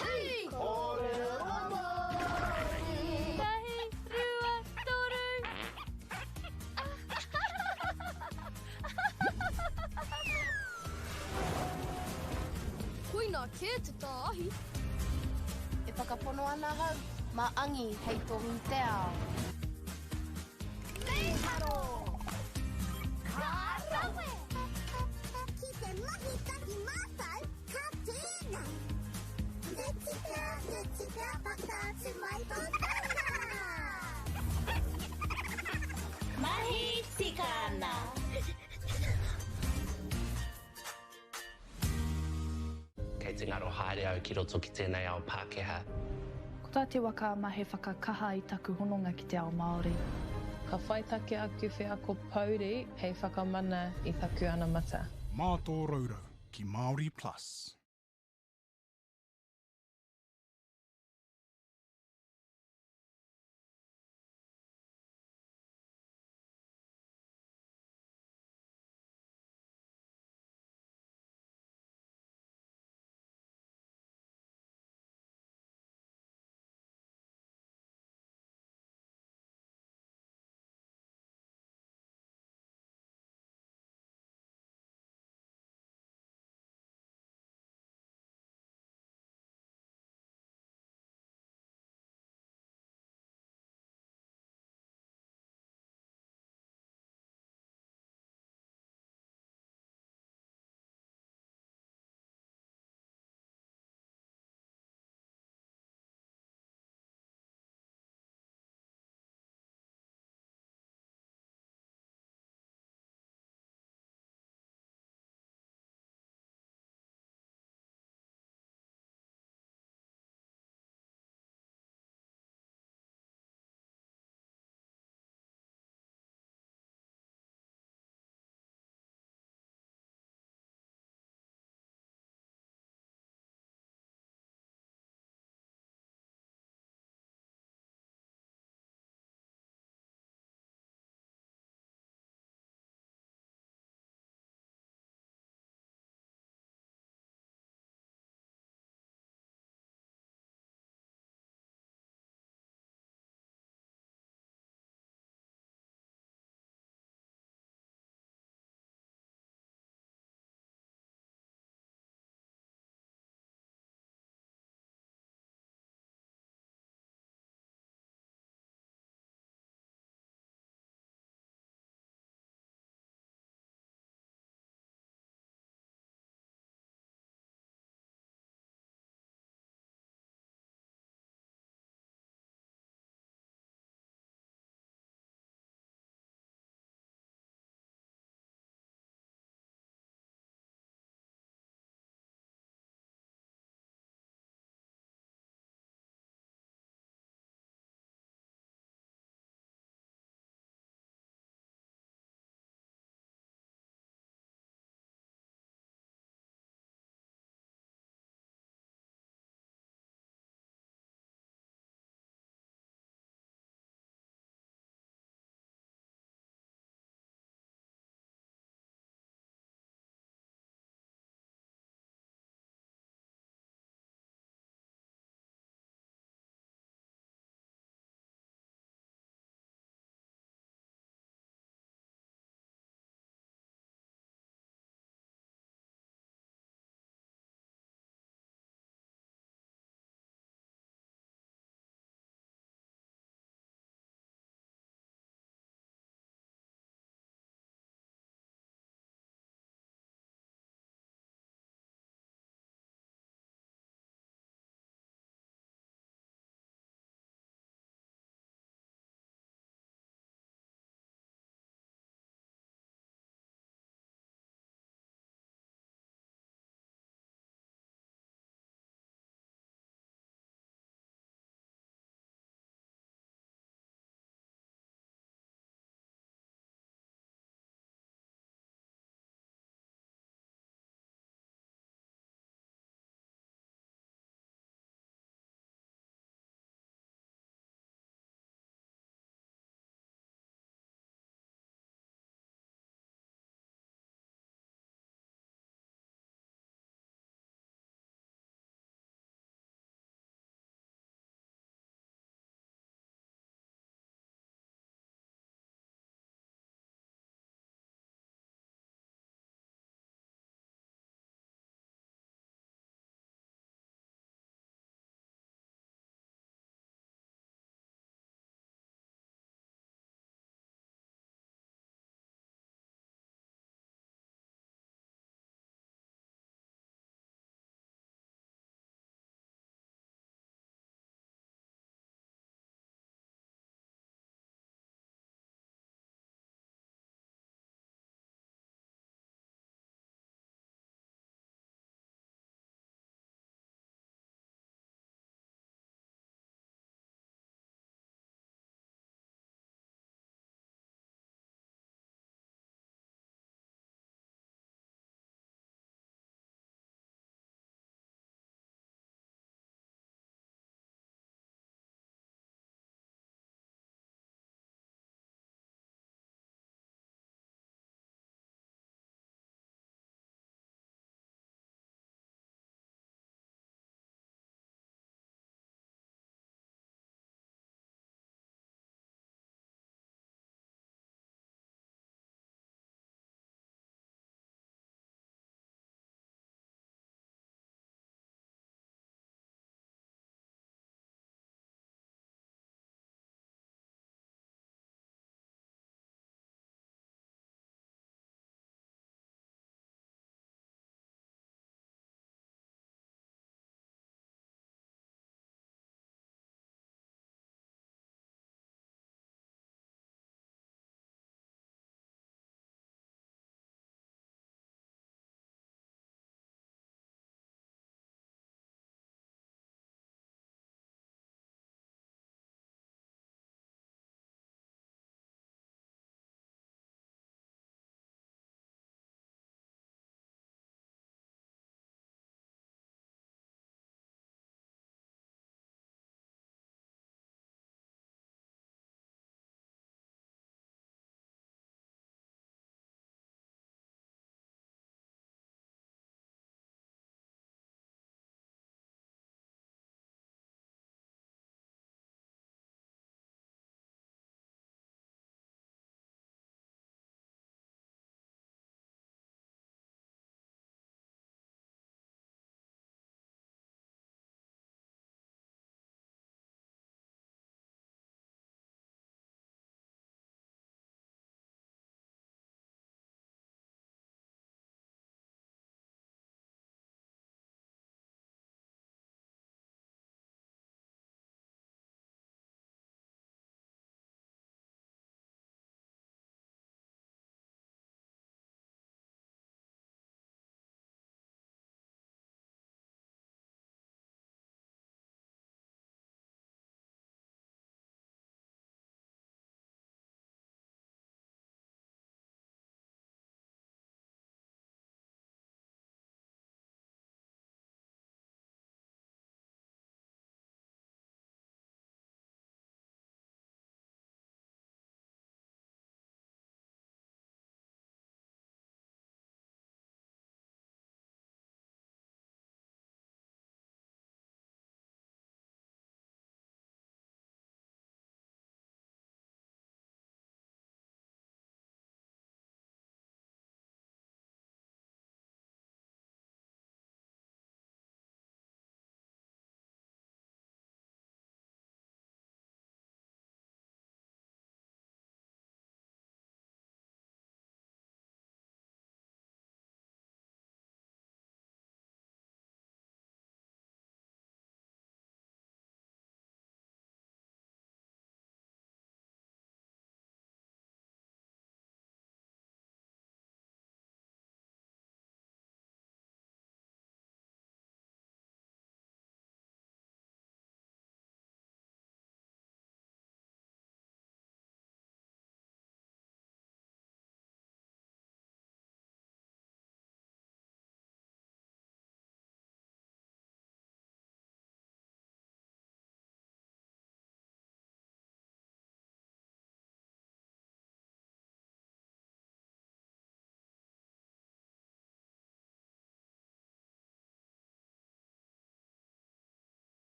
Hey! Tahi, rua, toru. Ke te tāhi. E whakapono ana hau, maangi hei tongi te ao. Nei haro! Ka rawe! Ki te mahi taki mātai, ka tēnei. Te tika, pakātu mai tō tāna! Mahi tika ana! Kei te ngaro haere au ki roto ki tēnei ao Pākehā. Ko tā te waka ma he whakakaha i taku hononga ki te ao Māori. Ka whai take atu whea ko Pauri hei whakamana i taku ana mata. Mā tō raurau ki MāORI Plus.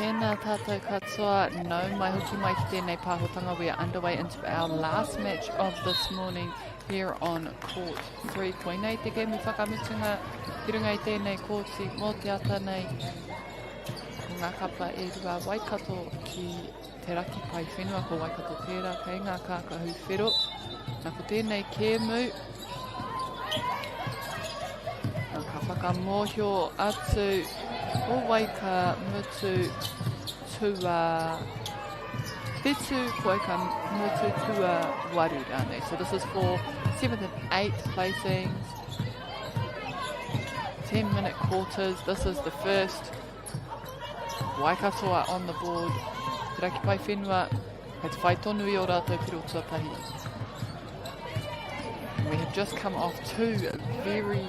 Tēnā tātou katoa, no mai hoki mai ki tēnei pāhotanga. We are underway into our last match of this morning here on court 3. Koinei te game whakamutunga, ki runga I tēnei kōti mō te ata nei. Ngā kapa e rua Waikato ki te raki pai whenua ko Waikato tērā, kei ngā kākahu whero. Nā ko tēnei kēmu. Nā ka whakamohio atu o Waika mutu tua Whetu koe ka mutu tua waru rānei. So this is for 7th and 8th placings. 10-minute quarters. This is the first. Waikato are on the board. Te raki pai whenua. Hei te whai tonu I o rātou piro tuatahi. We have just come off 2 very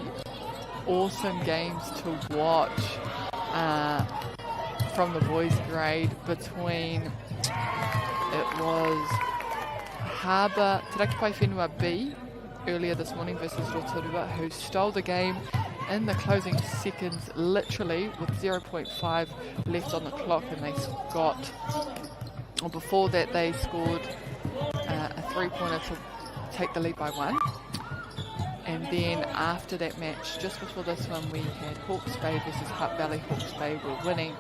awesome games to watch from the boys grade between, it was Harbour, Te Raki Pai Whenua B earlier this morning versus Rotorua, who stole the game in the closing seconds, literally with 0.5 left on the clock, and they got, or before that they scored a 3-pointer to take the lead by 1. And then after that match, just before this one, we had Hawke's Bay versus Hutt Valley. Hawke's Bay were winning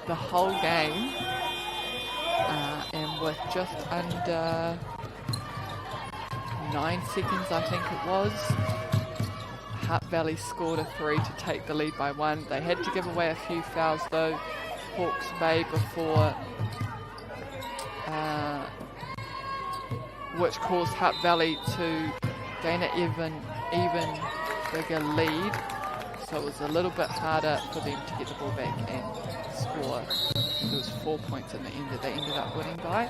the whole game, and with just under 9 seconds, I think it was, Hutt Valley scored a 3 to take the lead by 1. They had to give away a few fouls though, Hawke's Bay, before which caused Hutt Valley to gain an even bigger lead, so it was a little bit harder for them to get the ball back and score. It was 4 points in the end that they ended up winning by.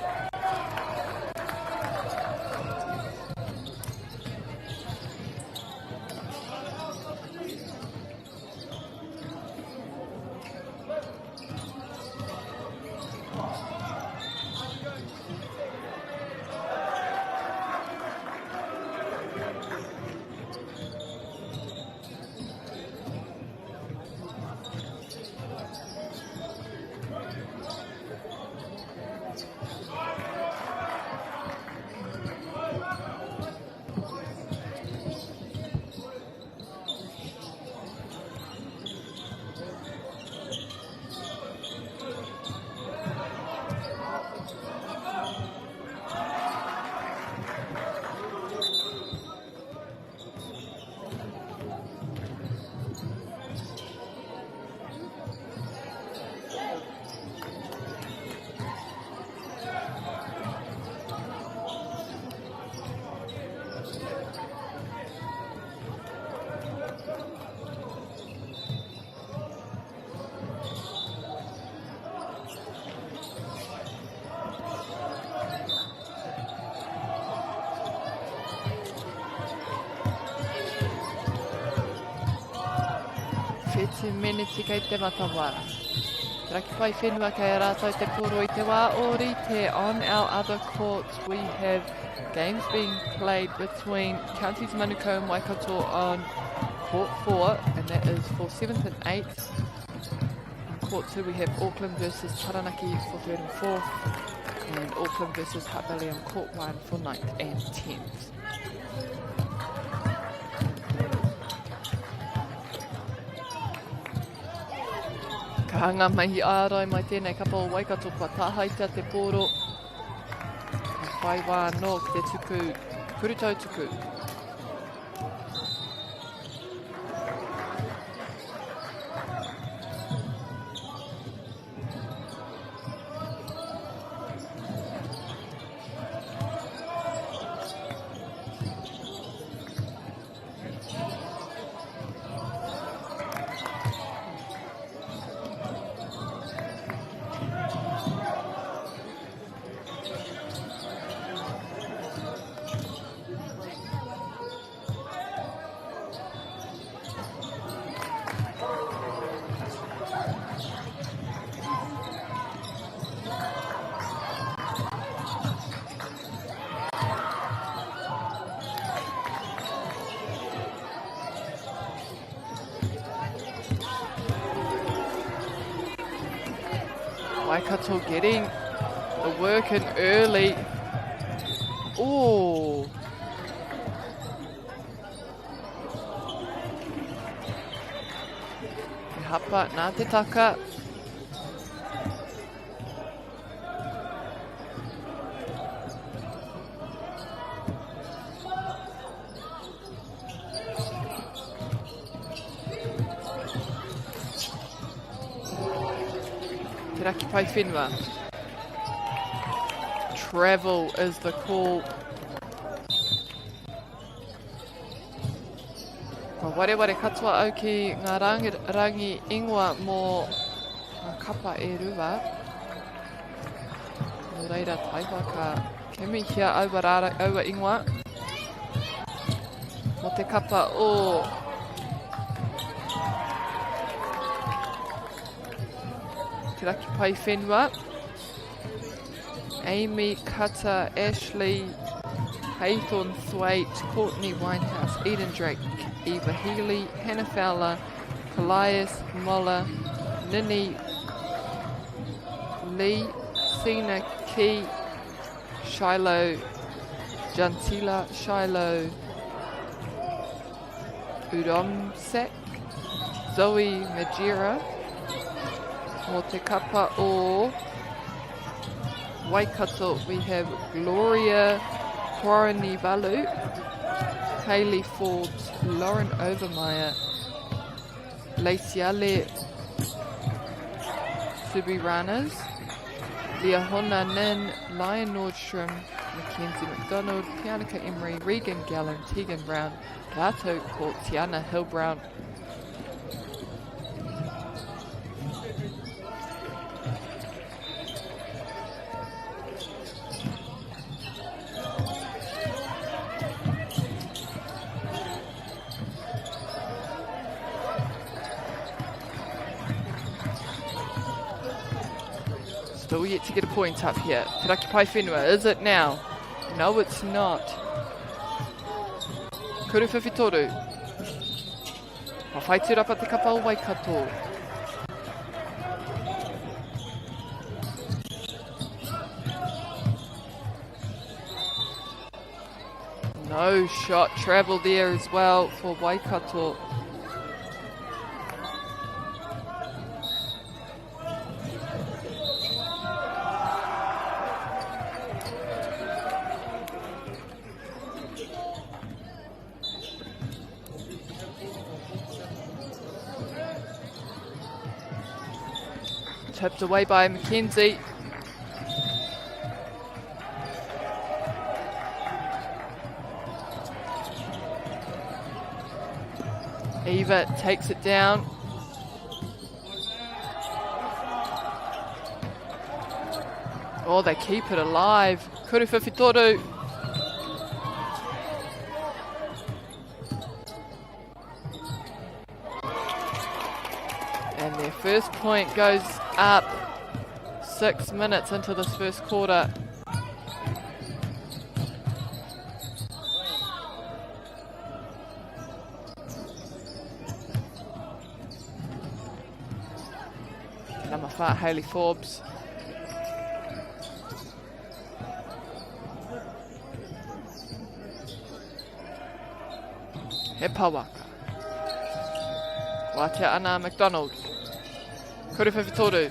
Whetu meneti kei te matawara. Te raki pai whenua kei rātou te poro I te MΑORI. On our other courts we have games being played between Counties Manukau and Waikato on court 4, and that is for 7th and 8th. On court 2 we have Auckland versus Taranaki for 3rd and 4th, and Auckland versus Hutt Valley on court 1 for 9th and 10th. Ka hanga mai ārai mai tēnei kapa o Waikato kua tāhaita te pōro. Ka whai wā no ki te tuku, kurutau tuku. Waikato getting the work in early. Ooh. Te hapa nā te taka. Te raki pai whenua. Travel is the call. Ka wareware katoa au ki ngā rangi ingoa mō ngā kapa e rua. Nō reira taiwa ka kemihia aua ingoa. Mō te kapa o te raki pai whenua. Amy, Kata, Ashley, Haythorne, Thwaite, Courtney, Winehouse, Eden Drake, Eva Healy, Hannah Fowler, Kalias, Molla, Nini, Lee, Sina, Key, Shiloh, Jantila, Shiloh, Udomsek, Zoe Majira, Mō te kapa o Waikato, we have Gloria Quaranivalu, Hayley Forbes, Lauren Overmeyer, Laciale Subiranas, Leahona Nin, Lion Nordstrom, Mackenzie McDonald, Tianika Emery, Regan Gallen, Tegan Brown, Gato Court, Tiana Hill Brown. Still yet to get a point up here. Te raki pai whenua, is it now? No, it's not. Kuru whiwhitoru. Ma whai tūrapa te kapa o Waikato. No shot travel there as well for Waikato. Tipped away by Mackenzie. Eva takes it down. Oh, they keep it alive. Kuru whiwhitoru. And their first point goes up 6 minutes into this first quarter. Number 5, Hayley Forbes. He pawaka. Wātea ana McDonald. Kuru whiwhitoru.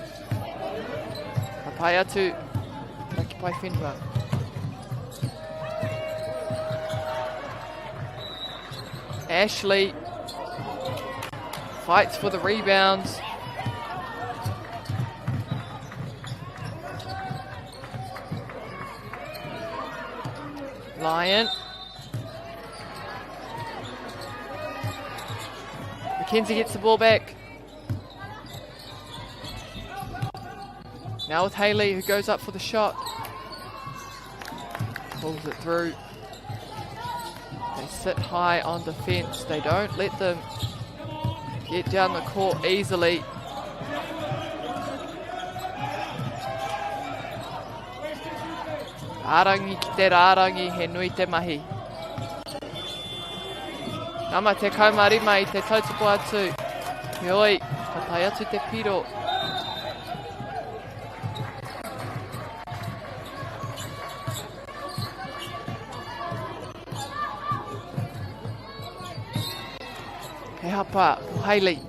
Ka pai atu. Raki pai whenua. Ashley fights for the rebounds. Lion. Mackenzie gets the ball back. Now with Hayley, who goes up for the shot. Pulls it through. They sit high on defense. They don't let them get down the court easily. Arangi ki te rārangi, he nui te mahi. Nama te kaumarima I te tautapu atu. Heoi, ka tai atu te piro. He hapa, Hailey.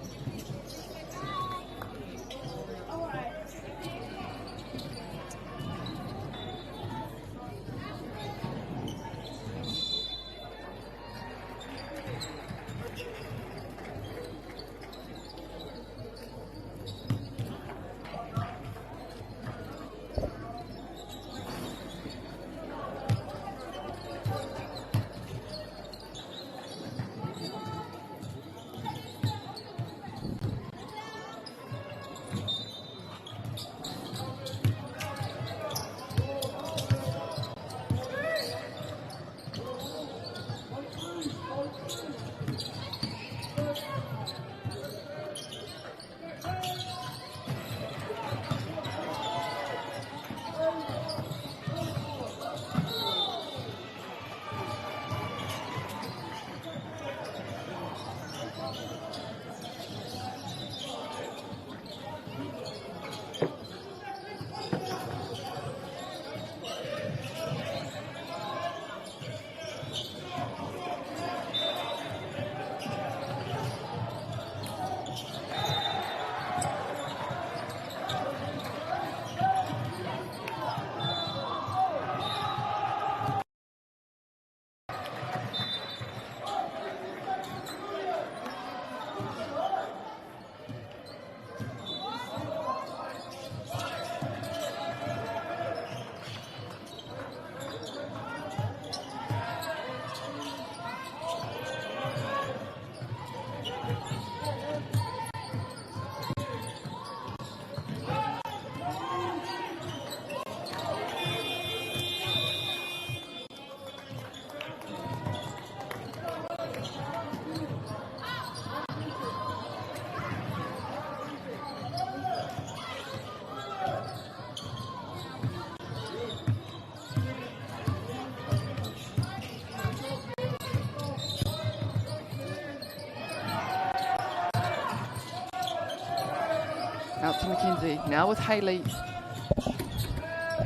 Out to McKenzie, now with Hailey.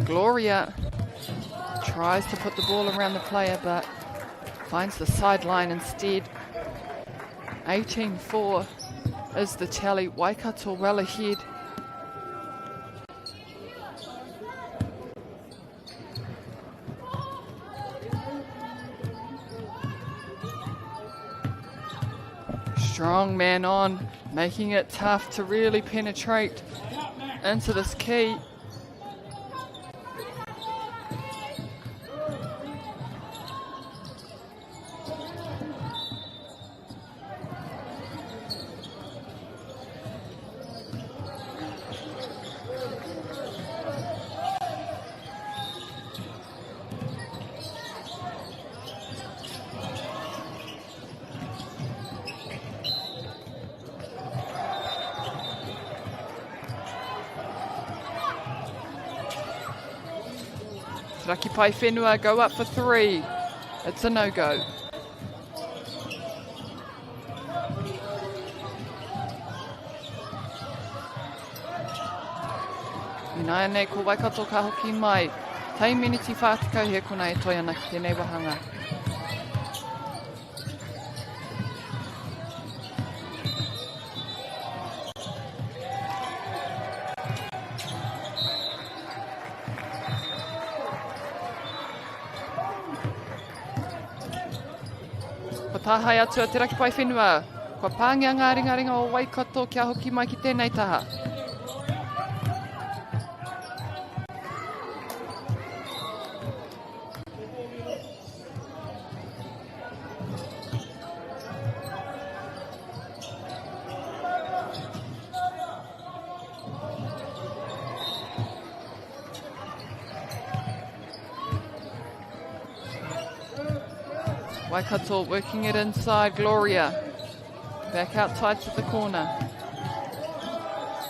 Gloria tries to put the ball around the player, but finds the sideline instead. 18-4 is the tally. Waikato well ahead. Strong man on, making it tough to really penetrate into this key. Raki Pai Whenua go up for three. It's a no-go. Ina nei ko Waikato ka hoki mai. Tai miniti whātikau he kona e toi ana ki tēnei wahanga. Tahai atu a te Raki Pai Whenua. Kua pāngia ngā ringaringa o Waikato kia hoki mai ki tēnei taha. Waikato working it inside, Gloria. Back out tight to the corner.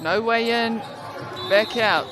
No way in, back out.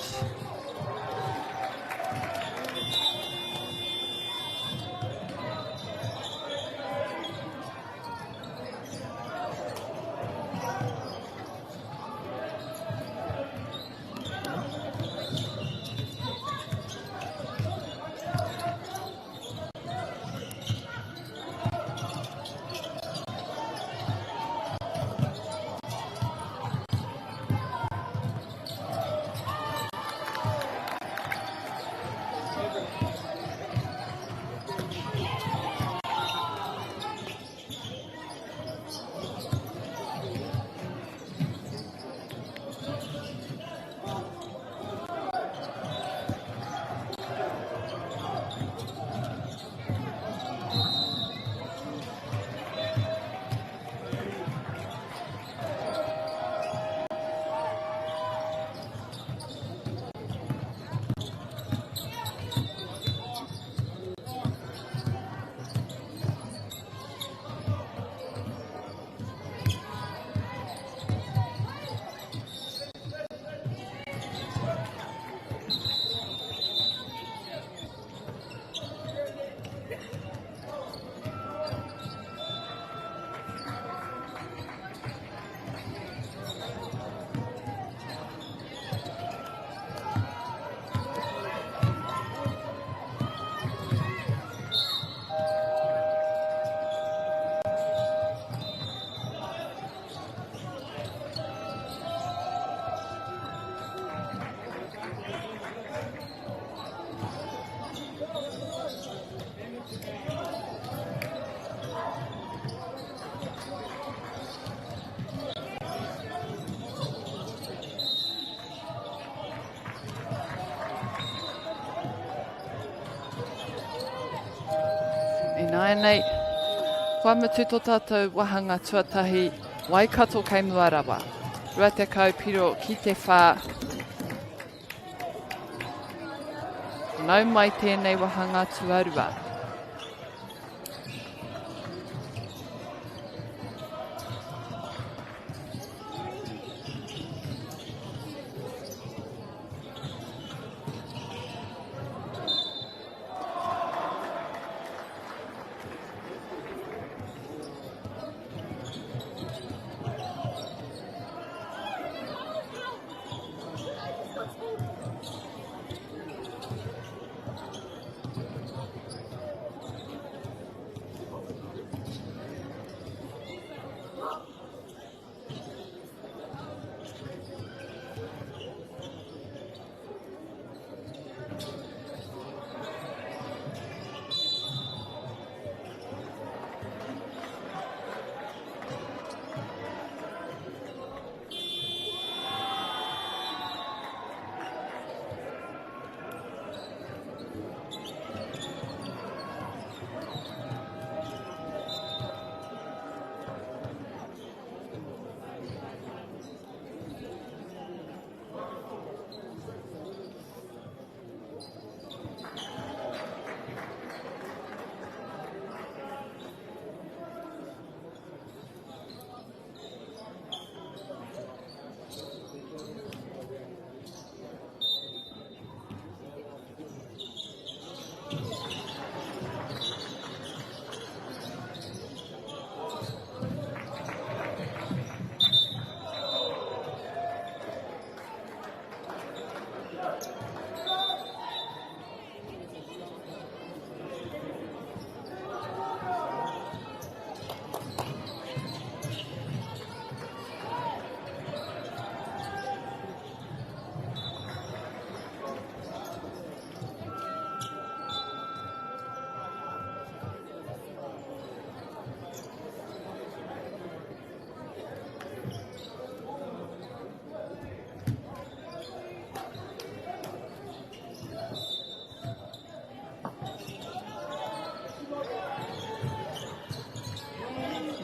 Nā nei, kua mutu tō tātou wahanga tuatahi Waikato kei Muarawa. Rua te kaupiro ki te whā. Nau mai tēnei wahanga tuarua.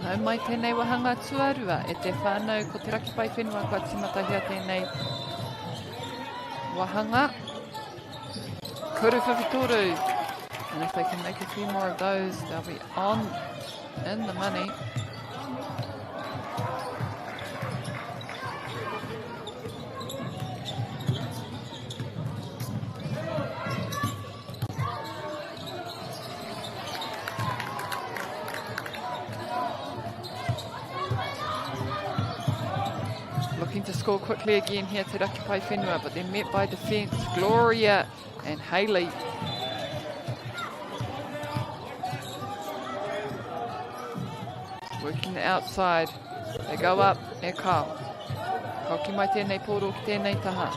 Nau mai tēnei wahanga tuarua e te whānau ko te raki pai whenua kua timatahia tēnei wahanga. Kuru whawhitoru. And if they can make a few more of those, they'll be on in the money. To score quickly again here to Raki Pai Whenua, but they're met by defence. Gloria and Hayley. Working the outside. They go up. E kao. Kauki mai tēnei pōro ki tēnei taha.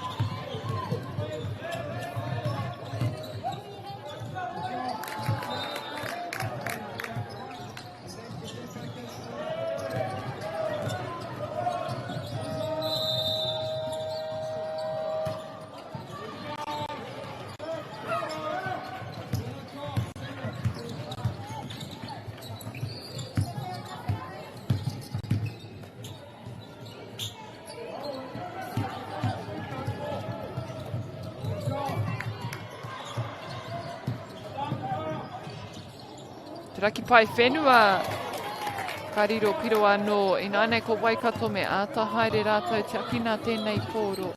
Te raki pai whenua, ka riro piro anō, i nānei ko Waikato me āta haere rātou te akina tēnei pōro.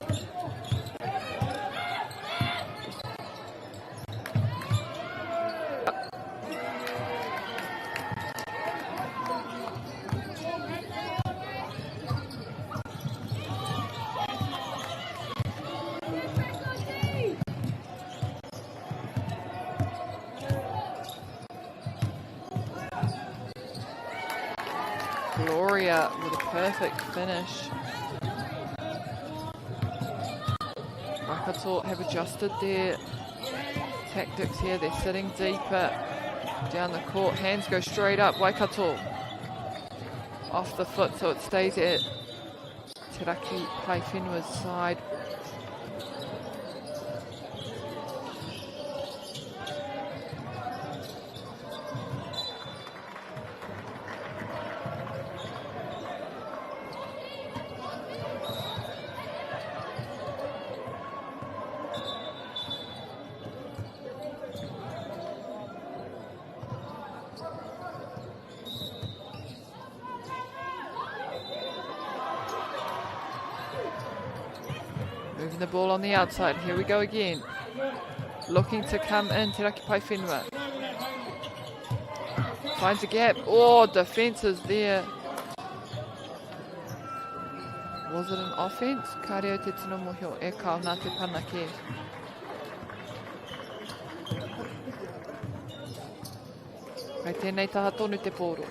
Gloria with a perfect finish. Waikato have adjusted their tactics here. They're sitting deeper down the court. Hands go straight up. Waikato off the foot, so it stays at Te Raki Pai Whenua's side. the ball on the outside. Here we go again. Looking to come in, Te Raki Pai Whenua. Finds a gap. Oh, defence is there. Was it an offence? Ka reo te tino mohio e kao nā te panake. Kai tēnei taha tonu te pōro.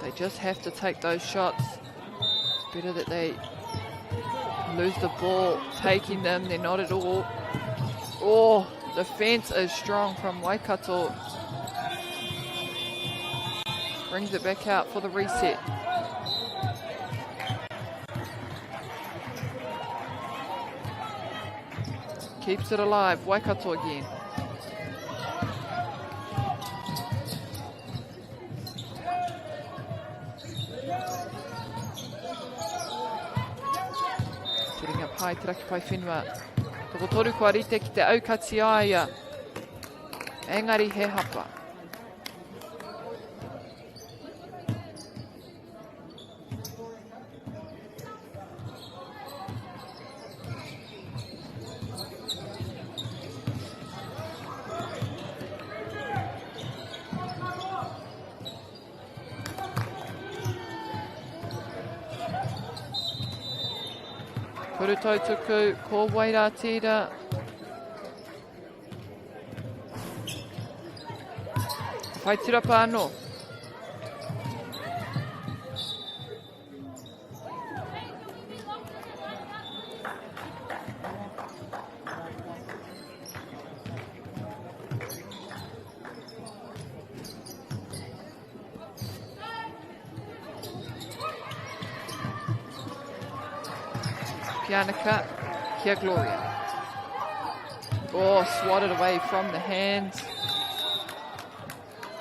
They just have to take those shots. It's better that they lose the ball taking them. They're not at all. Oh, defense is strong from Waikato. Brings it back out for the reset. Keeps it alive. Waikato again. Setting up high, Te Raki Pai Whenua. Toko toru kua rite ki te aukati aia. Engari he hapa. Kuru tautuku, ko waira tira. Whai tirapa anō. Pianica, Kia Gloria. Oh, swatted away from the hands.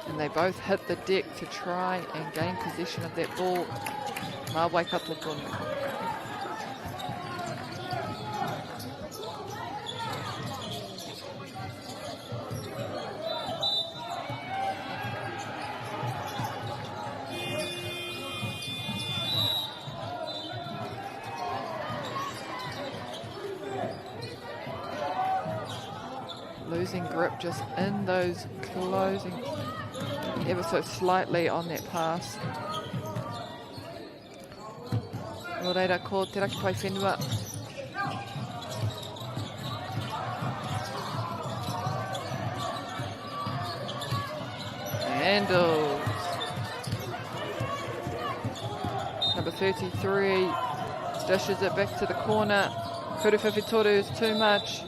And they both hit the deck to try and gain possession of that ball. Mā Waikato tonu. Losing grip just in those closing ever so slightly on that pass. Nō reira ko Te Raki Pai Whenua. Handles. Number 33 dishes it back to the corner. Kuru Whiwhitoru is too much.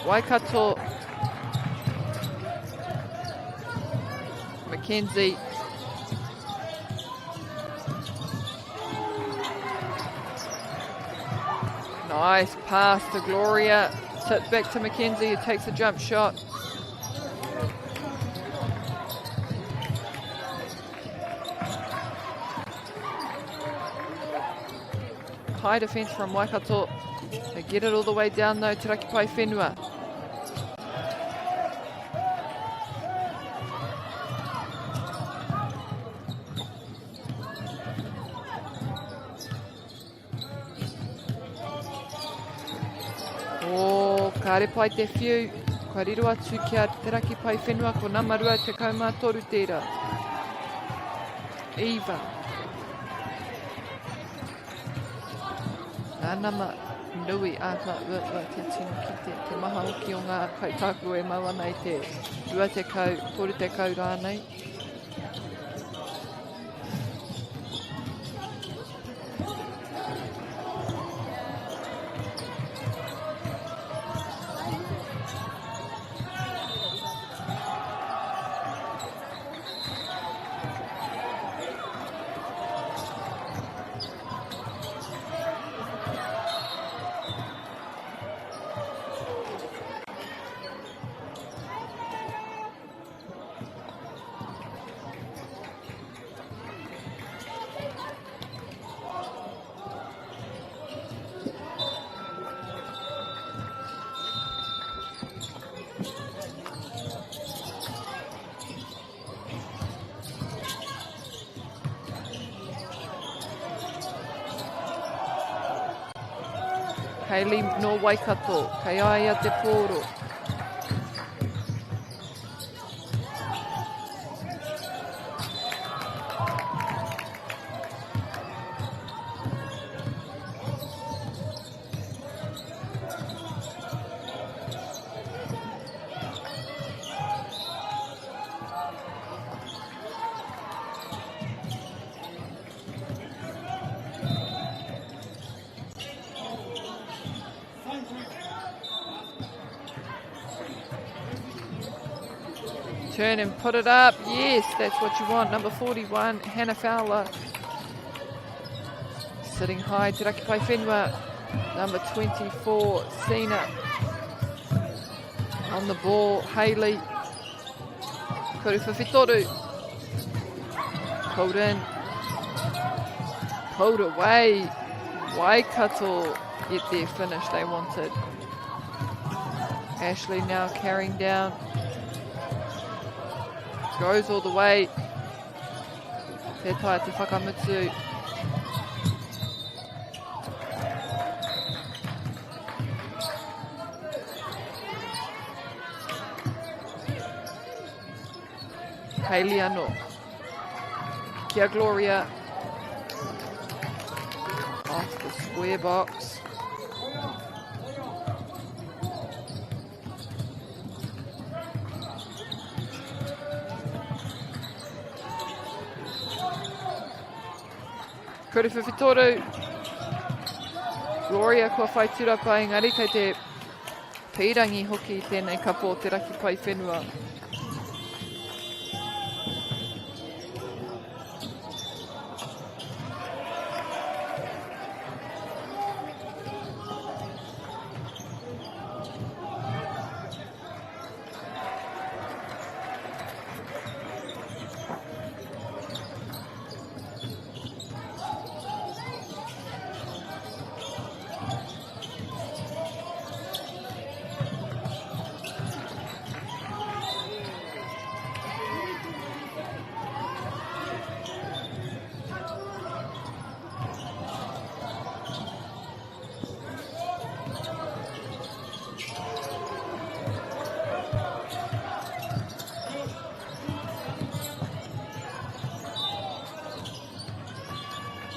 Waikato, Mackenzie, nice pass to Gloria, tipped back to Mackenzie, who takes a jump shot. High defence from Waikato, they get it all the way down though, Te Raki Pai Whenua. Ka repai te whiu, ka riro atu kia Te Raki Pai Whenua ko namarua te kaumātoru tērā. Eva. Nā nama nui āka ua te tino ki te maha hoki o ngā kaitaku e maua nei te rua te kau, toru te kau rānei. Hayley no Waikato, kei aia te pōro. Turn and put it up. Yes, that's what you want. Number 41, Hannah Fowler. Sitting high, Te Raki Pai Whenua. Number 24, Sina. On the ball, Hayley. Kuru Whiwhitoru. Pulled in. Pulled away. Waikato get their finish they wanted. Ashley now carrying down. Goes all the way. Te tae te whakamutu. Hayley ano. Kia Gloria. Off the square box. Kuru Whiwhitoru. Gloria kua whai turapa engari kei te pīrangi hoki tēnei kapo Te Raki Pai Whenua.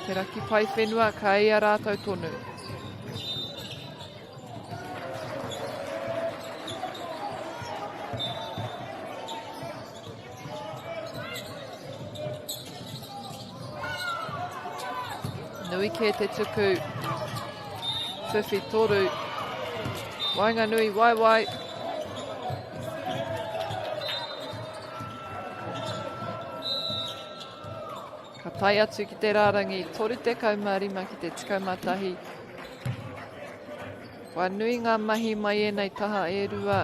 Te Raki Pai Whenua ka ia rātou tonu. Nui ke te tuku. Whiwhitoru. Wainga nui, wai wai. Ka tai atu ki te rārangi, toru te kaumārima ki te tikaumatahi. Wa nui ngā mahi mai e nei taha e rua,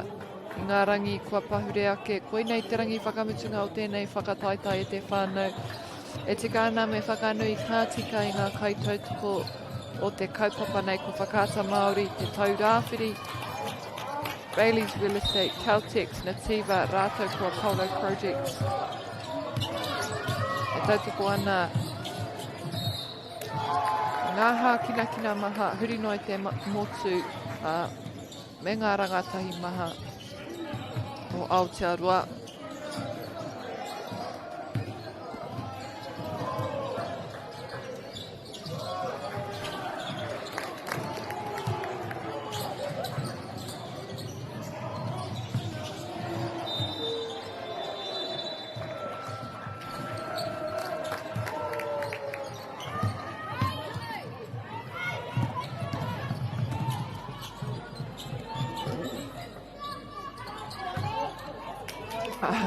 i ngā rangi kua pahure ake, koe nei te rangi whakamutunga o tēnei whakataitai e te whānau. E te kāna me whakanui kā tika i ngā kaitautoko o te kaupapa nei ko whakata Māori, te tau rāwhiri, Bailey's Real Estate, Caltex, Nativa, rātou kua Polo Projects. E tautoko ana. Ngā hā kina kina maha, huri noi te motu me ngā rangatahi maha o Aotearoa.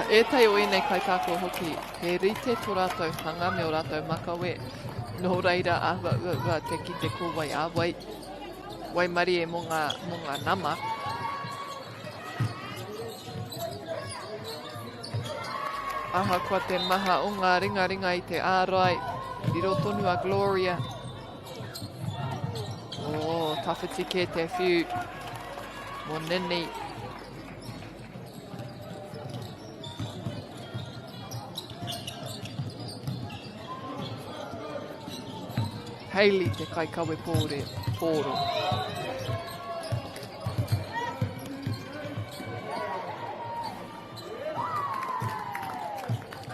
E tai o enei kai tāko hoki, he rite tō rātou hanga me o rātou makawe. Nō reira āwa te ki te kōwai āwai. Wai mari e mō ngā nama. Aha kua te maha o ngā ringa i te ārai. I rotonu a Gloria. O, tawhiti ke te whiu. Mō nini. Hayley te kaikawe pōro.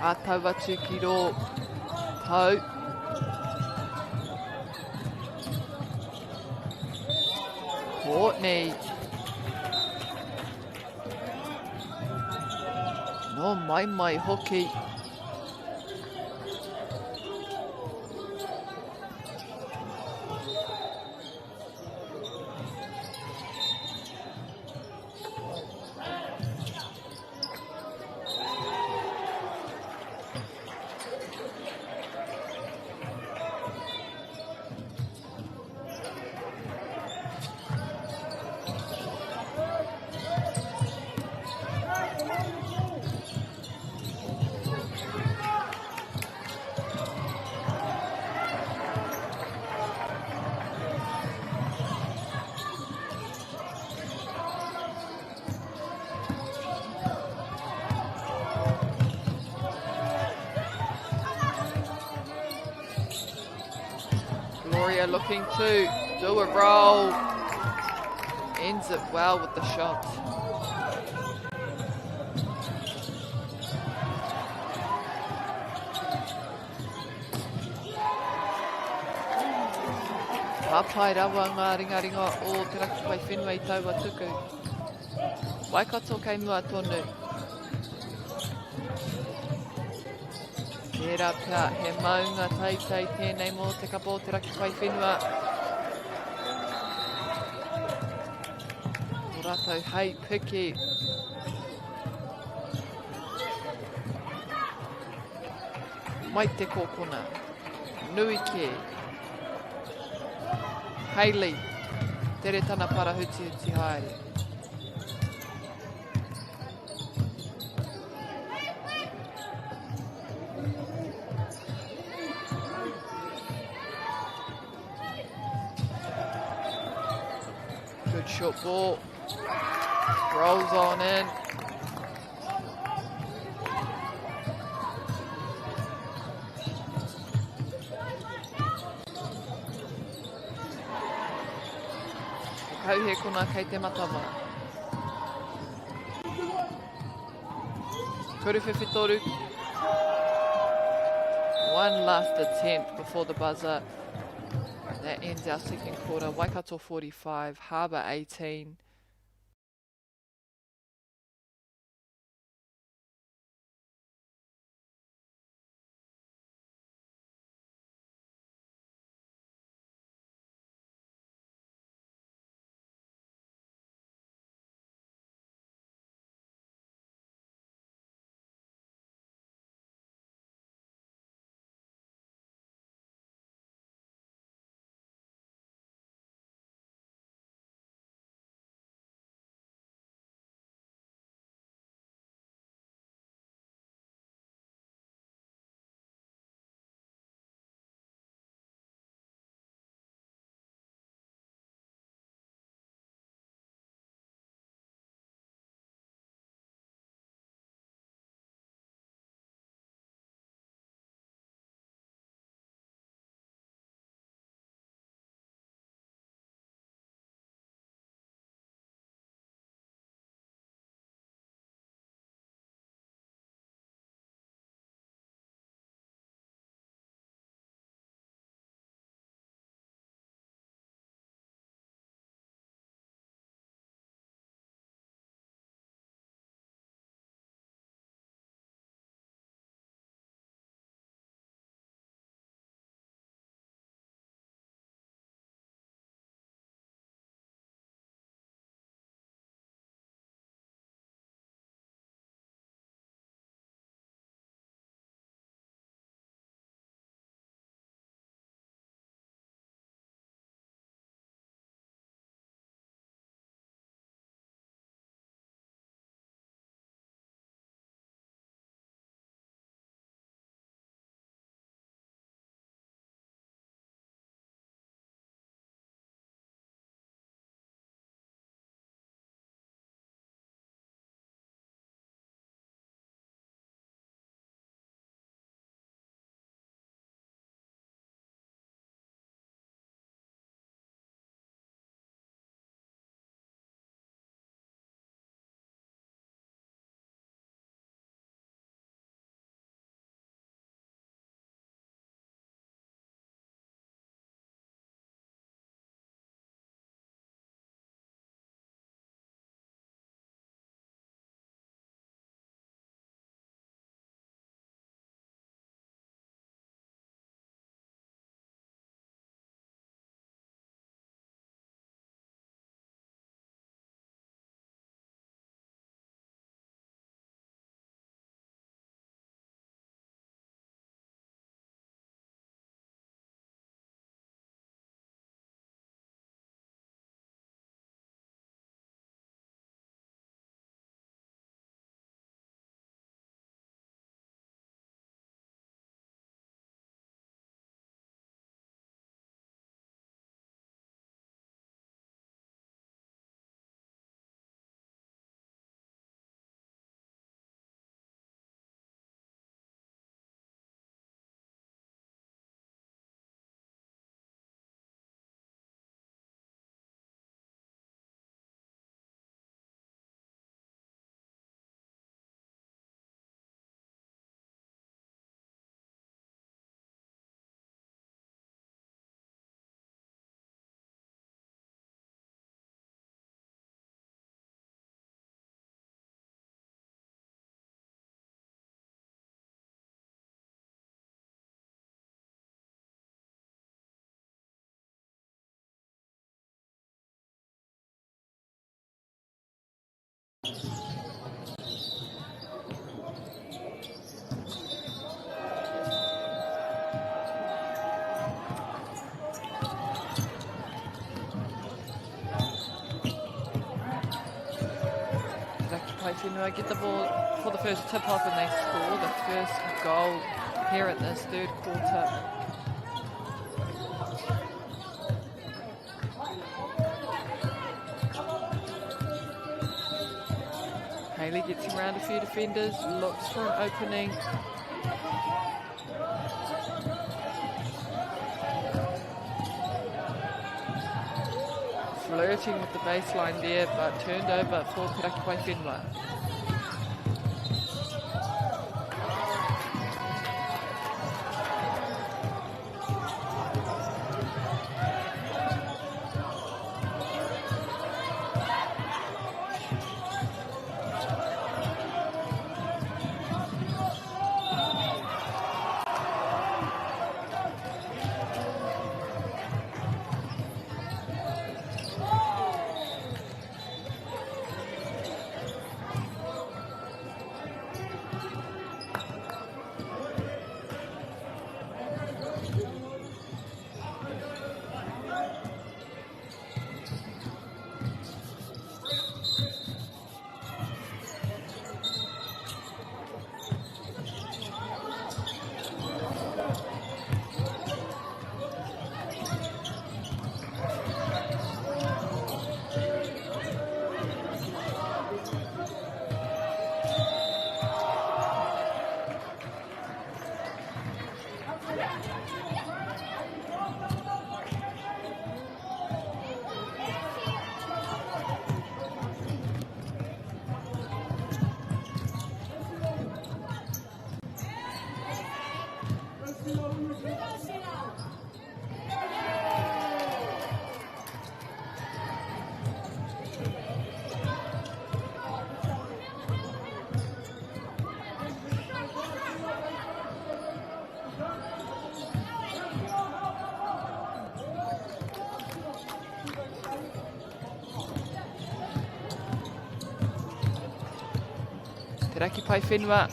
Ātau atu ki rō tau. Courtney. No mai hoki. Gloria looking to do a roll. Ends it well with the shot. Papai rawa ngā ringaringa o te raki pai whenua I taua tuku. Waikato kei mua tonu. Tērā pia, he maunga teitei tēnei mō te kapo te raki pai whenua. O rātou hei piki. Mai te kōkona. Nui ke. Hayley, tere tana para huti huti haere. Good short ball. Rolls on in. Kauhe kona kei te matawa. Turuwhiwhi toru. One last attempt before the buzzer. That ends our second quarter. Waikato 45, Harbour 18. Whenua get the ball for the first tip off and they score the first goal here at this third quarter. Haley gets around a few defenders, looks for an opening. Flirting with the baseline there, but turned over for Te Raki Pai Whenua. Te Raki Pai Whenua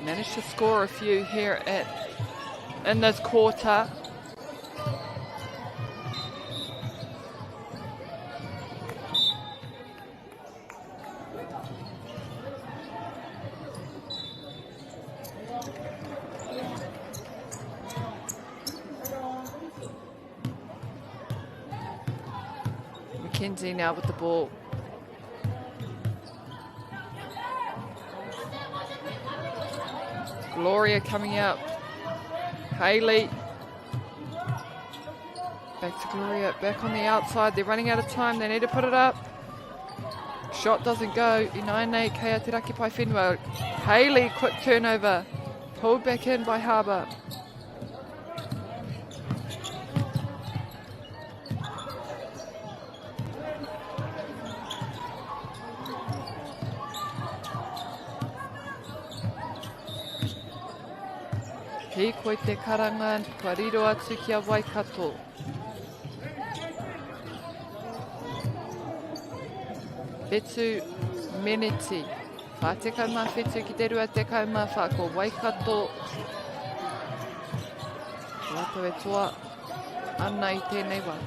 managed to score a few here in this quarter. McKenzie now with the ball. Gloria coming out. Haley. Back to Gloria, back on the outside. They're running out of time. They need to put it up. Shot doesn't go. Inaine kea Te Raki Pai Whenua. Haley, quick turnover. Pulled back in by Harbour. He koe te karanga pariro atu ki a Waikato. Whetu Meneti. Whātekau mā whetu ki te rua tekau mā whako Waikato. Rātou e toa ana I tēnei wā.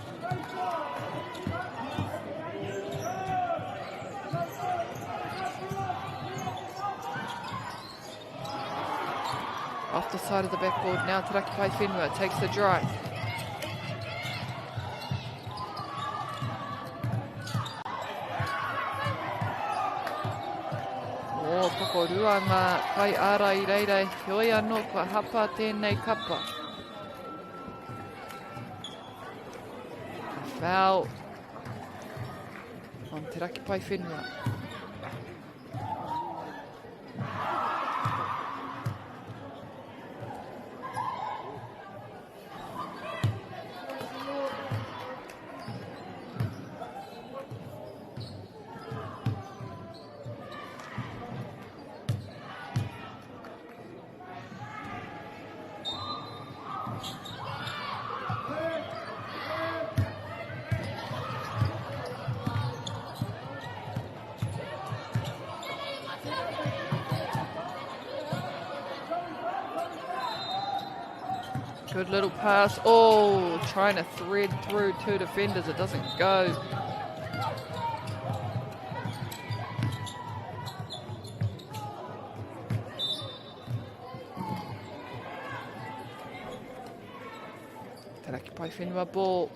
Off the side of the backboard, now Te Raki Pai Whenua takes the drive. O pokorua ngā kai ara I reira, hioi anō kua hapa tēnei kapa. Foul on Te Raki Pai Whenua. Good little pass. Oh, trying to thread through two defenders. It doesn't go. Whenua ball.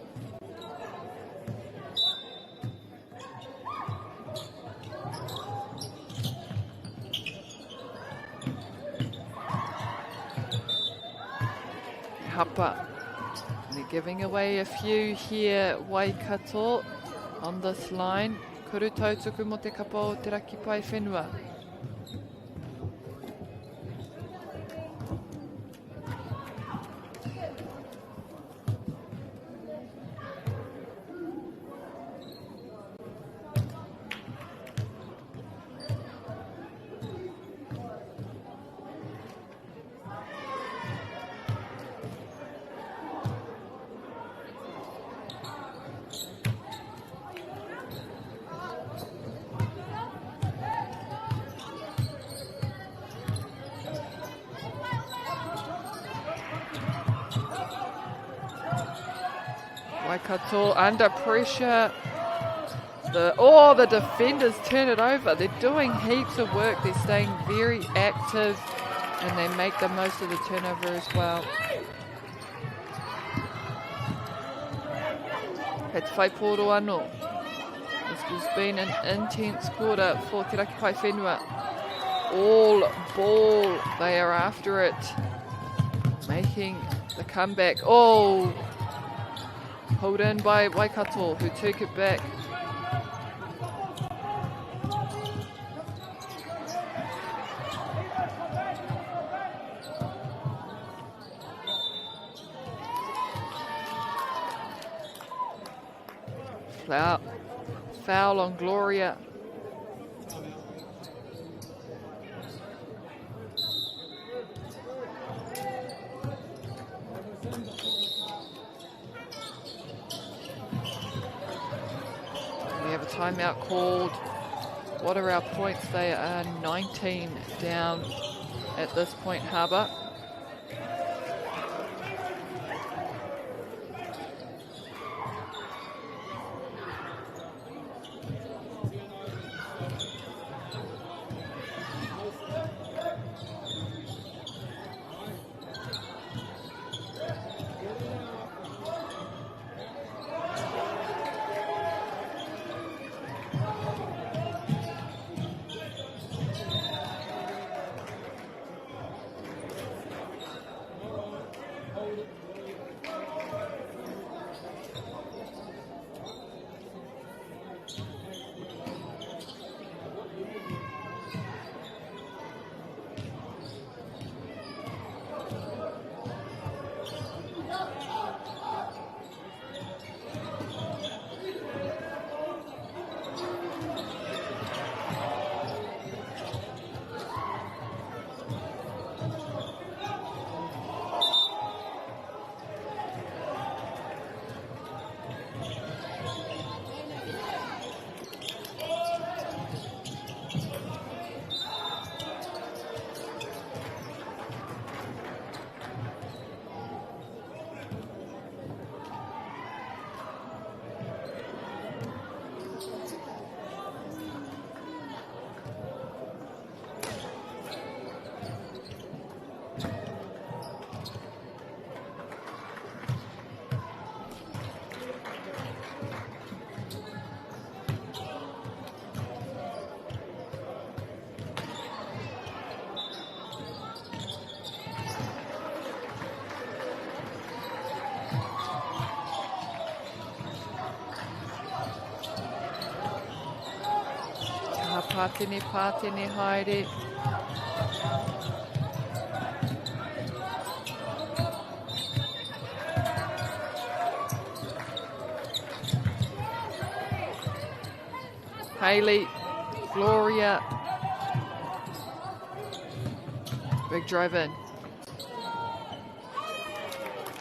Hapa. They're giving away a few here, Waikato, on this line. Kuru tautuku mo te kapa o te raki pai whenua. Waikato under pressure. The defenders turn it over. They're doing heaps of work. They're staying very active and they make the most of the turnover as well. It's Whaiporo anō. This has been an intense quarter for Te Raki Pai Whenua. All ball, they are after it, making the comeback. Oh, pulled in by Waikato, who took it back. Foul on Gloria. We have a timeout called. What are our points? They are 19 down at this point, Harbour. Pātene haere. Hayley, Gloria. Big drive in.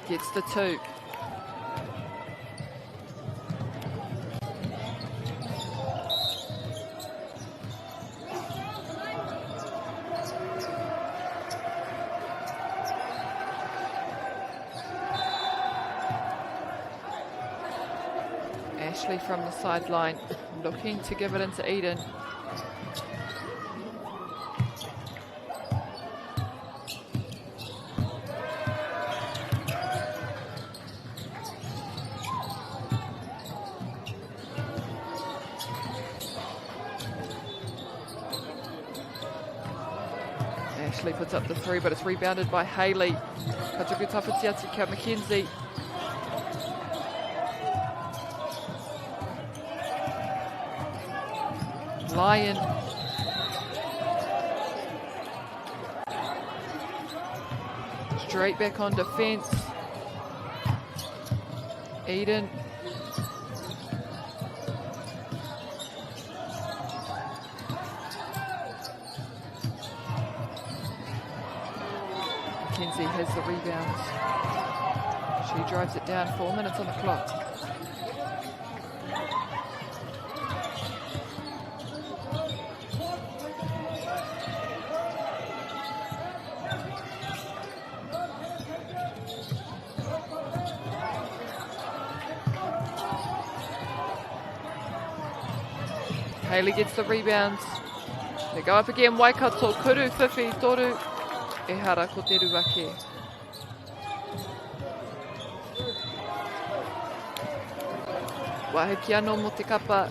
Gets the two. From the sideline, looking to give it into Eden. Ashley puts up the 3, but it's rebounded by Hayley. Katuku tawhitiati kia McKenzie. Lyon. Straight back on defence. Eden. McKenzie has the rebound. She drives it down, 4 minutes on the clock. Hayley gets the rebounds. They go up again. Waikato, kuru, whiwhi, toru. Ehara ko te ruake. Wahiki anō mo te kapa.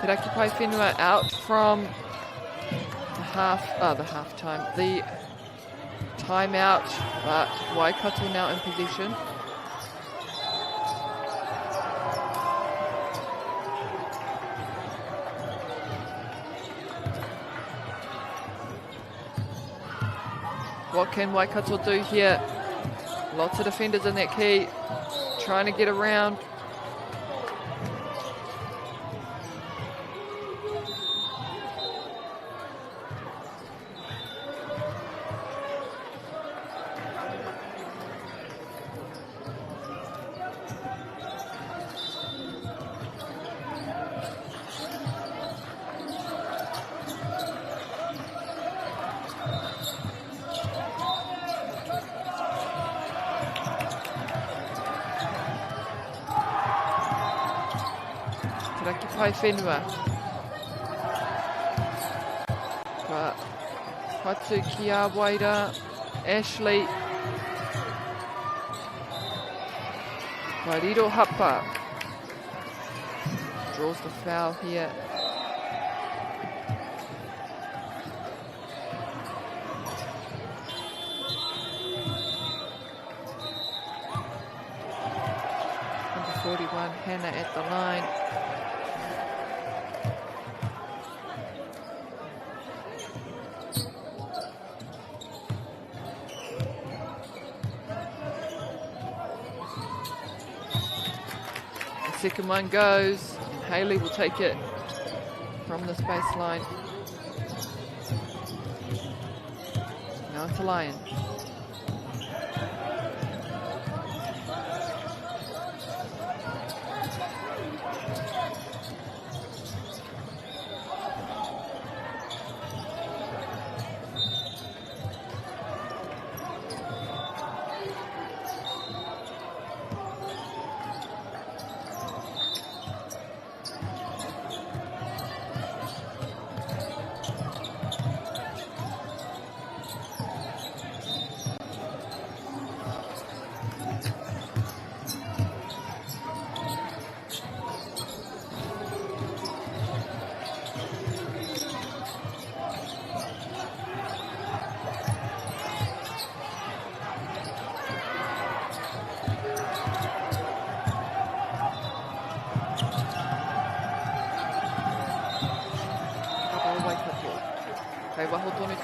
Te Rakipai Whenua out from the half-time, the timeout, but Waikato now in possession. What can Waikato do here? Lots of defenders in that key, trying to get around. Whenua. But Hatu ki a waira, Ashley. Wairiro Hapa draws the foul here. Number 41, Hannah at the line. Second one goes, and Hayley will take it from this baseline. Now to Lyon.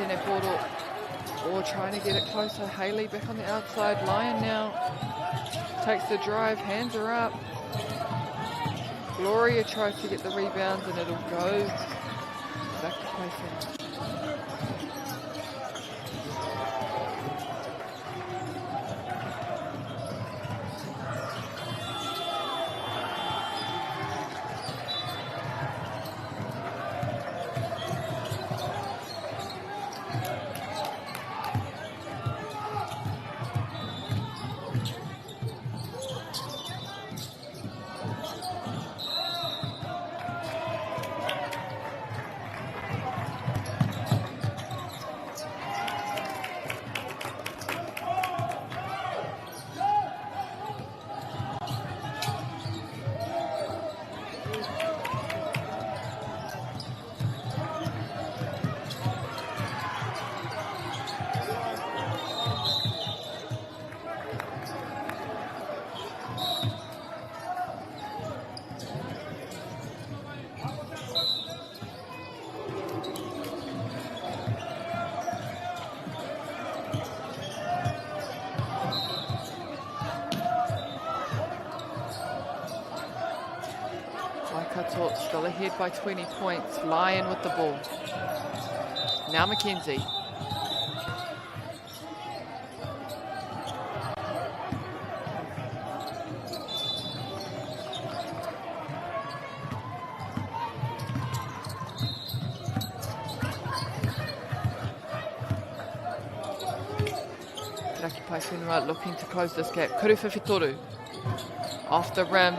tēnei poro. Or trying to get it closer. Haley back on the outside. Lion now takes the drive, hands are up. Gloria tries to get the rebounds and it'll go back to Payson. Waikato still ahead by 20 points. Lion with the ball. Now McKenzie. Raki Paiwhenua looking to close this gap. Kuruwhiwhitoru off the rim.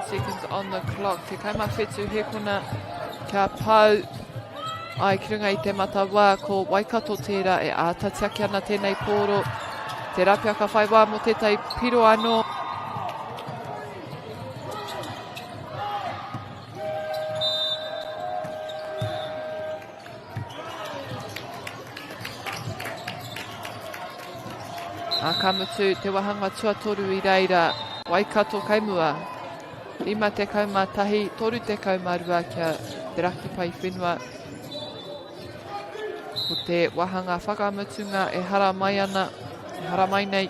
Seconds on the clock. Te kaimawhetu he kona kia pau ai ki runga I te matawa ko Waikato tērā e ātatiaki ana tēnei pōro. Te rapi aka whaiwā mo tētai piro anō. A kamutu te wahanga tuatoru I reira. Waikato kaimua. 5 te kauma tahi, 3 te kauma rua kia te raki pai whenua. Ko te wahanga whakamutunga e hara mai ana, e hara mai nei.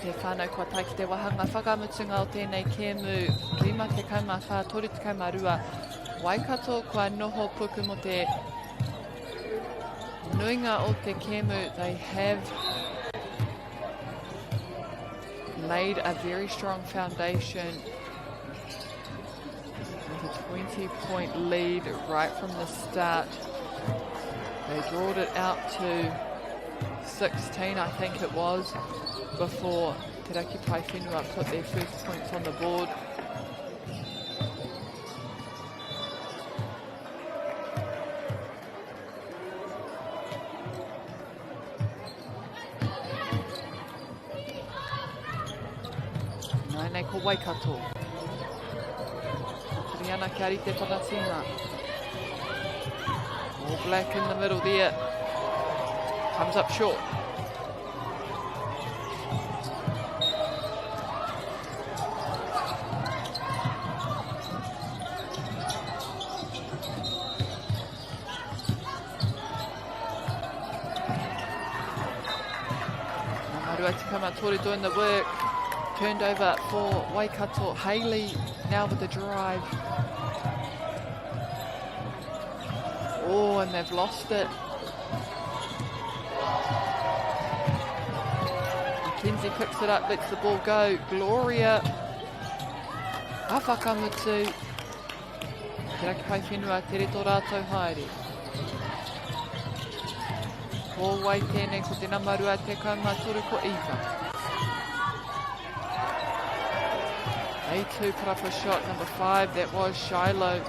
te whānau kua tai ki te wahanga whakamutunga o tēnei kēmu 54 Waikato kua noho puku mo te nuinga o te kēmu. They have laid a very strong foundation with a 20-point lead right from the start. They drawed it out to 16, I think it was, before Te Raki Pai Whenua put their first points on the board. Nei ko Waikato. Triana kia rite whakatinga. All black in the middle there. Comes up short. Marua Tikama Tori doing the work. Turned over for Waikato. Haley now with the drive. Oh, and they've lost it. Mackenzie picks it up, lets the ball go. Gloria. Awhakamutu. Te Raki Pai Whenua, te reto rātou haere. Ko wai tēnei ko te namarua te kaumatoru ko Eva. A2 put up a shot, number 5, that was Shiloh.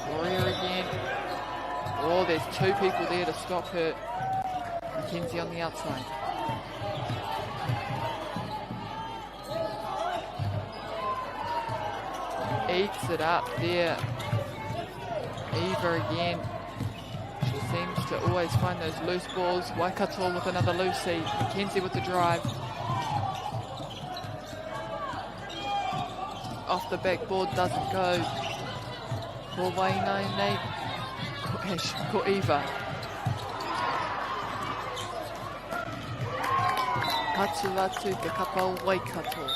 Gloria again. Oh, there's 2 people there to stop her. Mackenzie on the outside. Eats it up there. Eva again. Seems to always find those loose balls. Waikato with another loosey. Mackenzie with the drive. Off the backboard, doesn't go. Ko Wainainei. Ko Eva. Atu atu te kapa o Waikato.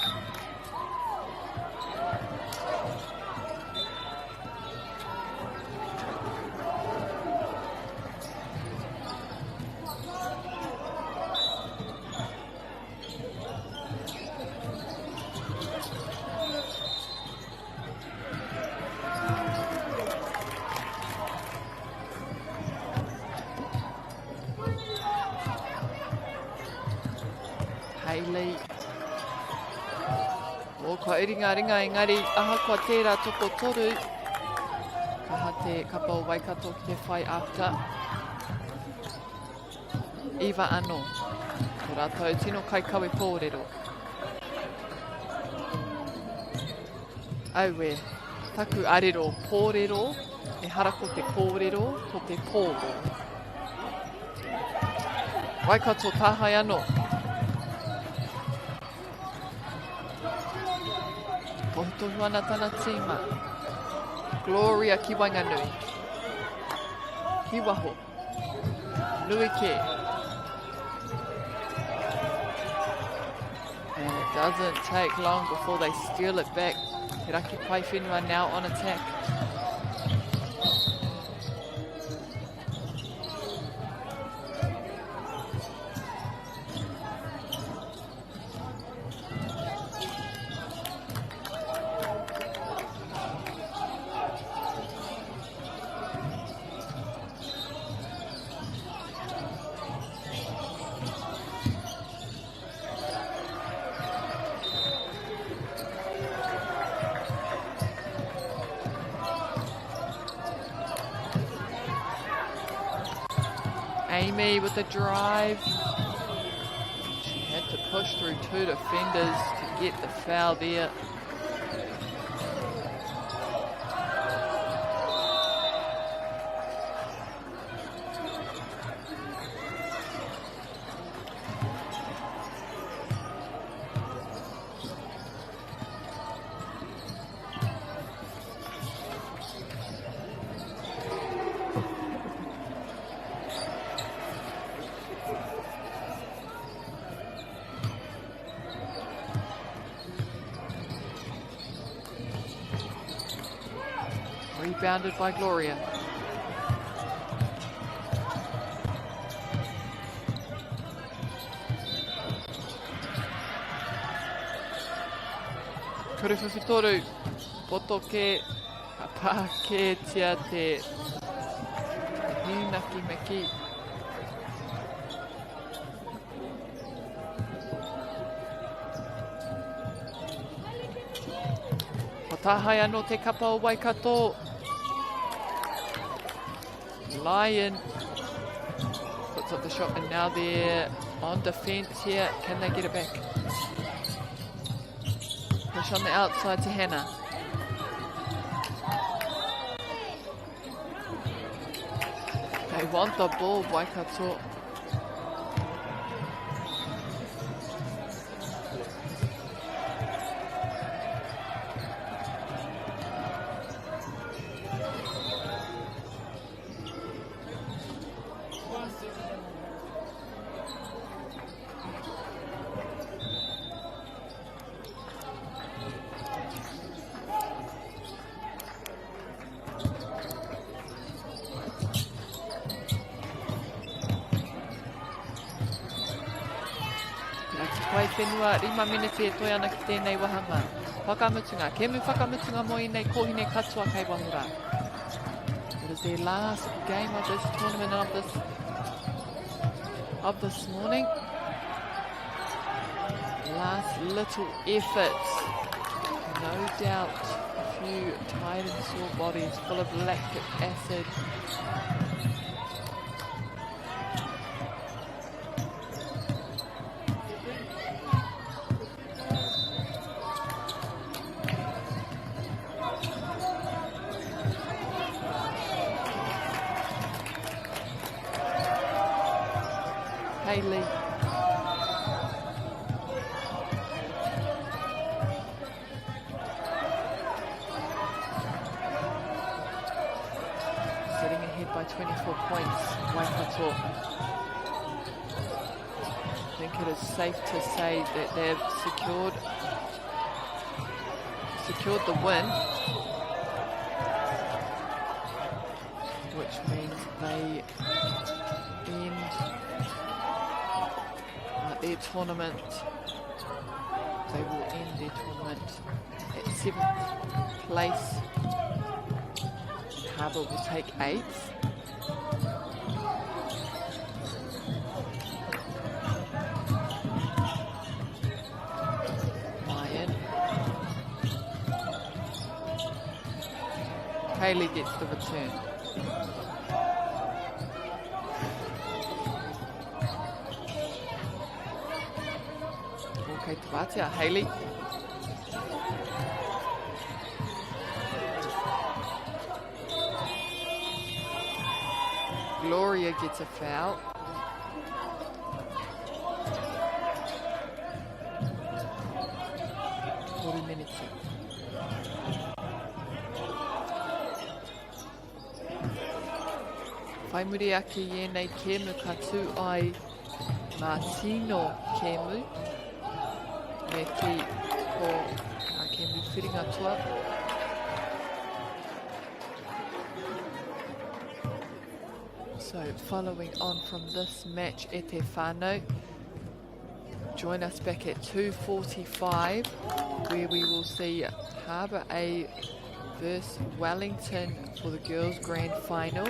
Haley. O kua iringa engari aha kua tērā toko toru. Kaha te kapa o Waikato ki te whai after. Eva anō. Ko rātou tino kai kawe pōrero. Auwe, taku arero pōrero. E hara ko te kōrero, ko te pōro. Waikato tāhai anō. Tohu ana tana tīma. Gloria ki Wainganui. Ki waho. Nui ke. And it doesn't take long before they steal it back. Te Raki Pai Whenua now on attack. Amy with the drive. She had to push through 2 defenders to get the foul there. Rebounded by Gloria. Kuruwhiwhitoru, Potoke, Papaketia te Hinaki Meki. Tahai anō te kapa o Waikato. Lion puts up the shot and now they're on defence here. Can they get it back? Push on the outside to Hannah. They want the ball, Waikato. Wai whenua, 5 minute e toi ana ki tēnei wahanga. Whakamutunga, kemu whakamutunga mo i nei kohine katoa kei wahura. It is their last game of this tournament of this morning. Last little effort. No doubt a few tired and sore bodies full of lactic acid. Hayley. Sitting ahead by 24 points, Waikato. I think it is safe to say that they've secured the win, which means they end their tournament. They will end their tournament at 7th place. Harbour will take 8th. Lion. Hayley gets the return. Okay, Tabatia, Hayley. Gloria gets a foul. Minutes. Whai muri ake i nei kemu katu ai mā tino kemu. Me ki ko a kemu whiringa tua. So following on from this match e te whānau, join us back at 2:45 where we will see Harbour A versus Wellington for the girls' grand final.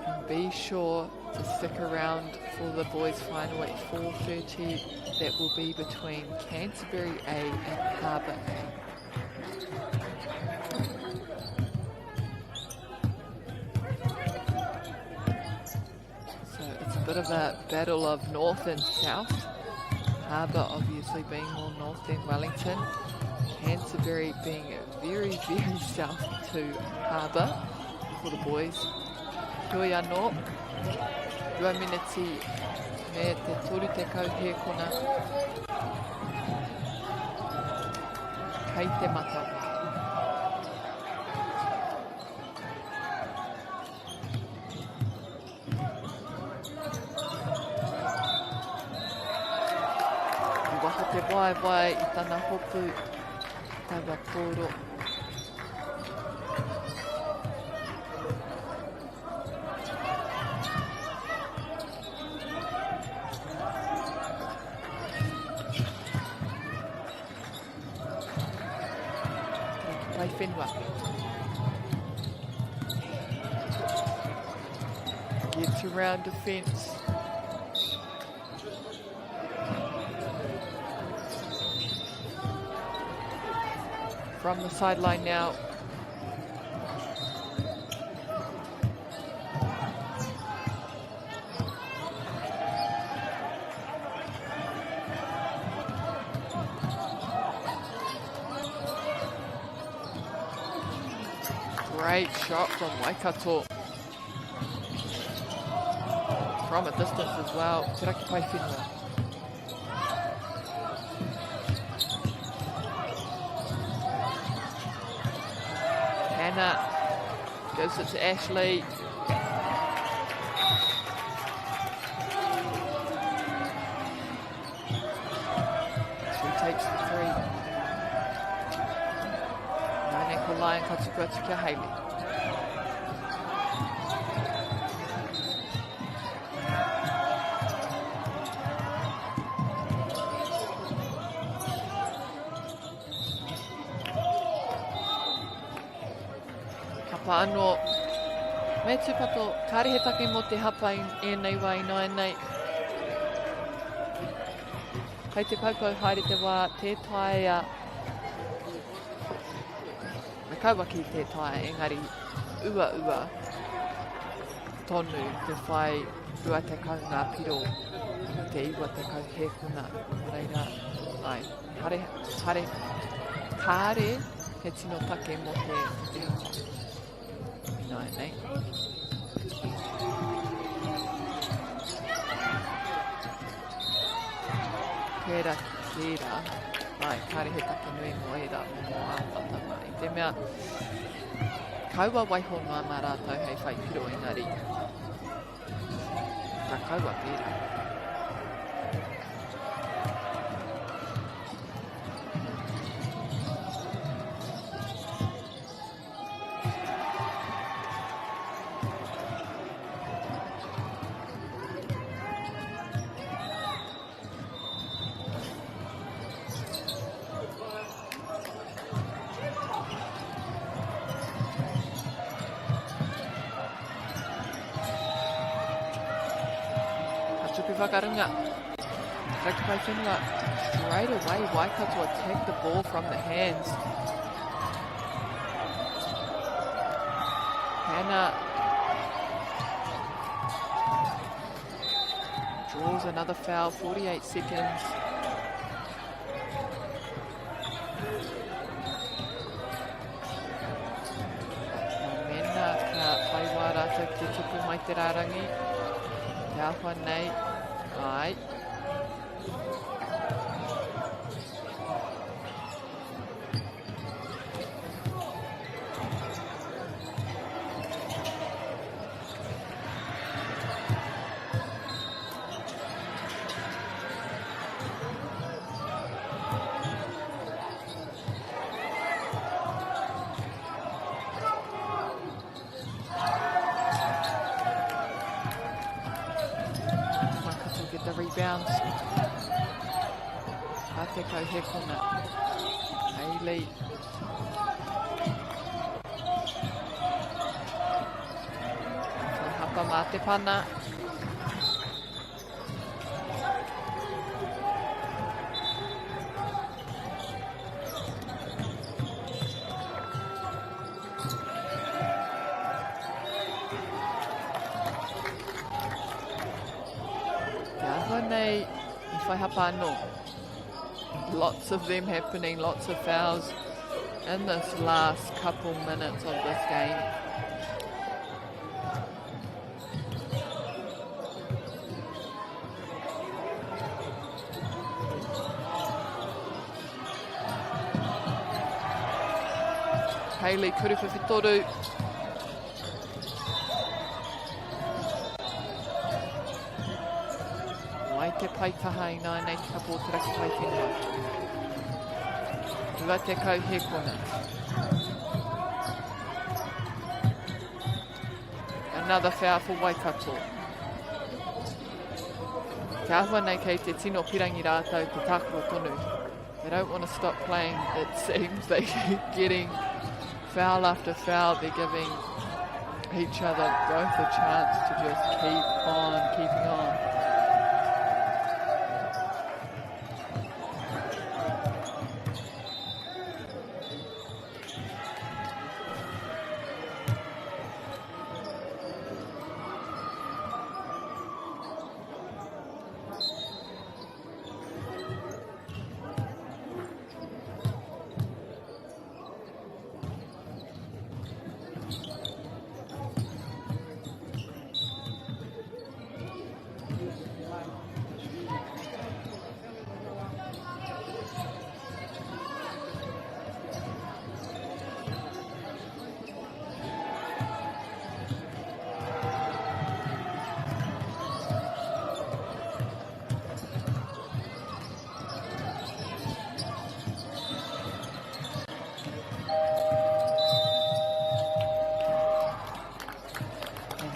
And be sure to stick around for the boys' final at 4:30. That will be between Canterbury A and Harbour A. So it's a bit of a battle of north and south. Harbour obviously being more north than Wellington. Canterbury being very, very south to Harbour for the boys. Toi anō, 2 minutes me te toru te kauhe kona. Kei te mata. Waha te wae i tana hopu tawa kōro. pai whenua. Gets around defence. From the sideline now. Great shot from Waikato. From a distance as well. Te raki pai whenua. Hannah gives it to Ashley. She takes the three. Nane ko Lion katukua te kia Hayley. Hapa anō. Me tūpato, kāre he take mo te hapa e nei wā ino e nei. Kei te paupau haere te wā, te taia. Me kaua ki te taia, engari ua tonu te whai ua te kau ngā piro. Te iwa te kau he kuna. Reira, ai, hare, kāre he tino take mo te hapa. Nei. Pera, ai, kāre he take nui mo e rā mo āwhatanga. I te mea, kaua waiho noa mā rātou hei whai piro engari. Ka kaua pera. Whakarunga. Raki pai whenua. Straight away, Waikato attack the ball from the hands. Hannah draws another foul, 48 seconds. Mena ka whai wā rātou te tupu mai te rārangi. Te ahua nei. Ai. The rebounds. Ateko Hekuna. Hayley. Hapa mā te pana. Lots of them happening, lots of fouls in this last couple minutes of this game. Hayley Kuruwhiwhitoru. Te pai taha i nā nei te kapo te raki pai whenua. Ua te kau he kona. Another foul for Waikato. Te ahua nei kei te tino pirangi rātou te tākua tonu. They don't want to stop playing, it seems. They keep getting foul after foul, they're giving each other both a chance to just keep on keeping on.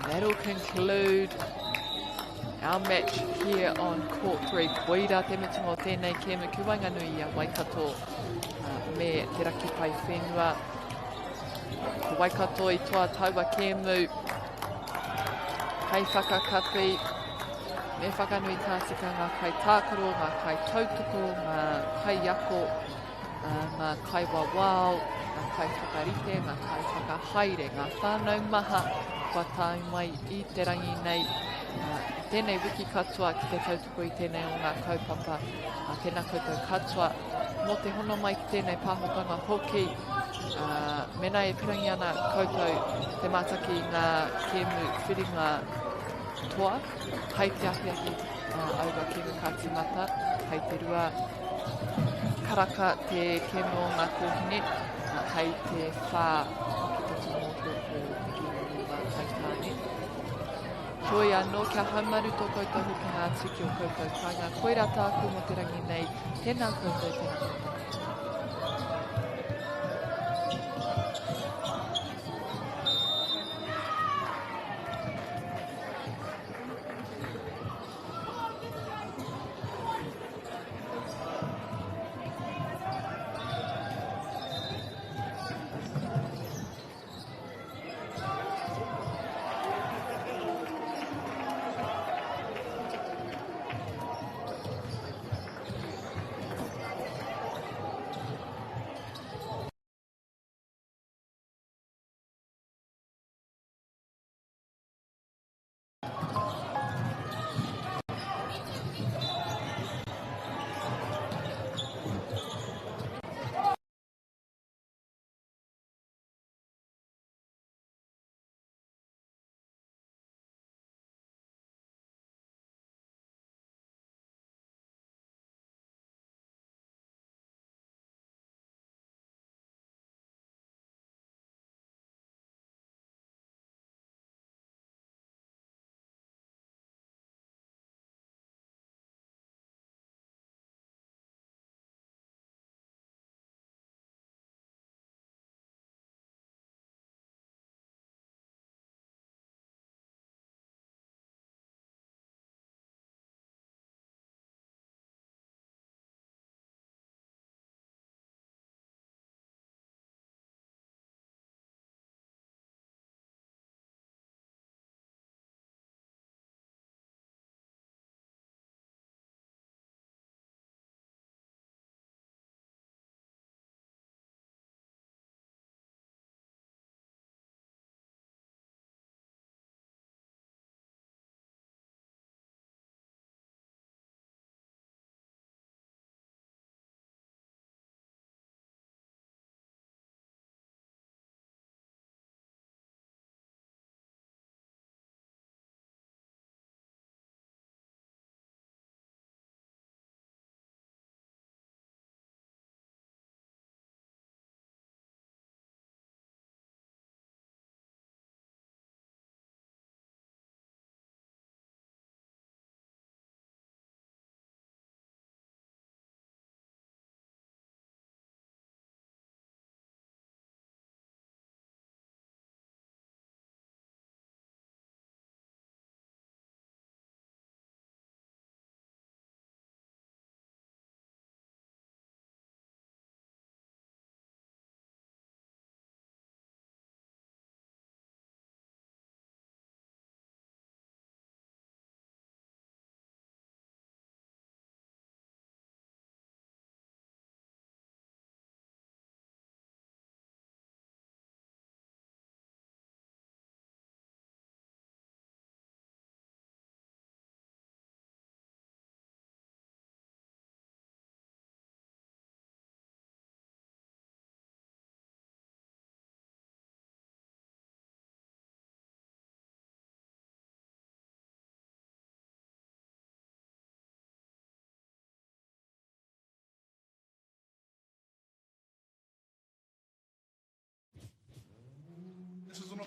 That'll conclude our match here on Court 3. Koira te mitungo tēnei ke me kuanga nui a Waikato me te raki pai whenua. Ko Waikato I toa taua ke mu. Hei whakakati. Me whakanui tāsika ngā kai tākaro, ngā kai tautoko, ngā kai ako, ngā kai wawao, ngā kai whakarite, ngā kai whakahaere, ngā whānau maha. Kua tāi mai I te rangi nei tēnei wiki katoa ki te tautoko I tēnei o ngā kaupapa tēnā koutou katoa mō te hono mai ki tēnei pāhotanga hoki mena e pirangi ana koutou te mātaki ngā kēmu whiringa toa hei te ahiahi aua kēmu kātimata hei te rua karaka te kēmu o ngā kōhine hei te whā ki te tumotu Toi anō kia haumaru tō koutou hoki ngā tiki o koutou kāinga. Koira tāku mo te rangi nei, tēnā koutou, tēnā koutou.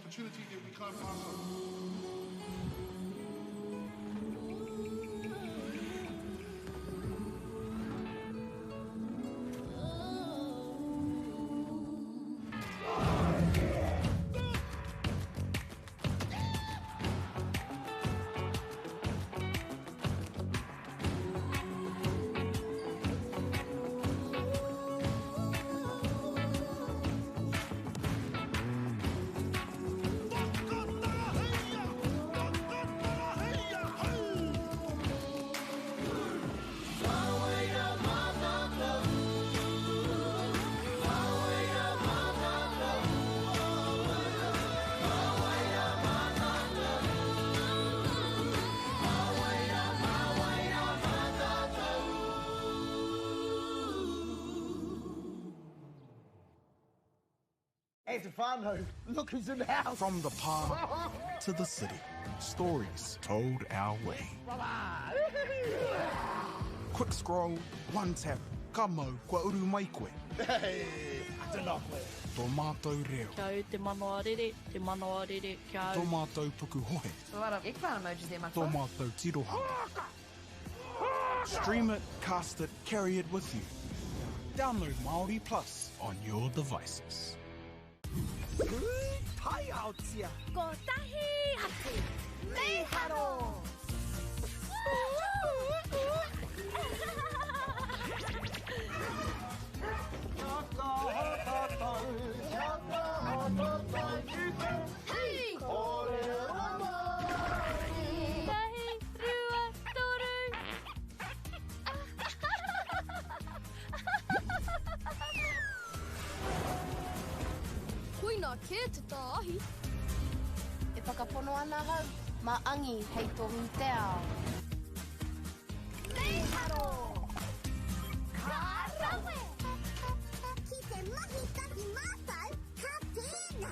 opportunity that we can't pass on. Hey, Stefano, look who's in the house. From the park to the city, stories told our way. Quick scroll, one tap, kamo, kua uru mai koe. Hey, tēnā koe. Tō mātou reo, Kia au te manoariri, kia au. tō mātou puku hohe, So a lot of eggplant emojis there, my tō mātou tirohanga. Stream it, cast it, carry it with you. Download MāORI Plus on your devices. Tai ao tia. Ko tahi atu. Me haro. Hey! Tahi rua toru. Koina ke te tāhi. E whakapono ana hau, maangi hei tohu te ao. Me haro. Ka rawe. Ki te mahi tahi mātai, ka tēnā.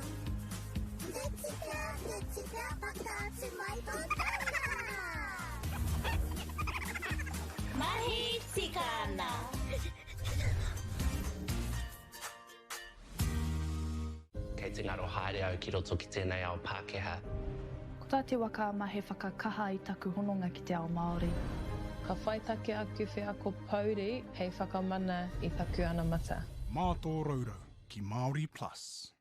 Te tika, pakātu mai pātara. Mahi tika ana. Kei te ngaro haere au ki roto ki tēnei ao Pākehā. Ko tā te waka ma he whakakaha i taku hononga ki te ao Māori. Ka whaitake atu whiako pauri hei whakamana i taku ana mata. Mā tō raurau ki MāORI Plus.